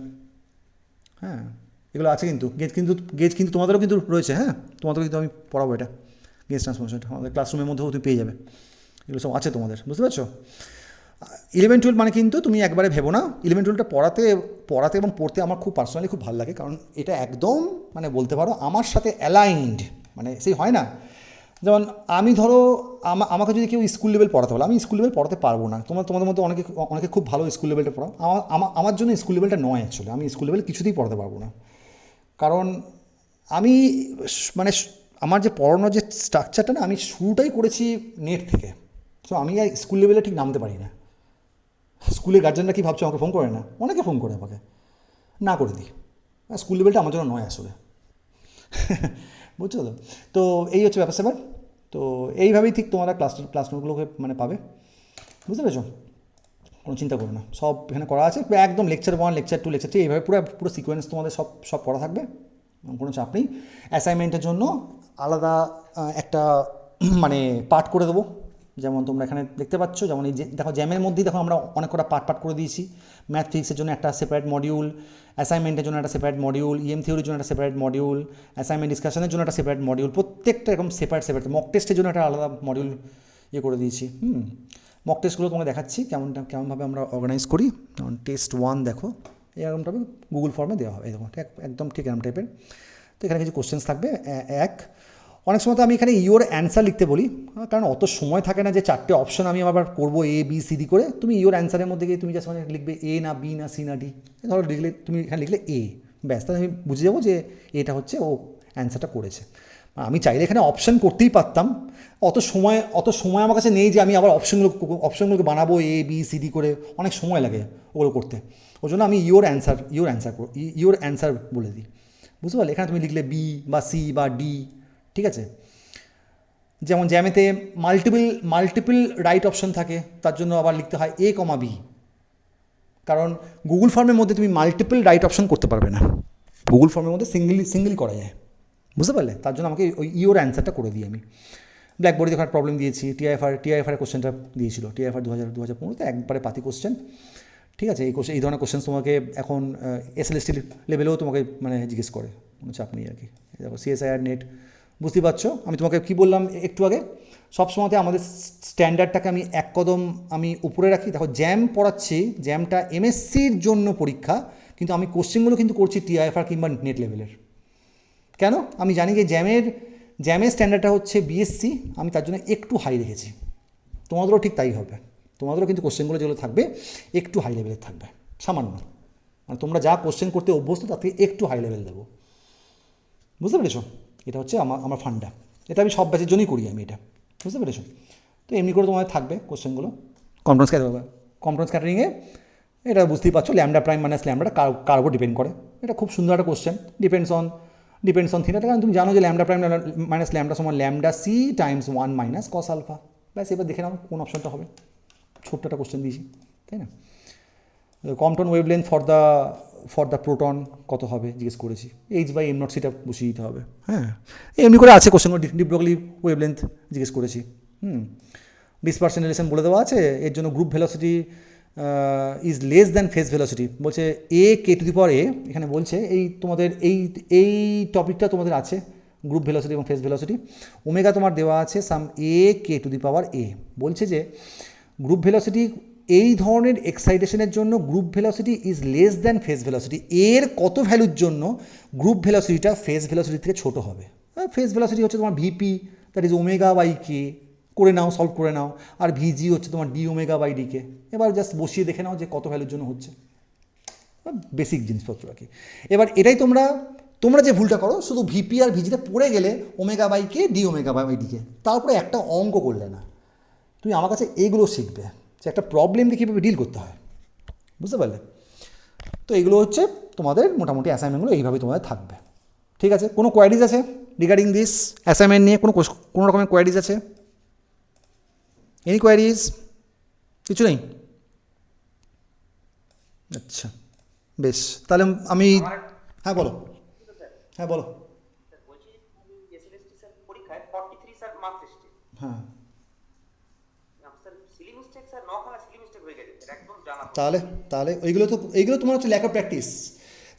Speaker 1: হ্যাঁ এগুলো আছে কিন্তু, গেজ কিন্তু তোমাদেরও কিন্তু রয়েছে, হ্যাঁ তোমাদেরও কিন্তু আমি পড়াবো এটা, গেজ ট্রান্সফরমেশনটা আমাদের ক্লাসরুমের মধ্যেও তুমি পেয়ে যাবে, এগুলো সব আছে তোমাদের, বুঝতে পারছো? 11-12 মানে কিন্তু তুমি একবারে ভেবো না, 11-12টা পড়াতে এবং পড়তে আমার খুব পার্সোনালি খুব ভালো লাগে, কারণ এটা একদম মানে বলতে পারো আমার সাথে অ্যালাইন্ড, মানে সেই হয় না, যেমন আমি ধরো আমাকে যদি কেউ স্কুল লেভেল পড়াতে বলে, আমি স্কুল লেভেল পড়াতে পারবো না। তোমাদের মধ্যে অনেকে খুব ভালো স্কুল লেভেলটা পড়াও, আমার জন্য স্কুল লেভেলটা নয় অ্যাকচুয়ালি, আমি স্কুল লেভেল কিছুতেই পড়াতে পারবো না, কারণ আমি মানে আমার যে পড়ানোর যে স্ট্রাকচারটা না, আমি শুরুটাই করেছি নেট থেকে, তো আমি আর স্কুল লেভেলে ঠিক নামতে পারি না। স্কুলের গার্জেনরা কী ভাবছো, আমাকে ফোন করে না, অনেকে ফোন করে আমাকে, না করে দিই, স্কুল লেভেলটা আমার জন্য নয় আসলে। বুঝছো তো এই হচ্ছে ব্যাপার স্যাপার। তো এইভাবেই ঠিক তোমরা ক্লাস নোটগুলোকে মানে পাবে, বুঝতে পেরেছো? কোনো চিন্তা করো না, সব এখানে করা আছে একদম, লেকচার 1 লেকচার 2 লেকচার 3 এইভাবে পুরো সিকোয়েন্স তোমাদের সব পড়া থাকবে, কোনো চাপ নেই। অ্যাসাইনমেন্টের জন্য আলাদা একটা মানে পার্ট করে দেবো, যেমন তোমরা এখানে দেখতে পাচ্ছ, যেমন এই যে দেখো জ্যামের মধ্যেই দেখো আমরা অনেক কটা পার্ট করে দিয়েছি। ম্যাথ ফিজিক্সের জন্য একটা সেপারেট মডিউল, অ্যাসাইনমেন্টের জন্য একটা সেপারেট মডিউল, ইএম থিওরির জন্য একটা সেপারেট মডিউল, অ্যাসাইনমেন্ট ডিসকাশনের জন্য একটা সেপারেট মডিউল, প্রত্যেকটা এরকম সেপারেট মক টেস্টের জন্য একটা আলাদা মডিউল করে দিয়েছি। মক টেস্টগুলো তোমাকে দেখাচ্ছি কেমনভাবে আমরা অর্গানাইজ করি। যেমন টেস্ট 1 দেখো এরকমভাবে গুগল ফর্মে দেওয়া হবে, দেখো একদম ঠিক এরকম টাইপের। তো এখানে কিছু কোশ্চেন্স থাকবে। অনেক সময় তো আমি এখানে ইওর অ্যান্সার লিখতে বলি, কারণ অত সময় থাকে না যে 4টে অপশন আমি আবার করবো ABCD করে। তুমি ইওর অ্যান্সারের মধ্যে গিয়ে তুমি জাস্ট মানে লিখবে A না B না C না D, ধরো লিখলে তুমি এখানে লিখলে A, ব্যাস, তাহলে আমি বুঝে যাবো যে এটা হচ্ছে ও অ্যান্সারটা করেছে। আমি চাইলে এখানে অপশান করতেই পারতাম, অত সময় আমার কাছে নেই যে আমি আবার অপশনগুলোকে বানাবো ABCD করে, অনেক সময় লাগে ওগুলো করতে। ওই জন্য আমি ইওর অ্যান্সার বলে দিই, বুঝতে পারলে? এখানে তুমি লিখলে B বা C বা D, ঠিক আছে? যেমন জ্যামেতে মাল্টিপল রাইট অপশন থাকে, তার জন্য আবার লিখতে হয় A, B, কারণ গুগল ফর্মের মধ্যে তুমি মাল্টিপল রাইট অপশন করতে পারবে না, গুগল ফর্মের মধ্যে সিঙ্গেল করা যায়, বুঝতে পারলে? তার জন্য আমাকে ওই ইওর অ্যান্সারটা করে দিই আমি। ব্ল্যাকবোর্ডে যখন প্রবলেম দিয়েছি, টিআইএফআর কোশ্চেনটা দিয়েছিল, টিআইএফআর 2015-তে একবারে পাতি কোশ্চেন, ঠিক আছে? এই ধরনের কোশ্চেন তোমাকে এখন SLST লেভেলেও তোমাকে মানে জিজ্ঞেস করে, কোনো চাপ নেই আর কি। দেখো সিএসআইআর নেট বুঝতে পারছো আমি তোমাকে কি বললাম একটু আগে, সবসময়তে আমাদের স্ট্যান্ডার্ডটাকে আমি এক কদম আমি উপরে রাখি। দেখো জ্যাম পড়াচ্ছি, জ্যামটা এমএসসির জন্য পরীক্ষা, কিন্তু আমি কোশ্চেনগুলো কিন্তু করছি টিআইএফআর কিংবা নেট লেভেলের। কেন? আমি জানি যে জ্যামের স্ট্যান্ডার্ডটা হচ্ছে বিএসসি, আমি তার জন্য একটু হাই রেখেছি। তোমাদেরও ঠিক তাই হবে, তোমাদেরও কিন্তু কোশ্চেনগুলো যেগুলো থাকবে একটু হাই লেভেলের থাকবে, সামান্য, মানে তোমরা যা কোশ্চেন করতে অভ্যস্ত তার থেকে একটু হাই লেভেল দেবো। বুঝতে পেরেছো? এটা হচ্ছে আমার ফান্ডা, এটা আমি সব ব্যাচের জন্যই করি আমি এটা। বুঝতে পেরেছো? তো এমনি করে তোমাদের থাকবে কোশ্চেনগুলো কম্পটেন্স ক্যাটারিংয়ে। এটা বুঝতেই পারছো, ল্যামডা প্রাইম মাইনাস ল্যামডাটা কার উপর ডিপেন্ড করে। এটা খুব সুন্দর একটা কোশ্চেন, ডিপেন্ডস অন থিটাটা। কারণ তুমি জানো যে ল্যামডা প্রাইম মাইনাস ল্যামডা সমান lambda C times 1 minus cos alpha. ব্যাস, এবার দেখে নাও কোন অপশনটা হবে। ছোট্ট একটা কোশ্চেন দিয়েছি, তাই না? Compton wavelength for the proton কত হবে জিজ্ঞেস করেছি, h/m0 সেটা বসিয়ে দিতে হবে। হ্যাঁ, এমনি করে আছে কোশ্চেনগুলো। ডি ব্রগলি ওয়েভলেন্থ জিজ্ঞেস করেছি। ডিসপারশন রিলেশন বলে দেওয়া আছে, এর জন্য group velocity is less than phase velocity. বলছে a k⁴ a, এখানে বলছে এই তোমাদের এই টপিকটা তোমাদের আছে, গ্রুপ ভেলোসিটি এবং ফেজ ভেলোসিটি। ওমেগা তোমার দেওয়া আছে সাম a k⁴a। বলছে যে গ্রুপ ভেলোসিটি এই ধরনের এক্সাইটেশনের জন্য group velocity is less than phase velocity. এর কত ভ্যালুর জন্য গ্রুপ ভেলোসিটিটা ফেজ ভেলোসিটি থেকে ছোটো হবে? ফেজ ভেলোসিটি হচ্ছে তোমার ভিপি, দ্যাট ইজ ওমেগা/কে, করে নাও, সলভ করে নাও। আর ভিজি হচ্ছে তোমার ডি ওমেগা/ডিকে। এবার জাস্ট বসিয়ে দেখে নাও যে কত ভ্যালুর জন্য হচ্ছে। বেসিক জিনিসপত্র আর কি। এবার এটাই তোমরা যে ভুলটা করো, শুধু ভিপি আর ভিজিটা পড়ে গেলে ওমেগা/কে ডি ওমেগা/ডিকে, তারপরে একটা অঙ্ক করলে না। তুমি আমার কাছে এইগুলো শিখবে যে একটা প্রবলেম দিয়ে কীভাবে ডিল করতে হয়। বুঝতে পারলে? তো এগুলো হচ্ছে তোমাদের মোটামুটি অ্যাসাইনমেন্টগুলো এইভাবে তোমাদের থাকবে। ঠিক আছে? কোনো কোয়ারিজ আছে রিগার্ডিং দিস অ্যাসাইনমেন্ট নিয়ে? কোনো রকমের কোয়ারিজ আছে? Any queries? কিছু নেই? আচ্ছা, বেশ, তাহলে আমি হ্যাঁ বলো। হ্যাঁ বলো।
Speaker 5: বলছি এসএলএসটি স্যার পরীক্ষায় 43 স্যার মার্কস এসেছে।
Speaker 1: হ্যাঁ,
Speaker 5: স্যার সিলি মিস্টেক স্যার 9খানা সিলি মিস্টেক হয়ে গেছে স্যার, একদম জানা।
Speaker 1: তাহলে এইগুলো তোমার হচ্ছে lack of practice.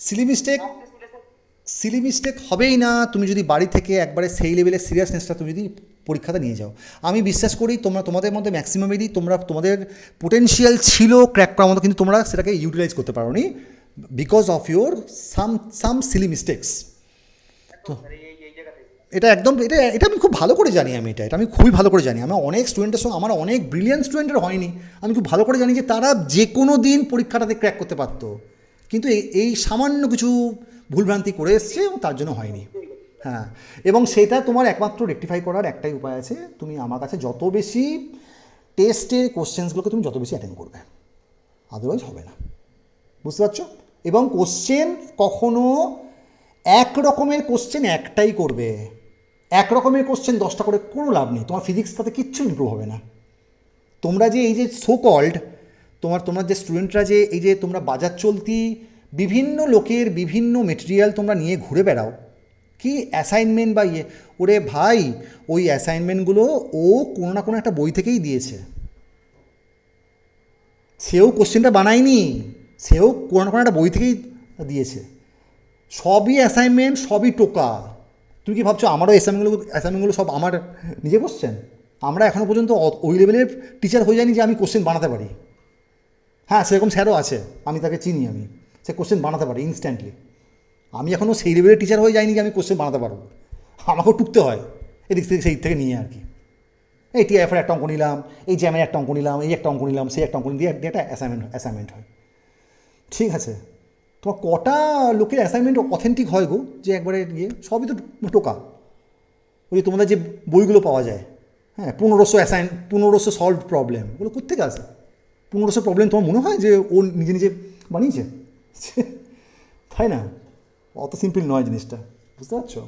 Speaker 1: Silly mistake হবেই না তুমি যদি বাড়ি থেকে একবারে সেই লেভেলের সিরিয়াসনেসটা তুমি যদি পরীক্ষাটা নিয়ে যাও। আমি বিশ্বাস করি তোমাদের মধ্যে ম্যাক্সিমামেরই তোমাদের পোটেনশিয়াল ছিল ক্র্যাক করার মতো, কিন্তু তোমরা সেটাকে ইউটিলাইজ করতে পারো নি because of your some silly mistakes. তো এটা আমি খুব ভালো করে জানি, এটা আমি খুবই ভালো করে জানি। আমার অনেক স্টুডেন্টের সঙ্গে, আমার অনেক ব্রিলিয়ান্ট স্টুডেন্টের হয়নি, আমি খুব ভালো করে জানি যে তারা যে কোনো দিন পরীক্ষাটাতে ক্র্যাক করতে পারতো, কিন্তু এই সামান্য কিছু ভুলভ্রান্তি করে এসছে এবং তার জন্য হয়নি। হ্যাঁ, এবং সেটা তোমার একমাত্র রেকটিফাই করার একটাই উপায় আছে, তুমি আমার কাছে যত বেশি টেস্টের কোশ্চেন্সগুলোকে তুমি যত বেশি অ্যাটেন্ড করবে, আদারওয়াইজ হবে না। বুঝতে পারছো? এবং কোশ্চেন কখনো এক রকমের কোশ্চেন একটাই করবে, এক রকমের কোশ্চেন 10টা করে কোনো লাভ নেই, তোমার ফিজিক্স তাতে কিচ্ছু ইমপ্রুভ হবে না। তোমরা যে এই যে সো কল্ড তোমরা যে স্টুডেন্টরা যে এই যে তোমরা বাজার চলতি বিভিন্ন লোকের বিভিন্ন মেটেরিয়াল তোমরা নিয়ে ঘুরে বেড়াও, কি অ্যাসাইনমেন্ট বা ওরে ভাই, ওই অ্যাসাইনমেন্টগুলো ও কোনো না কোনো একটা বই থেকেই দিয়েছে, সেও কোশ্চেনটা বানায়নি, সেও কোনো না কোনো একটা বই থেকেই দিয়েছে। সবই অ্যাসাইনমেন্ট, সবই টোকা। তুমি কি ভাবছো আমারও অ্যাসাইনমেন্টগুলো সব আমার নিজে কোশ্চেন? আমরা এখনও পর্যন্ত ওই লেভেলের টিচার হয়ে যায়নি যে আমি কোশ্চেন বানাতে পারি। হ্যাঁ, সেরকম স্যারও আছে, আমি তাকে চিনি, সে কোশ্চেন বানাতে পারে ইনস্ট্যান্টলি। আমি এখনও সেই লেভেলের টিচার হয়ে যাইনি যে আমি কোশ্চেন বানাতে পারবো, আমাকেও টুকতে হয় এদিক থেকে সেই থেকে নিয়ে আর কি। এই টিআইএফের একটা অঙ্ক নিলাম, এই জ্যামের একটা অঙ্ক নিলাম, এই একটা অঙ্ক নিলাম, সেই একটা অঙ্ক দিয়ে একটা অ্যাসাইনমেন্ট হয়। ঠিক আছে? তোমার কটা লোকের অ্যাসাইনমেন্ট অথেন্টিক হয় গো, যে একবারে সবই তো টোকা। ওই তোমাদের যে বইগুলো পাওয়া যায়, হ্যাঁ, 1500 সলভ প্রবলেম, ওগুলো কোত্থেকে আসে? 1500 প্রবলেম তোমার মনে হয় যে ও নিজে বানিয়েছে? তাই না? অত সিম্পল নয় জিনিসটা, বুঝতে পারছো?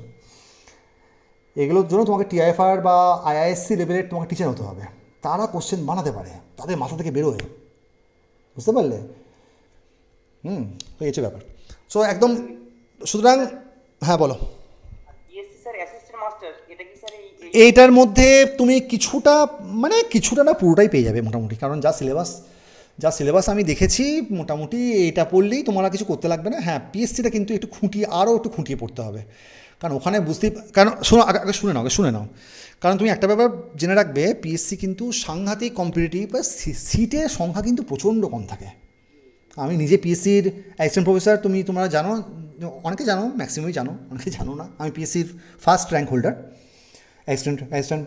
Speaker 1: এগুলোর জন্য তোমাকে টিআইএফআর বা আইআইএসসি লেভেলের তোমাকে টিচার হতে হবে, তারা কোশ্চেন বানাতে পারে, তাদের মাথা থেকে বেরোয়। বুঝতে পারলে? হয়েছে ব্যাপার। সো একদম, সুতরাং হ্যাঁ বলো। এইটার মধ্যে তুমি কিছুটা না পুরোটাই পেয়ে যাবে মোটামুটি, কারণ যা সিলেবাস যা সিলেবাস আমি দেখেছি মোটামুটি এটা পড়লেই তোমরা কিছু করতে লাগবে না। হ্যাঁ, পিএসসিটা কিন্তু একটু আরও একটু খুঁটিয়ে পড়তে হবে, কারণ ওখানে বুঝতেই, কারণ শোনো আগে শুনে নাও, কারণ তুমি একটা ব্যাপার জেনে রাখবে, পিএসসি কিন্তু সাংঘাতিক কম্পিটিটিভ, সিটের সংখ্যা কিন্তু প্রচণ্ড কম থাকে। আমি নিজে পিএসসির অ্যাসিস্ট্যান্ট প্রফেসর, তোমরা জানো, অনেকে জানো, ম্যাক্সিমামই জানো, অনেকে জানো না, আমি পিএসসির first rank holder assistant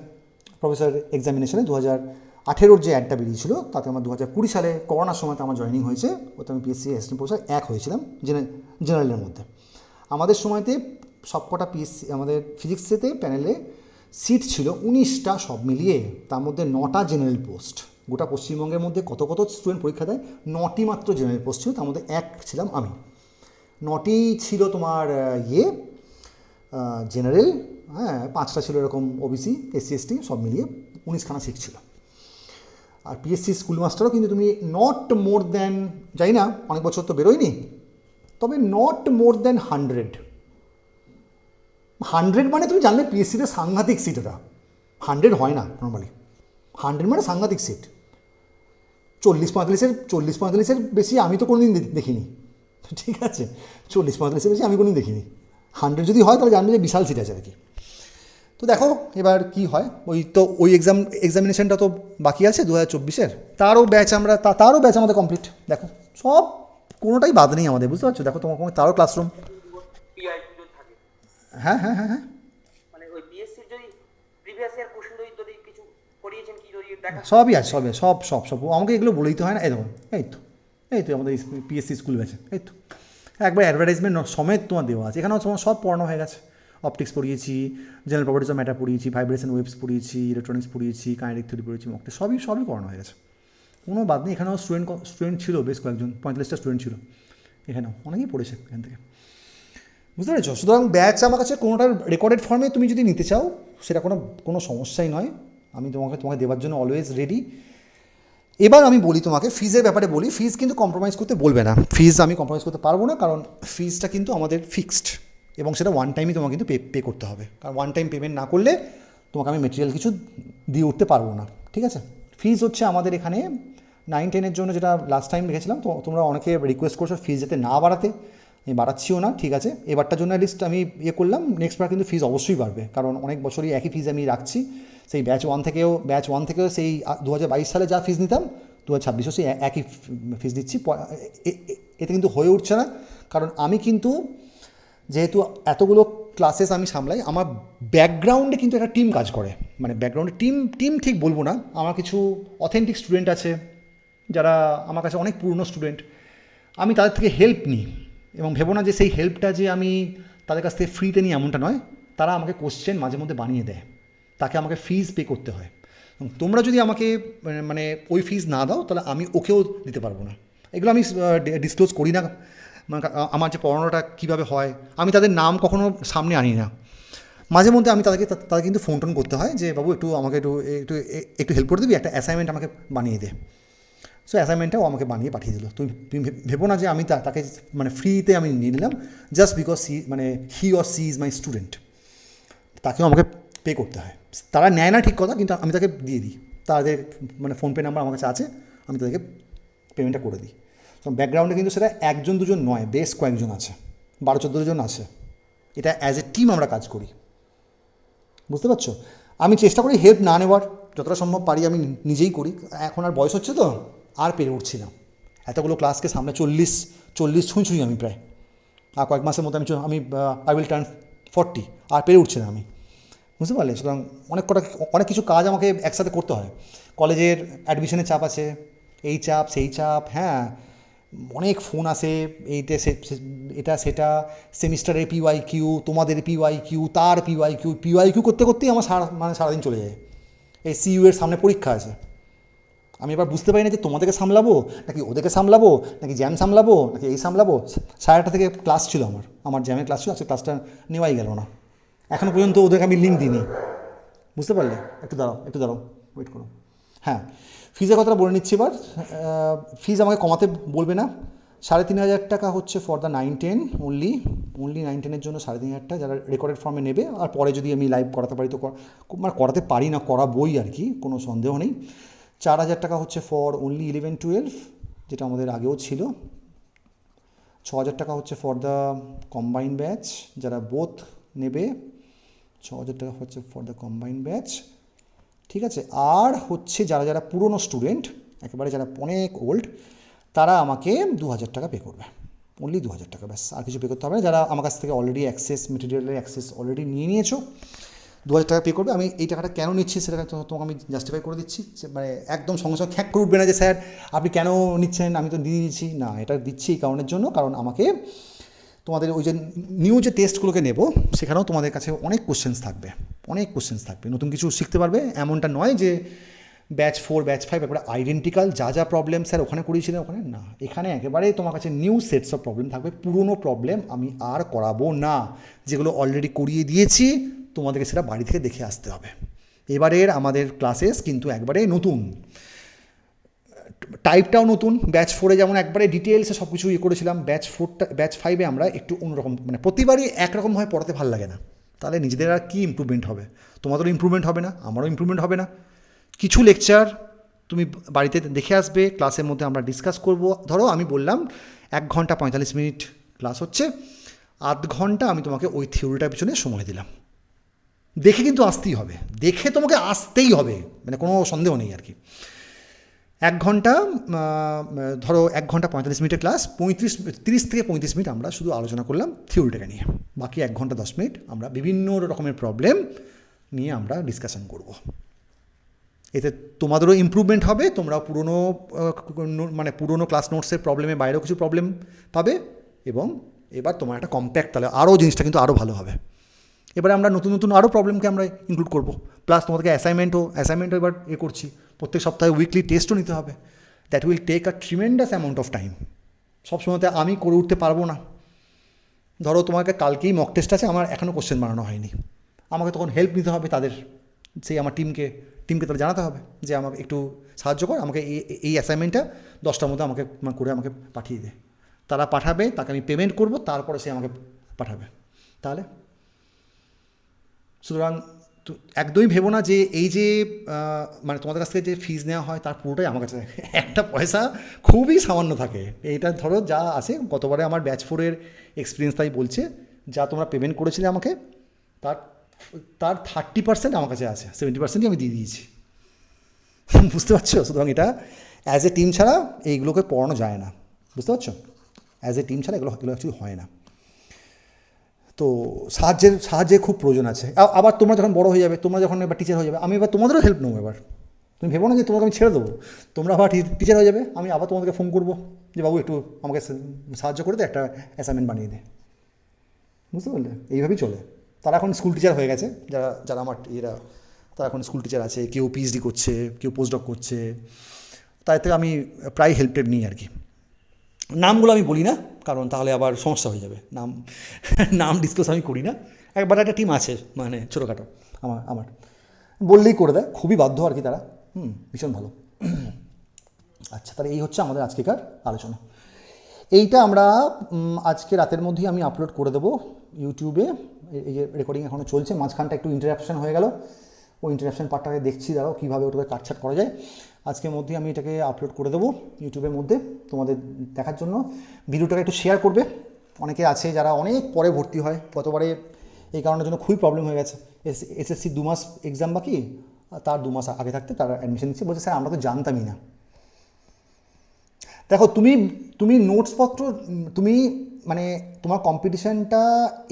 Speaker 1: professor এক্সামিনেশনে 2018 যে অ্যাডটা বেরিয়েছিল, তাতে আমার 2020 সালে করোনার সময় আমার জয়েনিং হয়েছে, ওতে আমি পিএসসি অ্যাসিস্ট্যান্ট প্রফেসর 1 হয়েছিলাম জেনারেলের মধ্যে। আমাদের সময়তে সবকটা পিএসসি, আমাদের ফিজিক্সেতে প্যানেলে সিট ছিল 19টা সব মিলিয়ে, তার মধ্যে 9টা জেনারেল পোস্ট। গোটা পশ্চিমবঙ্গের মধ্যে কত স্টুডেন্ট পরীক্ষা দেয়, 9টি মাত্র জেনারেল পোস্ট ছিল, তার মধ্যে 1 ছিলাম আমি। 9টি ছিল তোমার জেনারেল, হ্যাঁ, 5টা ছিল এরকম ওবিসি, এসসি এসটি, সব মিলিয়ে 19খানা সিট ছিল। আর পিএসসি স্কুল মাস্টারও কিন্তু তুমি নট মোর দ্যান, যাই না অনেক বছর তো বেরোয়নি, তবে নট মোর দ্যান 100 মানে তুমি জানলে পিএসসিতে সাংঘাতিক সিট, ওটা 100 হয় না নর্মালি, 100 মানে সাংঘাতিক সিট। 40-45-এর বেশি আমি তো কোনোদিন দেখিনি, ঠিক আছে, 40-45-এর বেশি আমি কোনোদিন দেখিনি। 100 যদি হয় তাহলে জানবে যে বিশাল সিট আছে আর কি। তো দেখো এবার কি হয়, ওই এক্সামিনেশনটা তো বাকি আছে 2024-এর, তারও ব্যাচ আমাদের কমপ্লিট। দেখো সব কোনোটাই বাদ নেই আমাদের, বুঝতে পারছো? দেখো তোমার তারও ক্লাসরুম,
Speaker 5: পিআইকিউ যদি থাকে,
Speaker 1: হ্যাঁ,
Speaker 5: মানে ওই পিএসসির যদি প্রিভিয়াস ইয়ার কোশ্চেন যদি কিছু করিয়েছেন কি যদি দেখা,
Speaker 1: সবই আছে, সব আমাকে এগুলো বলেই তো হয় না। এই দেখো, এই তো আমাদের পিএসসি স্কুল ব্যাচে, এই তো একবার অ্যাডভার্টাইজমেন্ট সমেত তোমার দেওয়া আছে, এখানেও তোমার সব পড়ানো হয়ে গেছে। অপটিক্স পড়িয়েছি, জেনারেল প্রপার্টিজ অফ ম্যাটার পড়িয়েছি, ভাইব্রেশন ওয়েভস পড়িয়েছি, ইলেকট্রনিক্স পড়িয়েছি, কাইনেটিক থিওরি পড়িয়েছি, মকটেস্ট সবই পড়ানো হয়ে গেছে, কোনো বাদ নেই। এখানেও স্টুডেন্ট ছিল বেশ কয়েকজন, 45টা স্টুডেন্ট ছিল এখানেও, অনেকেই পড়েছে এখান থেকে, বুঝতে পেরেছো? সুতরাং ব্যাচ আমার কাছে কোনোটা রেকর্ডেড ফর্মে তুমি যদি নিতে চাও, সেটা কোনো সমস্যাই নয়, আমি তোমাকে দেওয়ার জন্য অলওয়েজ রেডি। এবার আমি বলি তোমাকে ফিজের ব্যাপারে বলি, ফিজ কিন্তু কম্প্রোমাইজ করতে বলবে না, ফিজ আমি কম্প্রোমাইজ করতে পারবো না, কারণ ফিজটা কিন্তু আমাদের ফিক্সড, এবং সেটা ওয়ান টাইমই তোমাকে কিন্তু পে করতে হবে, কারণ ওয়ান টাইম পেমেন্ট না করলে তোমাকে আমি মেটেরিয়াল কিছু দিয়ে উঠতে পারবো না, ঠিক আছে? ফিজ হচ্ছে আমাদের এখানে 9-10-এর জন্য যেটা লাস্ট টাইম রেখেছিলাম, তো তোমরা অনেকে রিকোয়েস্ট করছো ফিজ যাতে না বাড়াতে, আমি বাড়াচ্ছিও না, ঠিক আছে? এবারটার জন্য লিস্ট আমি করলাম, নেক্সট বার কিন্তু ফিজ অবশ্যই বাড়বে, কারণ অনেক বছরই একই ফিজ আমি রাখছি, সেই ব্যাচ ওয়ান থেকেও সেই 2022 সালে যা ফিজ নিতাম 2026-ও সেই একই ফিজ দিচ্ছি। এতে কিন্তু হয়ে উঠছে না, কারণ আমি কিন্তু যেহেতু এতগুলো ক্লাসেস আমি সামলাই, আমার ব্যাকগ্রাউন্ডে কিন্তু একটা টিম কাজ করে, মানে ব্যাকগ্রাউন্ডে টিম ঠিক বলবো না, আমার কিছু অথেন্টিক স্টুডেন্ট আছে যারা আমার কাছে অনেক পুরনো স্টুডেন্ট, আমি তাদের থেকে হেল্প নিই, এবং ভেবো না যে সেই হেল্পটা যে আমি তাদের কাছ থেকে ফ্রিতে নিই, এমনটা নয়, তারা আমাকে কোশ্চেন মাঝে মধ্যে বানিয়ে দেয়, তাকে আমাকে ফিজ পে করতে হয়। তোমরা যদি আমাকে মানে ওই ফিজ না দাও, তাহলে আমি ওকেও দিতে পারবো না। এগুলো আমি ডিসক্লোজ করি না, মানে আমার যে পড়ানোটা কীভাবে হয়, আমি তাদের নাম কখনো সামনে আনি না। মাঝে মধ্যে আমি তাদের কিন্তু ফোন টোন করতে হয় যে বাবু আমাকে একটু হেল্প করে দিবি, একটা অ্যাসাইনমেন্ট আমাকে বানিয়ে দে। সো অ্যাসাইনমেন্টটাও আমাকে বানিয়ে পাঠিয়ে দিল। তুমি ভেবো না যে আমি তাকে মানে ফ্রিতে আমি নিয়ে নিলাম just because he or she is my student, তাকেও আমাকে পে করতে হয়। তারা নেয় না ঠিক কথা, কিন্তু আমি তাকে দিয়ে দিই, তাদের মানে ফোনপে নাম্বার আমার কাছে আছে, আমি তাদেরকে পেমেন্টটা করে দিই। তো ব্যাকগ্রাউন্ডে কিন্তু সেটা 1-2 জন নয়, বেশ কয়েকজন আছে, 12-14 জন আছে, এটা অ্যাজ এ টিম আমরা কাজ করি, বুঝতে পারছো? আমি চেষ্টা করি হেল্প না নেওয়ার, যতটা সম্ভব পারি আমি নিজেই করি। এখন আর বয়স হচ্ছে তো, আর পেরে উঠছি না, এতগুলো ক্লাসকে সামনে 40 ছুঁই আমি প্রায়, আর কয়েক মাসের মধ্যে আমি আই উইল টার্ন 40, আর পেরে উঠছি না আমি, বুঝতে পারলে? সুতরাং অনেক কিছু কাজ আমাকে একসাথে করতে হয়। কলেজের অ্যাডমিশনের চাপ আছে, এই চাপ সেই চাপ, হ্যাঁ, অনেক ফোন আসে, এটা সেটা, সেমিস্টারের PYQ, তোমাদের PYQ, তার PYQ করতে করতেই আমার সারাদিন চলে যায়। এই CU এর সামনে পরীক্ষা আছে, আমি এবার বুঝতে পারি না যে তোমাদেরকে সামলাবো নাকি ওদেরকে সামলাবো, নাকি জ্যাম সামলাবো নাকি এই সামলাবো। 8:30 থেকে ক্লাস ছিল আমার জ্যামের ক্লাস ছিল, আজকে ক্লাসটা নেওয়াই গেল না, এখনও পর্যন্ত ওদেরকে আমি লিঙ্ক দিইনি, বুঝতে পারলে? একটু দাঁড়াও ওয়েট করো। হ্যাঁ, ফিজের কথাটা বলে নিচ্ছি এবার। ফিজ আমাকে কমাতে বলবে না, 3,500 টাকা হচ্ছে ফর দ্য 9-10 অনলি 9-10-এর জন্য 3,500 টাকা, যারা রেকর্ডেড ফর্মে নেবে, আর পরে যদি আমি লাইভ করাতে পারি তো মানে করাতে পারি না, করাবোই আর কি, কোনো সন্দেহ নেই। 4,000 টাকা হচ্ছে ফর অনলি 11-12, যেটা আমাদের আগেও ছিল। 6,000 টাকা হচ্ছে ফর দ্য কম্বাইন্ড ব্যাচ, যারা বোথ নেবে 6,000 টাকা হচ্ছে ফর দ্য কম্বাইন্ড ব্যাচ, ঠিক আছে। আর হচ্ছে যারা যারা পুরনো স্টুডেন্ট, একেবারে যারা অনেক ওল্ড, তারা আমাকে 2,000 টাকা পে করবে, অনলি 2,000 টাকা, ব্যাস, আর কিছু পে করতে হবে না। যারা আমার কাছ থেকে অলরেডি অ্যাক্সেস, মেটেরিয়ালের অ্যাক্সেস অলরেডি নিয়ে নিয়েছো, 2,000 টাকা পে করবে। আমি এই টাকাটা কেন নিচ্ছি সেটা তোমাকে আমি জাস্টিফাই করে দিচ্ছি, মানে একদম সঙ্গে সঙ্গে খ্যাক করে উঠবে না যে স্যার আপনি কেন নিচ্ছেন, আমি তো দিয়ে দিচ্ছি না। এটা দিচ্ছি এই কারণের জন্য, কারণ আমাকে তোমাদের ওই যে নিউ যে টেস্টগুলোকে নেব, সেখানেও তোমাদের কাছে অনেক কোশ্চেন্স থাকবে, অনেক কোশ্চেন্স থাকবে, নতুন কিছু শিখতে পারবে। এমনটা নয় যে ব্যাচ 4 ব্যাচ 5 একেবারে আইডেন্টিক্যাল, যা যা প্রবলেম স্যার ওখানে করিয়েছিলেন ওখানে, না, এখানে একেবারে তোমার কাছে নিউ সেটস অফ প্রবলেম থাকবে। পুরনো প্রবলেম আমি আর করাবো না, যেগুলো অলরেডি করিয়ে দিয়েছি তোমাদেরকে সেটা বাড়ি থেকে দেখে আসতে হবে। এবারের আমাদের ক্লাসেস কিন্তু একবারে নতুন, টাইপটাও নতুন। ব্যাচ 4-এ যেমন একবারে ডিটেলসে সব কিছু করেছিলাম, ব্যাচ 5-এ আমরা একটু অন্যরকম, মানে প্রতিবারই একরকমভাবে পড়াতে ভালো লাগে না, তাহলে নিজেদের আর কী ইম্প্রুভমেন্ট হবে? তোমাদেরও ইম্প্রুভমেন্ট হবে না, আমারও ইম্প্রুভমেন্ট হবে না। কিছু লেকচার তুমি বাড়িতে দেখে আসবে, ক্লাসের মধ্যে আমরা ডিসকাস করব। ধরো আমি বললাম 1 ঘন্টা 45 মিনিট ক্লাস হচ্ছে, আধ ঘন্টা আমি তোমাকে ওই থিওরিটার পিছনে সময় দিলাম। দেখে কিন্তু আসতেই হবে, দেখে তোমাকে আসতেই হবে, মানে কোনো সন্দেহ নেই আর কি। 1 ঘন্টা, ধরো 1 ঘন্টা 45 মিনিটের ক্লাস, 30 থেকে 35 মিনিট আমরা শুধু আলোচনা করলাম থিওরিটাকে নিয়ে, বাকি 1 ঘন্টা 10 মিনিট আমরা বিভিন্ন রকমের প্রবলেম নিয়ে আমরা ডিসকাশন করব। এতে তোমাদেরও ইমপ্রুভমেন্ট হবে, তোমরা পুরনো ক্লাস নোটসের প্রবলেমে বাইরেও কিছু প্রবলেম পাবে, এবং এবার তোমার একটা কম্প্যাক্ট, তাহলে আরও জিনিসটা কিন্তু আরও ভালো হবে। এবারে আমরা নতুন নতুন আরও প্রবলেমকে আমরা ইনক্লুড করব, প্লাস তোমাদেরকে অ্যাসাইনমেন্টও এবার করছি, প্রত্যেক সপ্তাহে উইকলি টেস্টও নিতে হবে। That will take a tremendous amount of time. সবসময়তে আমি করে উঠতে পারবো না। ধরো তোমাকে কালকেই মক টেস্ট আছে, আমার এখনও কোশ্চেন বানানো হয়নি, আমাকে তখন হেল্প নিতে হবে তাদের, সেই আমার টিমকে তারা জানাতে হবে যে আমাকে একটু সাহায্য কর, আমাকে এই অ্যাসাইনমেন্টটা 10টার মধ্যে আমাকে করে আমাকে পাঠিয়ে দে। তারা পাঠাবে, তাকে আমি পেমেন্ট করব, তারপরে সে আমাকে পাঠাবে। তাহলে সুতরাং একদমই ভেবো না যে এই যে মানে তোমাদের কাছ থেকে যে ফিজ নেওয়া হয় তার পুরোটাই আমার কাছে একটা পয়সা খুবই সামান্য থাকে। এইটা ধরো যা আছে, গতবারে আমার ব্যাচ 4-এর এক্সপিরিয়েন্স তাই বলছে, যা তোমরা পেমেন্ট করেছিলে আমাকে, তার 30% আমার কাছে আছে, 70%ই আমি দিয়ে দিয়েছি। বুঝতে পারছো? সুতরাং এটা অ্যাজ এ টিম ছাড়া এইগুলোকে পড়ানো যায় না, বুঝতে পারছো? অ্যাজ এ টিম ছাড়া এগুলো অ্যাকচুয়ালি হয় না। তো সাহায্যের খুব প্রয়োজন আছে। আবার তোমরা যখন বড় হয়ে যাবে, তোমরা যখন এবার টিচার হয়ে যাবে, আমি এবার তোমাদেরও হেল্প নেবো। এবার তুমি ভেবো না যে তোমাকে আমি ছেড়ে দেবো, তোমরা আবার টিচার হয়ে যাবে, আমি আবার তোমাদেরকে ফোন করবো যে বাবু একটু আমাকে সাহায্য করে দে, একটা অ্যাসাইনমেন্ট বানিয়ে দে। বুঝতে পারলে? এইভাবেই চলে। তারা এখন স্কুল টিচার হয়ে গেছে, যারা আমার তারা এখন স্কুল টিচার আছে, কেউ পিএইচডি করছে, কেউ পোস্টডক করছে, তাই থেকে আমি প্রায় হেল্প নিই আর কি। নামগুলো আমি বলি না, কারণ তাহলে আবার সমস্যা হয়ে যাবে। নাম ডিসক্লোজ আমি করি না। একবার একটা টিম আছে, মানে ছোটোখাটো, আমার বললেই করে দেয়, খুবই বাধ্য আর কি তারা। ভীষণ ভালো। আচ্ছা, তাহলে এই হচ্ছে আমাদের আজকেকার আলোচনা। এইটা আমরা আজকে রাতের মধ্যেই আমি আপলোড করে দেবো ইউটিউবে। এই যে রেকর্ডিং এখনও চলছে, মাঝখানটা একটু ইন্টারাপশন হয়ে গেল, ওই ইন্টারাপশন পার্টটাকে দেখছি, দাঁড়াও কীভাবে ওটাকে কাটছাট করা যায়। আজকের মধ্যেই আমি এটাকে আপলোড করে দেবো ইউটিউবের মধ্যে তোমাদের দেখার জন্য। ভিডিওটাকে একটু শেয়ার করবে। অনেকে আছে যারা অনেক পরে ভর্তি হয়, গতবারে এই কারণের জন্য খুবই প্রবলেম হয়ে গেছে। এসএসসি 2 মাস এক্সাম বাকি, তার 2 মাস আগে থাকতে তারা অ্যাডমিশন নিচ্ছে, বলছে স্যার আমরা তো জানতামই না। দেখো তুমি নোটসপত্র, তুমি মানে তোমার কম্পিটিশানটা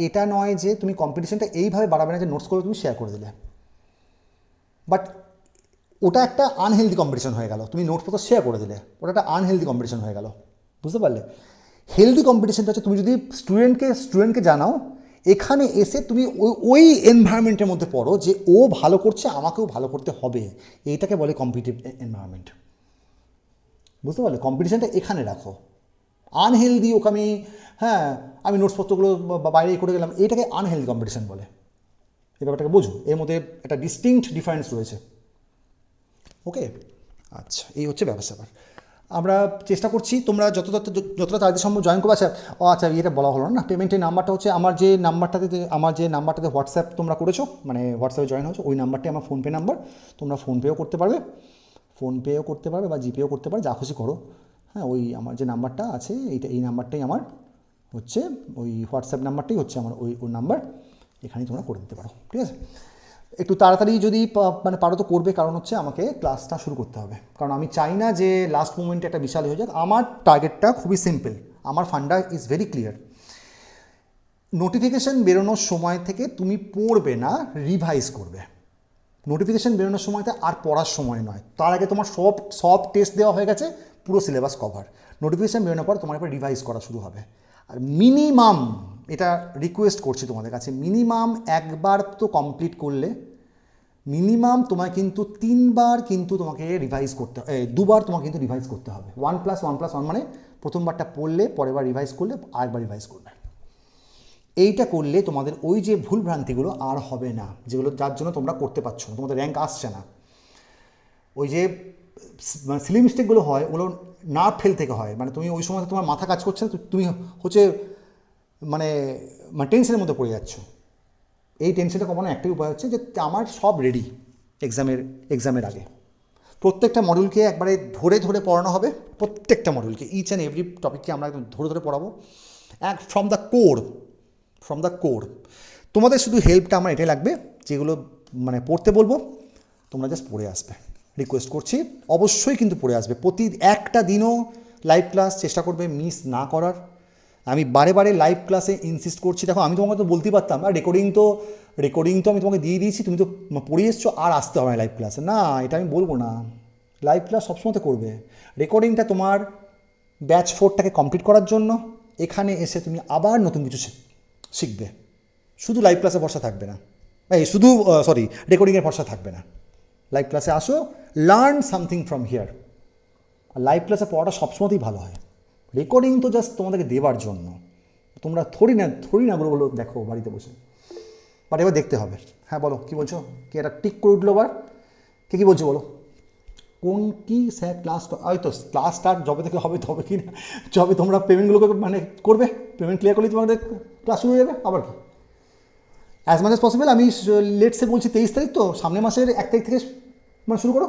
Speaker 1: এটা নয় যে তুমি কম্পিটিশানটা এইভাবে বাড়াবে না যে নোটস করে তুমি শেয়ার করে দিলে, বাট ওটা একটা আনহেলদি কম্পিটিশন হয়ে গেল। তুমি নোটসপত্র শেয়ার করে দিলে, ওটা একটা আনহেলদি কম্পিটিশন হয়ে গেল। বুঝতে পারলে? হেলদি কম্পিটিশনটা হচ্ছে তুমি যদি স্টুডেন্টকে জানাও, এখানে এসে তুমি ওই এনভায়রনমেন্টের মধ্যে পড়ো যে ও ভালো করছে, আমাকেও ভালো করতে হবে, এইটাকে বলে কম্পিটিটিভ এনভায়রনমেন্ট। বুঝতে পারলে? কম্পিটিশানটা এখানে রাখো। আনহেলদি ওকে আমি নোটসপত্রগুলো বাইরে করে গেলাম, এইটাকে আনহেলদি কম্পিটিশান বলে। এই ব্যাপারটাকে বোঝো, এর মধ্যে একটা ডিস্টিংক্ট ডিফারেন্স রয়েছে। ওকে, আচ্ছা, এই হচ্ছে ব্যাপার। আমরা চেষ্টা করছি তোমরা যতটা তাড়াতাড়ি সম্ভব জয়েন করবে। আচ্ছা এটা বলা হলো না, পেমেন্টের নাম্বারটা হচ্ছে আমার যে নাম্বারটাতে হোয়াটসঅ্যাপ তোমরা করেছো, মানে হোয়াটসঅ্যাপে জয়েন হয়েছো, ওই নাম্বারটি আমার ফোনপে নাম্বার। তোমরা ফোনপেও করতে পারবে বা জিপেও করতে পারবে, যা খুশি করো। হ্যাঁ, ওই আমার যে নাম্বারটা আছে এই নাম্বারটাই আমার হচ্ছে ওই হোয়াটসঅ্যাপ নাম্বারটাই হচ্ছে আমার ওই নাম্বার, এখানেই তোমরা করে দিতে পারো, ঠিক আছে। একটু তাড়াতাড়ি যদি মানে পারো তো করবে, কারণ হচ্ছে আমাকে ক্লাসটা শুরু করতে হবে, কারণ আমি চাই না যে লাস্ট মোমেন্টে একটা বিশাল হয়ে যাক। আমার টার্গেটটা খুবই সিম্পল, আমার ফান্ডা ইজ ভেরি ক্লিয়ার। নোটিফিকেশান বেরোনোর সময় থেকে তুমি পড়বে না, রিভাইজ করবে। নোটিফিকেশান বেরোনোর সময়তে আর পড়ার সময় নয়, তার আগে তোমার সব টেস্ট দেওয়া হয়ে গেছে, পুরো সিলেবাস কভার। নোটিফিকেশান বেরোনোর পর তোমার এবার রিভাইজ করা শুরু হবে। আর মিনিমাম, এটা রিকোয়েস্ট করছি তোমাদের কাছে, মিনিমাম একবার তো কমপ্লিট করলে, মিনিমাম তোমায় কিন্তু 3 বার কিন্তু তোমাকে রিভাইজ করতে, 2 বার তোমাকে কিন্তু রিভাইজ করতে হবে। 1+1+1 মানে প্রথমবারটা পড়লে, পরের বার রিভাইজ করলে, আরেকবার রিভাইজ করবে। এইটা করলে তোমাদের ওই যে ভুলভ্রান্তিগুলো আর হবে না, যেগুলো যার জন্য তোমরা করতে পারছো না, তোমাদের র্যাঙ্ক আসছে না। ওই যে সিলি মিস্টেকগুলো হয়, ওগুলো না ফেল থেকে হয়, মানে তুমি ওই সময় তোমার মাথা কাজ করছে না, তুমি হচ্ছে মানে টেনশনের মধ্যে পড়ে যাচ্ছ। এই টেনশনটা কমানোর একটাই উপায় হচ্ছে যে আমার সব রেডি এক্সামের আগে। প্রত্যেকটা মডিউলকে একবারে ধরে ধরে পড়ানো হবে, প্রত্যেকটা মডিউলকে, ইচ অ্যান্ড এভরি টপিককে আমরা একদম ধরে ধরে পড়াবো, ফ্রম দ্য কোর। তোমাদের শুধু হেল্পটা আমার এটাই লাগবে, যেগুলো মানে পড়তে বলবো তোমরা জাস্ট পড়ে আসবে, রিকোয়েস্ট করছি। অবশ্যই কিন্তু পড়ে আসবে, প্রতি একটা দিনও লাইভ ক্লাস চেষ্টা করবে মিস না করার। আমি বারে বারে লাইভ ক্লাসে ইনসিস্ট করছি। দেখো, আমি তোমাকে তো বলতেই পারতাম, আর রেকর্ডিং তো আমি তোমাকে দিয়ে দিয়েছি, তুমি তো পড়ে এসছো, আর আসতে হবে লাইভ ক্লাসে, না এটা আমি বলবো না। লাইভ ক্লাস সবসময় তো করবে, রেকর্ডিংটা তোমার ব্যাচ 4টাকে কমপ্লিট করার জন্য। এখানে এসে তুমি আবার নতুন কিছু শিখবে, শুধু লাইভ ক্লাসে ভরসা থাকবে না, রেকর্ডিংয়ের ভরসা থাকবে না। লাইভ ক্লাসে আসো, লার্ন সামথিং ফ্রম হিয়ার। আর লাইভ ক্লাসে পড়াটা সবসময়তেই ভালো হয়, রেকর্ডিং তো জাস্ট তোমাদেরকে দেওয়ার জন্য, তোমরা থোড়ি না বলো দেখো বাড়িতে বসে, বাট এবার দেখতে হবে। হ্যাঁ বলো, কী বলছো? কে এটা টিক করে উঠলো আবার? কে কী বলছো বলো? কোন কি স্যার ক্লাস? হয়তো ক্লাস স্টার্ট যবে থেকে হবে তবে কি না, যবে তোমরা পেমেন্টগুলোকে মানে করবে, পেমেন্ট ক্লিয়ার করলেই তোমাদের ক্লাস শুরু হয়ে যাবে। আবার কি, অ্যাজ মাচ অ্যাজ পসিবল, আমি লেটসে বলছি 23 তারিখ, তো সামনের মাসের 1 তারিখ থেকে মানে শুরু করো।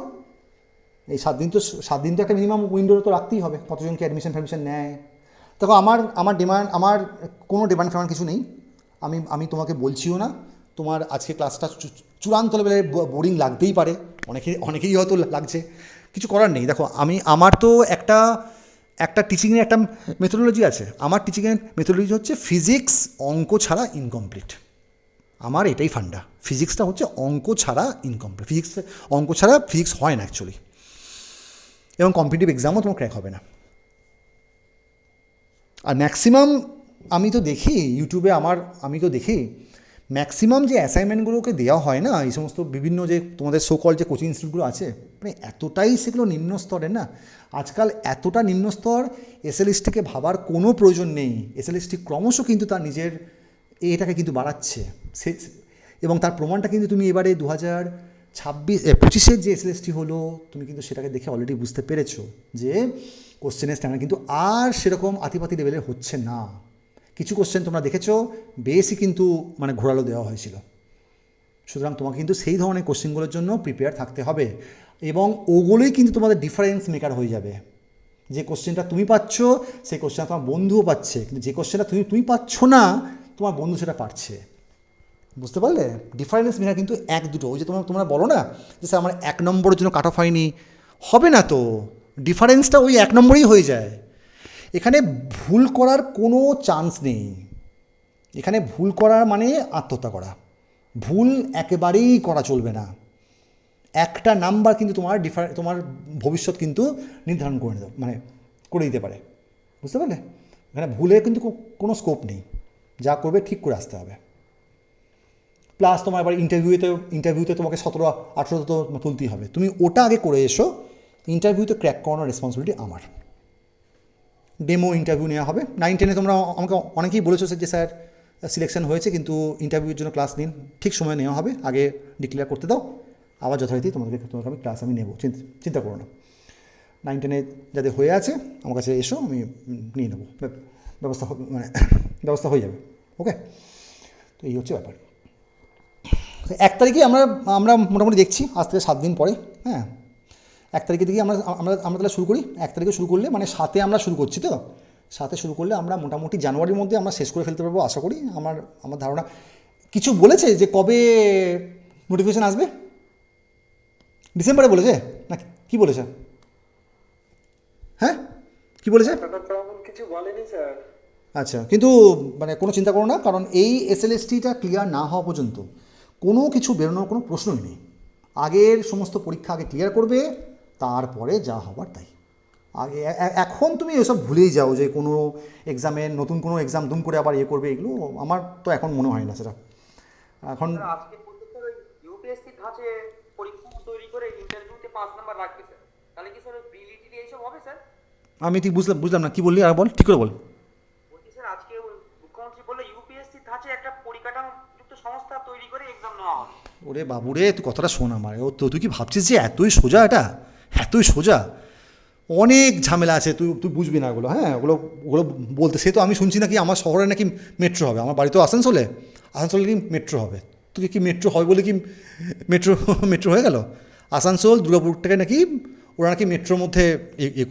Speaker 1: এই 7 দিন তো একটা মিনিমাম উইন্ডো তো রাখতেই হবে, কতজনকে অ্যাডমিশন নেয়। দেখো, আমার কোনো ডিমান্ড ফেমান্ড কিছু নেই, আমি তোমাকে বলছিও না। তোমার আজকে ক্লাসটা চূড়ান্ত লেভেলে বোরিং লাগতেই পারে, অনেকেই হয়তো লাগছে, কিছু করার নেই। দেখো, আমার তো একটা টিচিংয়ের একটা মেথোডোলজি আছে। আমার টিচিংয়ের মেথোডোলজি হচ্ছে ফিজিক্স অঙ্ক ছাড়া ইনকমপ্লিট। আমার এটাই ফান্ডা, ফিজিক্সটা হচ্ছে অঙ্ক ছাড়া ইনকমপ্লিট। অঙ্ক ছাড়া ফিজিক্স হয় না অ্যাকচুয়ালি, এবং কম্পিটিটিভ এক্সামও তোমার ক্র্যাক হবে না। আর ম্যাক্সিমাম আমি তো দেখি ইউটিউবে, আমি তো দেখি ম্যাক্সিমাম যে অ্যাসাইনমেন্টগুলোকে দেওয়া হয় না, এই সমস্ত বিভিন্ন যে তোমাদের সোকল যে কোচিং ইনস্টিটিউটগুলো আছে, মানে এতটাই সেগুলো নিম্ন স্তরের না। আজকাল এতটা নিম্ন স্তর, এসএলএসটিকে ভাবার কোনো প্রয়োজন নেই। এসএলএসটি ক্রমশ কিন্তু তার নিজের এটাকে কিন্তু বাড়াচ্ছে, এবং তার প্রমাণটা কিন্তু তুমি এবারে 2025-এর যে এসএলএসটি হলো, তুমি কিন্তু সেটাকে দেখে অলরেডি বুঝতে পেরেছো যে কোশ্চেনের স্ট্যান্ডার্ড কিন্তু আর সেরকম আতিপাতি লেভেলের হচ্ছে না। কিছু কোশ্চেন তোমরা দেখেছো বেশি কিন্তু মানে ঘোরালো দেওয়া হয়েছিল। সুতরাং তোমাকে কিন্তু সেই ধরনের কোশ্চেনগুলোর জন্য প্রিপেয়ার থাকতে হবে, এবং ওগুলোই কিন্তু তোমাদের ডিফারেন্স মেকার হয়ে যাবে। যে কোশ্চেনটা তুমি পাচ্ছ, সেই কোশ্চেনটা তোমার বন্ধুও পাচ্ছে, কিন্তু যে কোশ্চেনটা তুমি পাচ্ছ না, তোমার বন্ধু সেটা পারছে। বুঝতে পারলে? ডিফারেন্স মেকার কিন্তু 1-2। ওই যে তোমরা বলো না যে স্যার আমার 1 নম্বরের জন্য কাট অফ হয়নি, হবে না তো, ডিফারেন্সটা ওই 1 নম্বরেই হয়ে যায়। এখানে ভুল করার কোনো চান্স নেই। এখানে ভুল করার মানে আত্মহত্যা করা, ভুল একেবারেই করা চলবে না। একটা নাম্বার কিন্তু তোমার ভবিষ্যৎ কিন্তু নির্ধারণ করে দিতে পারে। বুঝতে পারলে? এখানে ভুলের কিন্তু কোনো স্কোপ নেই, যা করবে ঠিক করে আসতে হবে। প্লাস তোমার এবার ইন্টারভিউতে তোমাকে 17-18 তো তুলতেই হবে, তুমি ওটা আগে করে এসো। ইন্টারভিউতে ক্র্যাক করানোর রেসপন্সিবিলিটি আমার। ডেমো ইন্টারভিউ নেওয়া হবে। 9-10-এ তোমরা আমাকে অনেকেই বলেছো যে স্যার সিলেকশন হয়েছে, কিন্তু ইন্টারভিউর জন্য ক্লাস নিন, ঠিক সময় নেওয়া হবে, আগে ডিক্লেয়ার করতে দাও, আবার যথারীতি তোমাকে আমি ক্লাস নেব, চিন্তা করো না। 9-10-এ যাদের হয়ে আছে আমার কাছে এসো, আমি নিয়ে নেবো, ব্যবস্থা হয়ে যাবে। ওকে, তো এই হচ্ছে ব্যাপার। 1 তারিখে আমরা মোটামুটি দেখছি, আজ থেকে 7 দিন পরে। হ্যাঁ, 1 তারিখে থেকে আমরা আমরা আমরা তাহলে শুরু করি। 1 তারিখে শুরু করলে মানে 7-এ আমরা শুরু করছি তো, 7-এ শুরু করলে আমরা মোটামুটি জানুয়ারির মধ্যে আমরা শেষ করে ফেলতে পারবো আশা করি। আমার ধারণা। কিছু বলেছে যে কবে নোটিফিকেশান আসবে? ডিসেম্বরে বলেছে না কি বলেছে? হ্যাঁ কি বলেছে?
Speaker 3: দাদা তেমন কিছু বলেনি স্যার।
Speaker 1: আচ্ছা, কিন্তু মানে কোনো চিন্তা করো না, কারণ এই এসএলএসটিটা ক্লিয়ার না হওয়া পর্যন্ত কোনো কিছু বেরোনোর কোনো প্রশ্নই নেই। আগের সমস্ত পরীক্ষা আগে ক্লিয়ার করবে, তারপরে যা হবার তাই। আগে এখন তুমি এসব ভুলেই যাও যে কোনো এক্সামে নতুন কোনো এক্সাম দুম করে আবার করবে, এগুলো আমার তো এখন মনে হয় না সেটা এখন।
Speaker 5: স্যার আজকে বলতে স্যার ওই ইউপিএসসি ধাঁচে পরীক্ষা তৈরি করে ইন্টারভিউতে 5 নাম্বার রাখবে স্যার, তাহলে কি স্যার প্রিলিটি এইসব হবে স্যার?
Speaker 1: আমি ঠিক বুঝলাম না কি বললি, আর বল ঠিক করে বল।
Speaker 5: বলছি স্যার আজকে মুখ্যমন্ত্রী বললো ইউপিএসসি ধাঁচে একটা পরিকাঠামোযুক্ত সংস্থা তৈরি করে এক্সাম নেওয়া হবে।
Speaker 1: ওরে বাবুরে, তুই কথাটা শোন আমার। তুই কি ভাবছিস যে এতই সোজা? এটা এতই সোজা? অনেক ঝামেলা আছে, তুই বুঝবি না ওগুলো। হ্যাঁ, ওগুলো বলতে সে তো আমি শুনছি নাকি আমার শহরে নাকি মেট্রো হবে। আমার বাড়ি তো আসানসোলে কি মেট্রো হবে। তুই কি মেট্রো হবে বলে কি মেট্রো হয়ে গেল? আসানসোল দুর্গাপুরটাকে নাকি ওরা নাকি মেট্রোর মধ্যে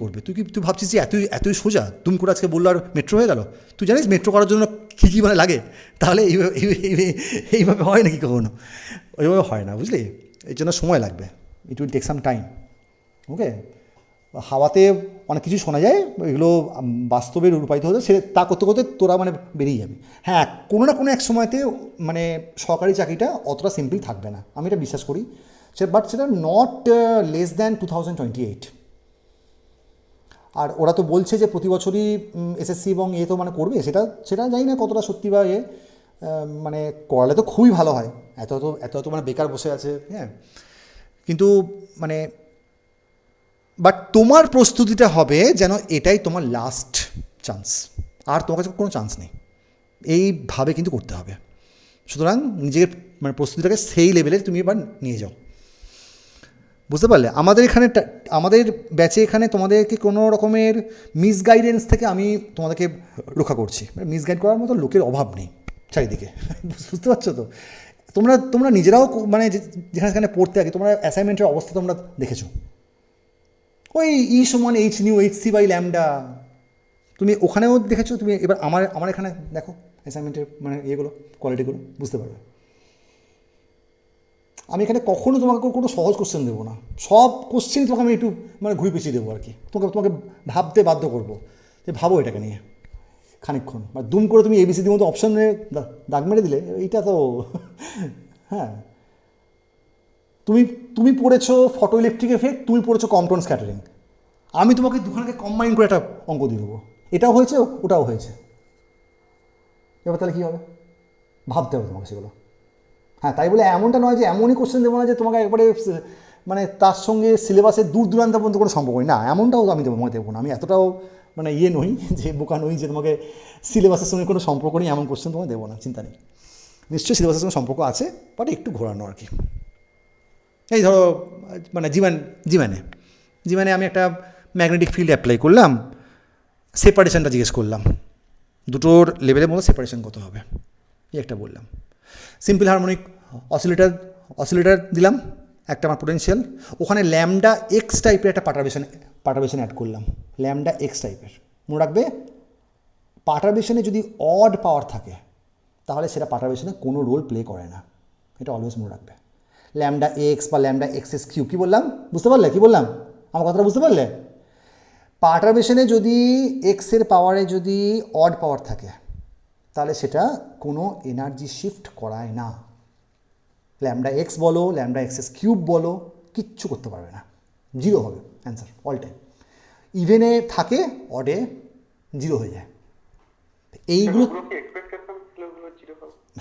Speaker 1: করবে। তুই ভাবছিস যে এতই সোজা? তুম করে আজকে বললো আর মেট্রো হয়ে গেল? তুই জানিস মেট্রো করার জন্য কী মানে লাগে? তাহলে এইভাবে হয় নাকি কখনো? ওইভাবে হয় না, বুঝলি? এর জন্য সময় লাগবে। It will take some time. Okay, হাওয়াতে অনেক কিছু শোনা যায়, এগুলো বাস্তবে রূপায়িত হতে তা করতে করতে তোরা মানে বেরিয়ে যাবি। হ্যাঁ, কোনো না কোনো এক সময়তে মানে সরকারি চাকরিটা অতটা সিম্পল থাকবে না, আমি এটা বিশ্বাস করি। বাট সেটা নট লেস দ্যান 2028। আর ওরা তো বলছে যে প্রতি বছরই এসএসসি এবং তো মানে করবে, সেটা জানি না কতটা সত্যি বা মানে করালে তো খুবই ভালো হয়। এত মানে বেকার বসে আছে। হ্যাঁ, কিন্তু মানে বাট তোমার প্রস্তুতিটা হবে যেন এটাই তোমার লাস্ট চান্স, আর তোমার কাছে কোনো চান্স নেই, এইভাবে কিন্তু করতে হবে। সুতরাং নিজের মানে প্রস্তুতিটাকে সেই লেভেলে তুমি এবার নিয়ে যাও, বুঝতে পারলে? আমাদের ব্যাচে এখানে তোমাদেরকে কোনো রকমের মিসগাইডেন্স থেকে আমি তোমাদেরকে রক্ষা করছি। মিসগাইড করার মতো লোকের অভাব নেই চারিদিকে, বুঝতে পারছো তো? তোমরা নিজেরাও মানে যেখানে পড়তে আগে তোমরা অ্যাসাইনমেন্টের অবস্থা তোমরা দেখেছো। ওই E=hc/λ তুমি ওখানেও দেখেছো। তুমি এবার আমার এখানে দেখো অ্যাসাইনমেন্টের মানে ইয়েগুলো, কোয়ালিটিগুলো বুঝতে পারবে। আমি এখানে কখনো তোমাকে কোনো সহজ কোশ্চেন দেবো না, সব কোশ্চেন তোমাকে আমি একটু মানে ঘুরে পিছিয়ে দেবো আর কি। তোমাকে ভাবতে বাধ্য করবো যে ভাবো এটাকে নিয়ে খানিকক্ষণ। বা দুম করে তুমি ABCDর মতো অপশানে দাগ মেরে দিলে, এইটা তো হ্যাঁ। তুমি পড়েছো ফটো ইলেকট্রিক এফেক্ট, তুমি পড়েছো কম্পাউন্ড স্ক্যাটারিং, আমি তোমাকে দুখানাকে কম্বাইন করে একটা অঙ্ক দিয়ে দেবো। এটাও হয়েছে, ওটাও হয়েছে। এবার তাহলে কী হবে? ভাবতে হবে তোমাকে সেগুলো। হ্যাঁ, তাই বলে এমনটা নয় যে এমনই কোশ্চেন দেবো না যে তোমাকে একবারে মানে তার সঙ্গে সিলেবাসের দূর দূরান্ত পর্যন্ত কোনো সম্পর্ক নেই। না, এমনটাও আমি দেবো না। আমি এতটাও মানে নই যে বোকা নই যে তোমাকে সিলেবাসের সঙ্গে কোনো সম্পর্ক নেই এমন কোশ্চেন তোমাকে দেবো না, চিন্তা নেই। নিশ্চয়ই সিলেবাসের সঙ্গে সম্পর্ক আছে, বাট একটু ঘোরানো আর কি। এই ধরো মানে জীবনে আমি একটা ম্যাগনেটিক ফিল্ড অ্যাপ্লাই করলাম, সেপারেশনটা জিজ্ঞেস করলাম, দুটোর লেভেলের মধ্যে সেপারেশন কত হবে একটা বললাম। সিম্পল হারমোনিক অসিলেটার দিলাম একটা আমার পোটেনশিয়াল, ওখানে ল্যামডা এক্স টাইপের একটা পার্টারবেশন অ্যাড করলাম। ল্যামডা এক্স টাইপের, মনে রাখবে পার্টারবেশনে যদি অড পাওয়ার থাকে তাহলে সেটা পার্টারবেশনে কোনো রোল প্লে করে না, এটা অলওয়েজ মনে রাখবে। ল্যামডা এক্স বা ল্যামডা এক্সএস কিউ, কী বললাম বুঝতে পারলে? কী বললাম আমার কথাটা বুঝতে পারলে? পার্টারবেশনে যদি এক্সের পাওয়ারে যদি অড পাওয়ার থাকে তাহলে সেটা কোনো এনার্জি শিফট করায় না। ল্যামডা এক্স বলো, ল্যামডা এক্সএস কিউব বলো, কিচ্ছু করতে পারবে না, জিরো হবে অ্যান্সার অল টাইম। ইভেনে থাকে, অডে জিরো হয়ে যায়। এইগুলো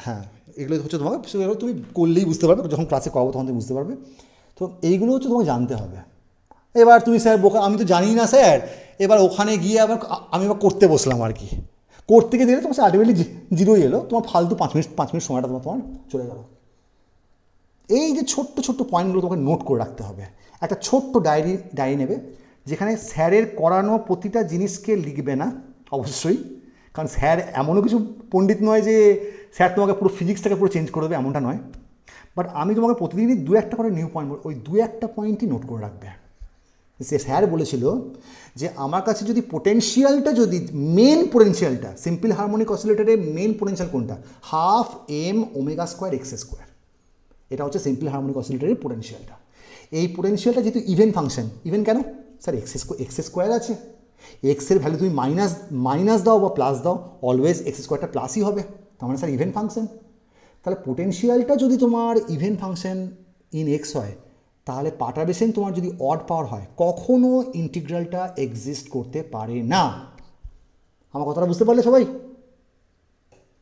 Speaker 1: হ্যাঁ, এগুলো হচ্ছে তোমাকে তুমি করলেই বুঝতে পারবে, যখন ক্লাসে করাবো তখন তুমি বুঝতে পারবে। তো এইগুলো হচ্ছে তোমাকে জানতে হবে। এবার তুমি স্যার বোকা, আমি তো জানি না স্যার, এবার ওখানে গিয়ে আমি করতে বসলাম আর কি। করতে গিয়ে দিলে তোমার আলটিমেটলি জিরোই এলো, তোমার ফালতু 5 মিনিট সময়টা তোমার চলে গেল। এই যে ছোট্ট পয়েন্টগুলো তোমাকে নোট করে রাখতে হবে। একটা ছোট্ট ডায়েরি নেবে, যেখানে স্যারের করানো প্রতিটা জিনিসকে লিখবে না অবশ্যই, কারণ স্যার এমনও কিছু পণ্ডিত নয় যে স্যার তোমাকে পুরো ফিজিক্সটাকে পুরো চেঞ্জ করে দেবে, এমনটা নয়। বাট আমি তোমাকে প্রতিদিনই 2-1 করে নিউ পয়েন্ট, ওই 2-1 পয়েন্টই নোট করে রাখবে। স্যার বলেছিল যে আমার কাছে যদি পোটেনশিয়ালটা, যদি মেন পোটেনশিয়ালটা, সিম্পল হারমোনিক অসিলেটরের মেন পোটেনশিয়াল কোনটা, half M omega square X square, এটা হচ্ছে সিম্পল হারমোনিক অসিলেটরের পোটেনশিয়ালটা। এই পোটেনশিয়ালটা যেহেতু ইভেন ফাংশন, ইভেন কেন স্যার, এক্স স্কোয়ার আছে, এক্সের ভ্যালু তুমি মাইনাস দাও বা প্লাস দাও, অলওয়েজ এক্স স্কোয়ারটা প্লাসই হবে, তার মানে স্যার ইভেন ফাংশন। তাহলে পোটেনশিয়ালটা যদি তোমার ইভেন ফাংশন ইন এক্স হয়, তাহলে পার্টারবেশন তোমার যদি অড পাওয়ার হয়, কখনো ইন্টিগ্রালটা এক্সিস্ট করতে পারে না। আমার কথাটা বুঝতে পারলে সবাই?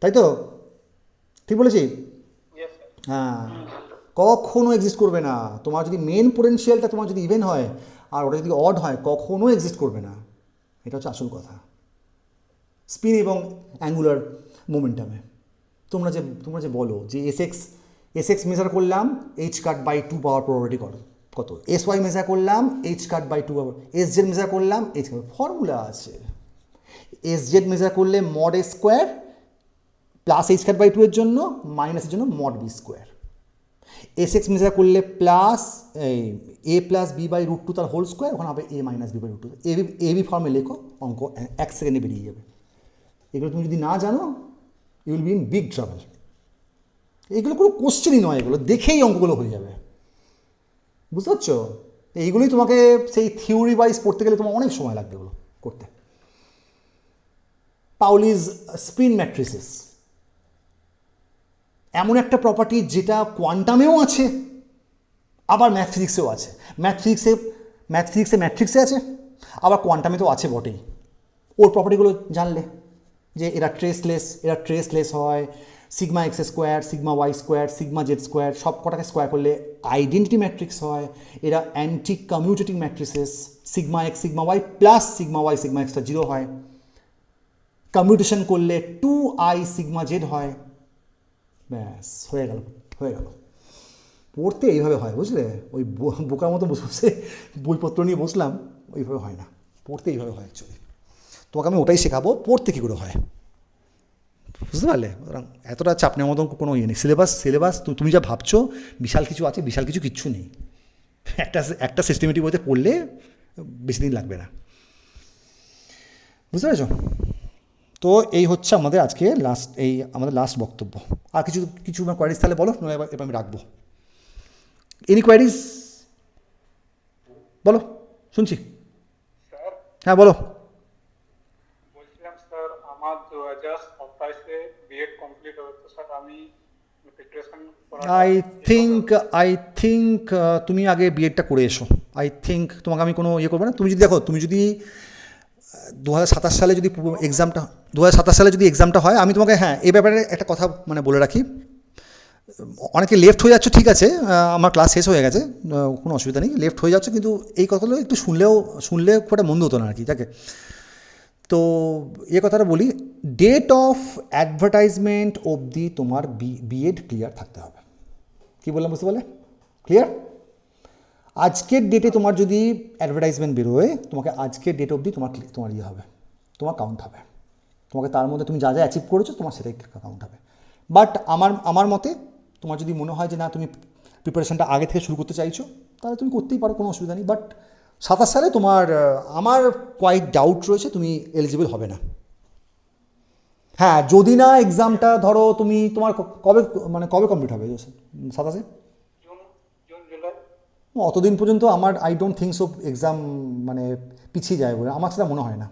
Speaker 1: তাই তো? ঠিক বলেছি? হ্যাঁ, কখনো এক্সিস্ট করবে না। তোমার যদি মেন পোটেনশিয়ালটা তোমার যদি ইভেন হয় আর ওটা যদি অড হয়, কখনো এক্সিস্ট করবে না। এটা হচ্ছে আসল কথা স্পিন এবং অ্যাঙ্গুলার মোমেন্টামে। তোমরা যে বলো যে এস এক্স মেজার করলাম, H cut by 2 power probability কত, এস ওয়াই মেজার করলাম, H cut by 2 power, S Z measure করলাম, এইচ ফর্মুলা আছে। এস জেড মেজার করলে mod A square plus H cut by 2 এর জন্য, মাইনাসের জন্য mod B square. S X measure করলে plus A plus B by √2 তার হোল স্কোয়ার, ওখানে হবে A minus B by √2। AB ফর্মে লেখো, অঙ্ক 1 সেকেন্ডে বেরিয়ে যাবে। এগুলো তুমি যদি না জানো, you will be in big trouble. এগুলো কোনো কোশ্চেনই নয়, এগুলো দেখেই অঙ্কগুলো হয়ে যাবে, বুঝতে পারছো? এইগুলোই তোমাকে সেই থিওরি ওয়াইজ পড়তে গেলে তোমার অনেক সময় লাগবে এগুলো করতে। পাউলিস স্পিন ম্যাট্রিসেস এমন একটা প্রপার্টি যেটা কোয়ান্টামেও আছে, আবার ম্যাথ ফিজিক্সেও আছে। ম্যাথ ফিজিক্সে ম্যাট্রিক্সে আছে, আবার কোয়ান্টামে তো আছে বটেই। ওর প্রপার্টিগুলো জানলে যে এরা ট্রেসলেস হয়, sigma x square, sigma y square, sigma z square, সব কটাকে স্কোয়ার করলে আইডেন্টিটি ম্যাট্রিক্স হয়। এরা anti commuting matrices, sigma x sigma y plus sigma y sigma এক্সটা 0 হয়। কমিউটেশন করলে 2i সিগমা জেড হয়। ব্যাস হয়ে গেল। পড়তে এইভাবে হয়, বুঝলে? ওই বোকার মতো বসে বইপত্র নিয়ে বসলাম, ওইভাবে হয় না, পড়তে এইভাবে হয় অ্যাকচুয়ালি। তোমাকে আমি ওটাই শেখাবো, পড়তে কী করে হয়, বুঝতে পারলে? এতটা চাপ নেওয়ার মতন কোনো ইয়ে নেই। সিলেবাস তুমি যা ভাবছো বিশাল কিছু আছে, বিশাল কিচ্ছু নেই। একটা সিস্টেমেটিক বইতে পড়লে বেশি দিন লাগবে না, বুঝতে পেরেছো? তো এই হচ্ছে আমাদের আজকে আমাদের লাস্ট বক্তব্য। আর কিছু কোয়ারিজ তাহলে বলো, নয় এবার আমি রাখবো। এনি কোয়ারিজ বলো, শুনছি।
Speaker 3: স্যার
Speaker 1: হ্যাঁ বলো।
Speaker 3: বলছিলাম স্যার, আমার 2027-এ বিএড কমপ্লিট হবে, তো স্যার আমি প্রিপারেশন
Speaker 1: আই থিঙ্ক তুমি আগে বিএডটা করে এসো। আই থিঙ্ক তোমাকে আমি কোনো ইয়ে করবো না। তুমি যদি 2027 সালে যদি এক্সামটা হয়, আমি তোমাকে এই ব্যাপারে একটা কথা বলে রাখি। অনেকে লেফট হয়ে যাচ্ছ, ঠিক আছে, আমার ক্লাস শেষ হয়ে গেছে, কোনো অসুবিধা নেই, লেফট হয়ে যাচ্ছ, কিন্তু এই কথাগুলো একটু শুনলে খুব একটা মন্দ হতো না আর কি, যাকে। তো কথাটা বলি, ডেট অফ অ্যাডভার্টাইজমেন্ট অবধি তোমার বিএড ক্লিয়ার থাকতে হবে। কী বললাম বুঝতে পারলে? ক্লিয়ার? আজকের ডেটে তোমার যদি অ্যাডভার্টাইজমেন্ট বেরোয়, তোমাকে আজকের ডেট অবধি তোমার ইয়ে হবে, তোমার কাউন্ট হবে। তোমাকে তার মধ্যে তুমি যা অ্যাচিভ করেছো, তোমার সেটাই কাউন্ট হবে। বাট আমার মতে, তোমার যদি মনে হয় যে না, তুমি প্রিপারেশনটা আগে থেকে শুরু করতে চাইছো, তাহলে তুমি করতেই পারো, কোনো অসুবিধা নেই। বাট 27 সালে আমার কোয়াইট ডাউট রয়েছে তুমি এলিজিবল হবে না। হ্যাঁ, যদি না এক্সামটা ধরো তোমার কবে কমপ্লিট হবে 27-এ?
Speaker 3: June July.
Speaker 1: অতদিন পর্যন্ত I don't think so exam পিছিয়ে যায় বলে আমার সেটা মনে হয় না।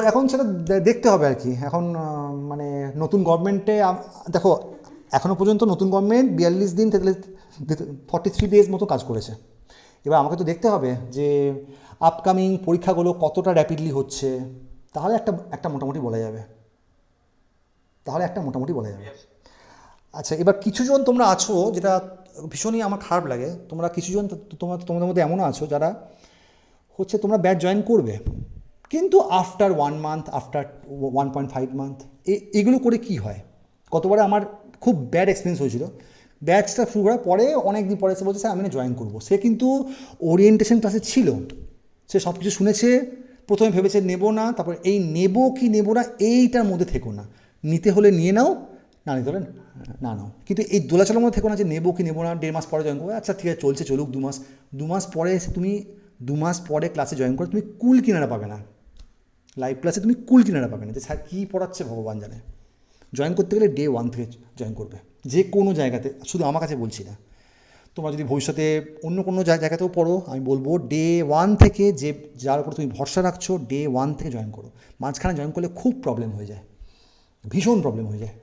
Speaker 1: এখন সেটা দেখতে হবে আর কি। এখন নতুন গভর্নমেন্টে দেখো, এখনও পর্যন্ত নতুন গভর্নমেন্ট 42 দিন 43 ডেজ মতো কাজ করেছে। এবার আমাকে তো দেখতে হবে যে আপকামিং পরীক্ষাগুলো কতটা র্যাপিডলি হচ্ছে, তাহলে একটা মোটামুটি বলা যাবে। আচ্ছা, এবার কিছুজন তোমরা আছো, যেটা ভীষণই আমার খারাপ লাগে, তোমরা কিছুজন তোমাদের মধ্যে এমনও আছো যারা তোমরা ব্যাচ জয়েন করবে, কিন্তু আফটার 1 মান্থ, আফটার 1.5 মান্থ, এগুলো করে কি হয়? গতবারে আমার খুব ব্যাড এক্সপিরিয়েন্স হয়েছিল। ব্যাচটা শুরু করার পরে অনেক দিন পরে এসে বলছে স্যার আমি জয়েন করবো। সে কিন্তু ওরিয়েন্টেশন ক্লাসে ছিল, সে সব কিছু শুনেছে, প্রথমে ভেবেছে নেবো না, তারপর এই নেবো কি নেবো না এইটার মধ্যে থেকো না, নিতে হলে নিয়ে নাও, না নিতে হলে না নাও, কিন্তু এই দোলাচলের মধ্যে থেকো না যে নেবো কি নেবো না, 1.5 মাস পরে জয়েন করবো, আচ্ছা ঠিক আছে চলছে চলুক 2 মাস, 2 মাস পরে এসে তুমি 2 মাস পরে ক্লাসে জয়েন করে তুমি কুল কিনারা পাবে না, লাইভ ক্লাসে তুমি কুল কিনারা পাবে না যে স্যার কী পড়াচ্ছে ভগবান জানে। জয়েন করতে গেলে ডে 1 থেকে জয়েন করবে, যে কোনো জায়গাতে, শুধু আমার কাছে বলছি না, তোমরা যদি ভবিষ্যতে অন্য কোনো জায়গাতেও পড়ো, আমি বলবো ডে 1 থেকে, যে যার উপর তুমি ভরসা রাখছো ডে 1 থেকে জয়েন করো। মাঝখানে জয়েন করলে খুব প্রবলেম হয়ে যায়, ভীষণ প্রবলেম হয়ে যায়।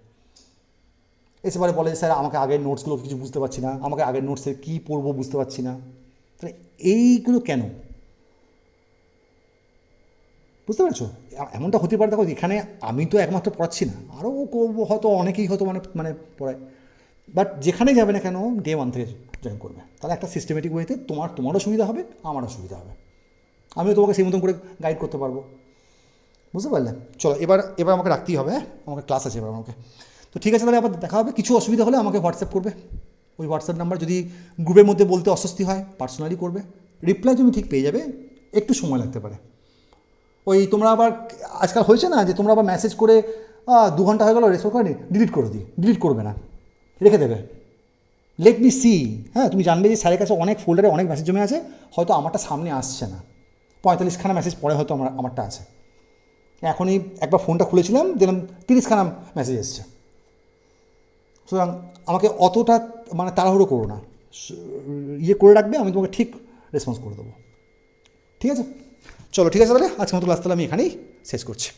Speaker 1: এসে পরে বলে স্যার আমাকে আগের নোটসগুলো কিছু বুঝতে পারছি না, আমাকে আগের নোটসে কী পড়বো বুঝতে পারছি না, তাহলে এইগুলো কেন? বুঝতে পারছো? এমনটা হতে পারে, দেখো এখানে আমি তো একমাত্র পড়াচ্ছি না, আরও হয়তো অনেকেই হয়তো মানে পড়ায়, বাট যেখানে যাবে না কেন ডে 1 থেকে জয়েন করবে, তাহলে একটা সিস্টেমেটিক ওয়েতে তোমারও সুবিধা হবে, আমারও সুবিধা হবে, আমিও তোমাকে সেই মতন করে গাইড করতে পারবো। বুঝতে পারলে? চলো এবার আমাকে রাখতেই হবে, হ্যাঁ আমাকে ক্লাস আছে এবার আমাকে। তো ঠিক আছে, তাহলে আবার দেখা হবে। কিছু অসুবিধা হলে আমাকে হোয়াটসঅ্যাপ করবে, ওই হোয়াটসঅ্যাপ নাম্বার, যদি গ্রুপের মধ্যে বলতে অস্বস্তি হয় পার্সোনালি করবে, রিপ্লাই তুমি ঠিক পেয়ে যাবে, একটু সময় লাগতে পারে। ওই তোমরা আবার আজকাল হয়েছে না যে তোমরা আবার মেসেজ করে 2 ঘন্টা হয়ে গেল রেসপন্স করেনি, ডিলিট করে দিই, ডিলিট করবে না, রেখে দেবে, লেট মি সি। হ্যাঁ, তুমি জানবে যে স্যারের কাছে অনেক ফোল্ডারে অনেক মেসেজ জমে আছে, হয়তো আমারটা সামনে আসছে না, 45খানা মেসেজ পরে হয়তো আমারটা আছে। এখনই একবার ফোনটা খুলেছিলাম, দেখলাম 30খানা মেসেজ এসছে। সুতরাং আমাকে অতটা মানে তাড়াহুড়ো করো না, করে রাখবে, আমি তোমাকে ঠিক রেসপন্স করে দেবো। ঠিক আছে, চলো ঠিক আছে, তাহলে আজকের মতো ক্লাস তাহলে আমি এখানেই শেষ করছি।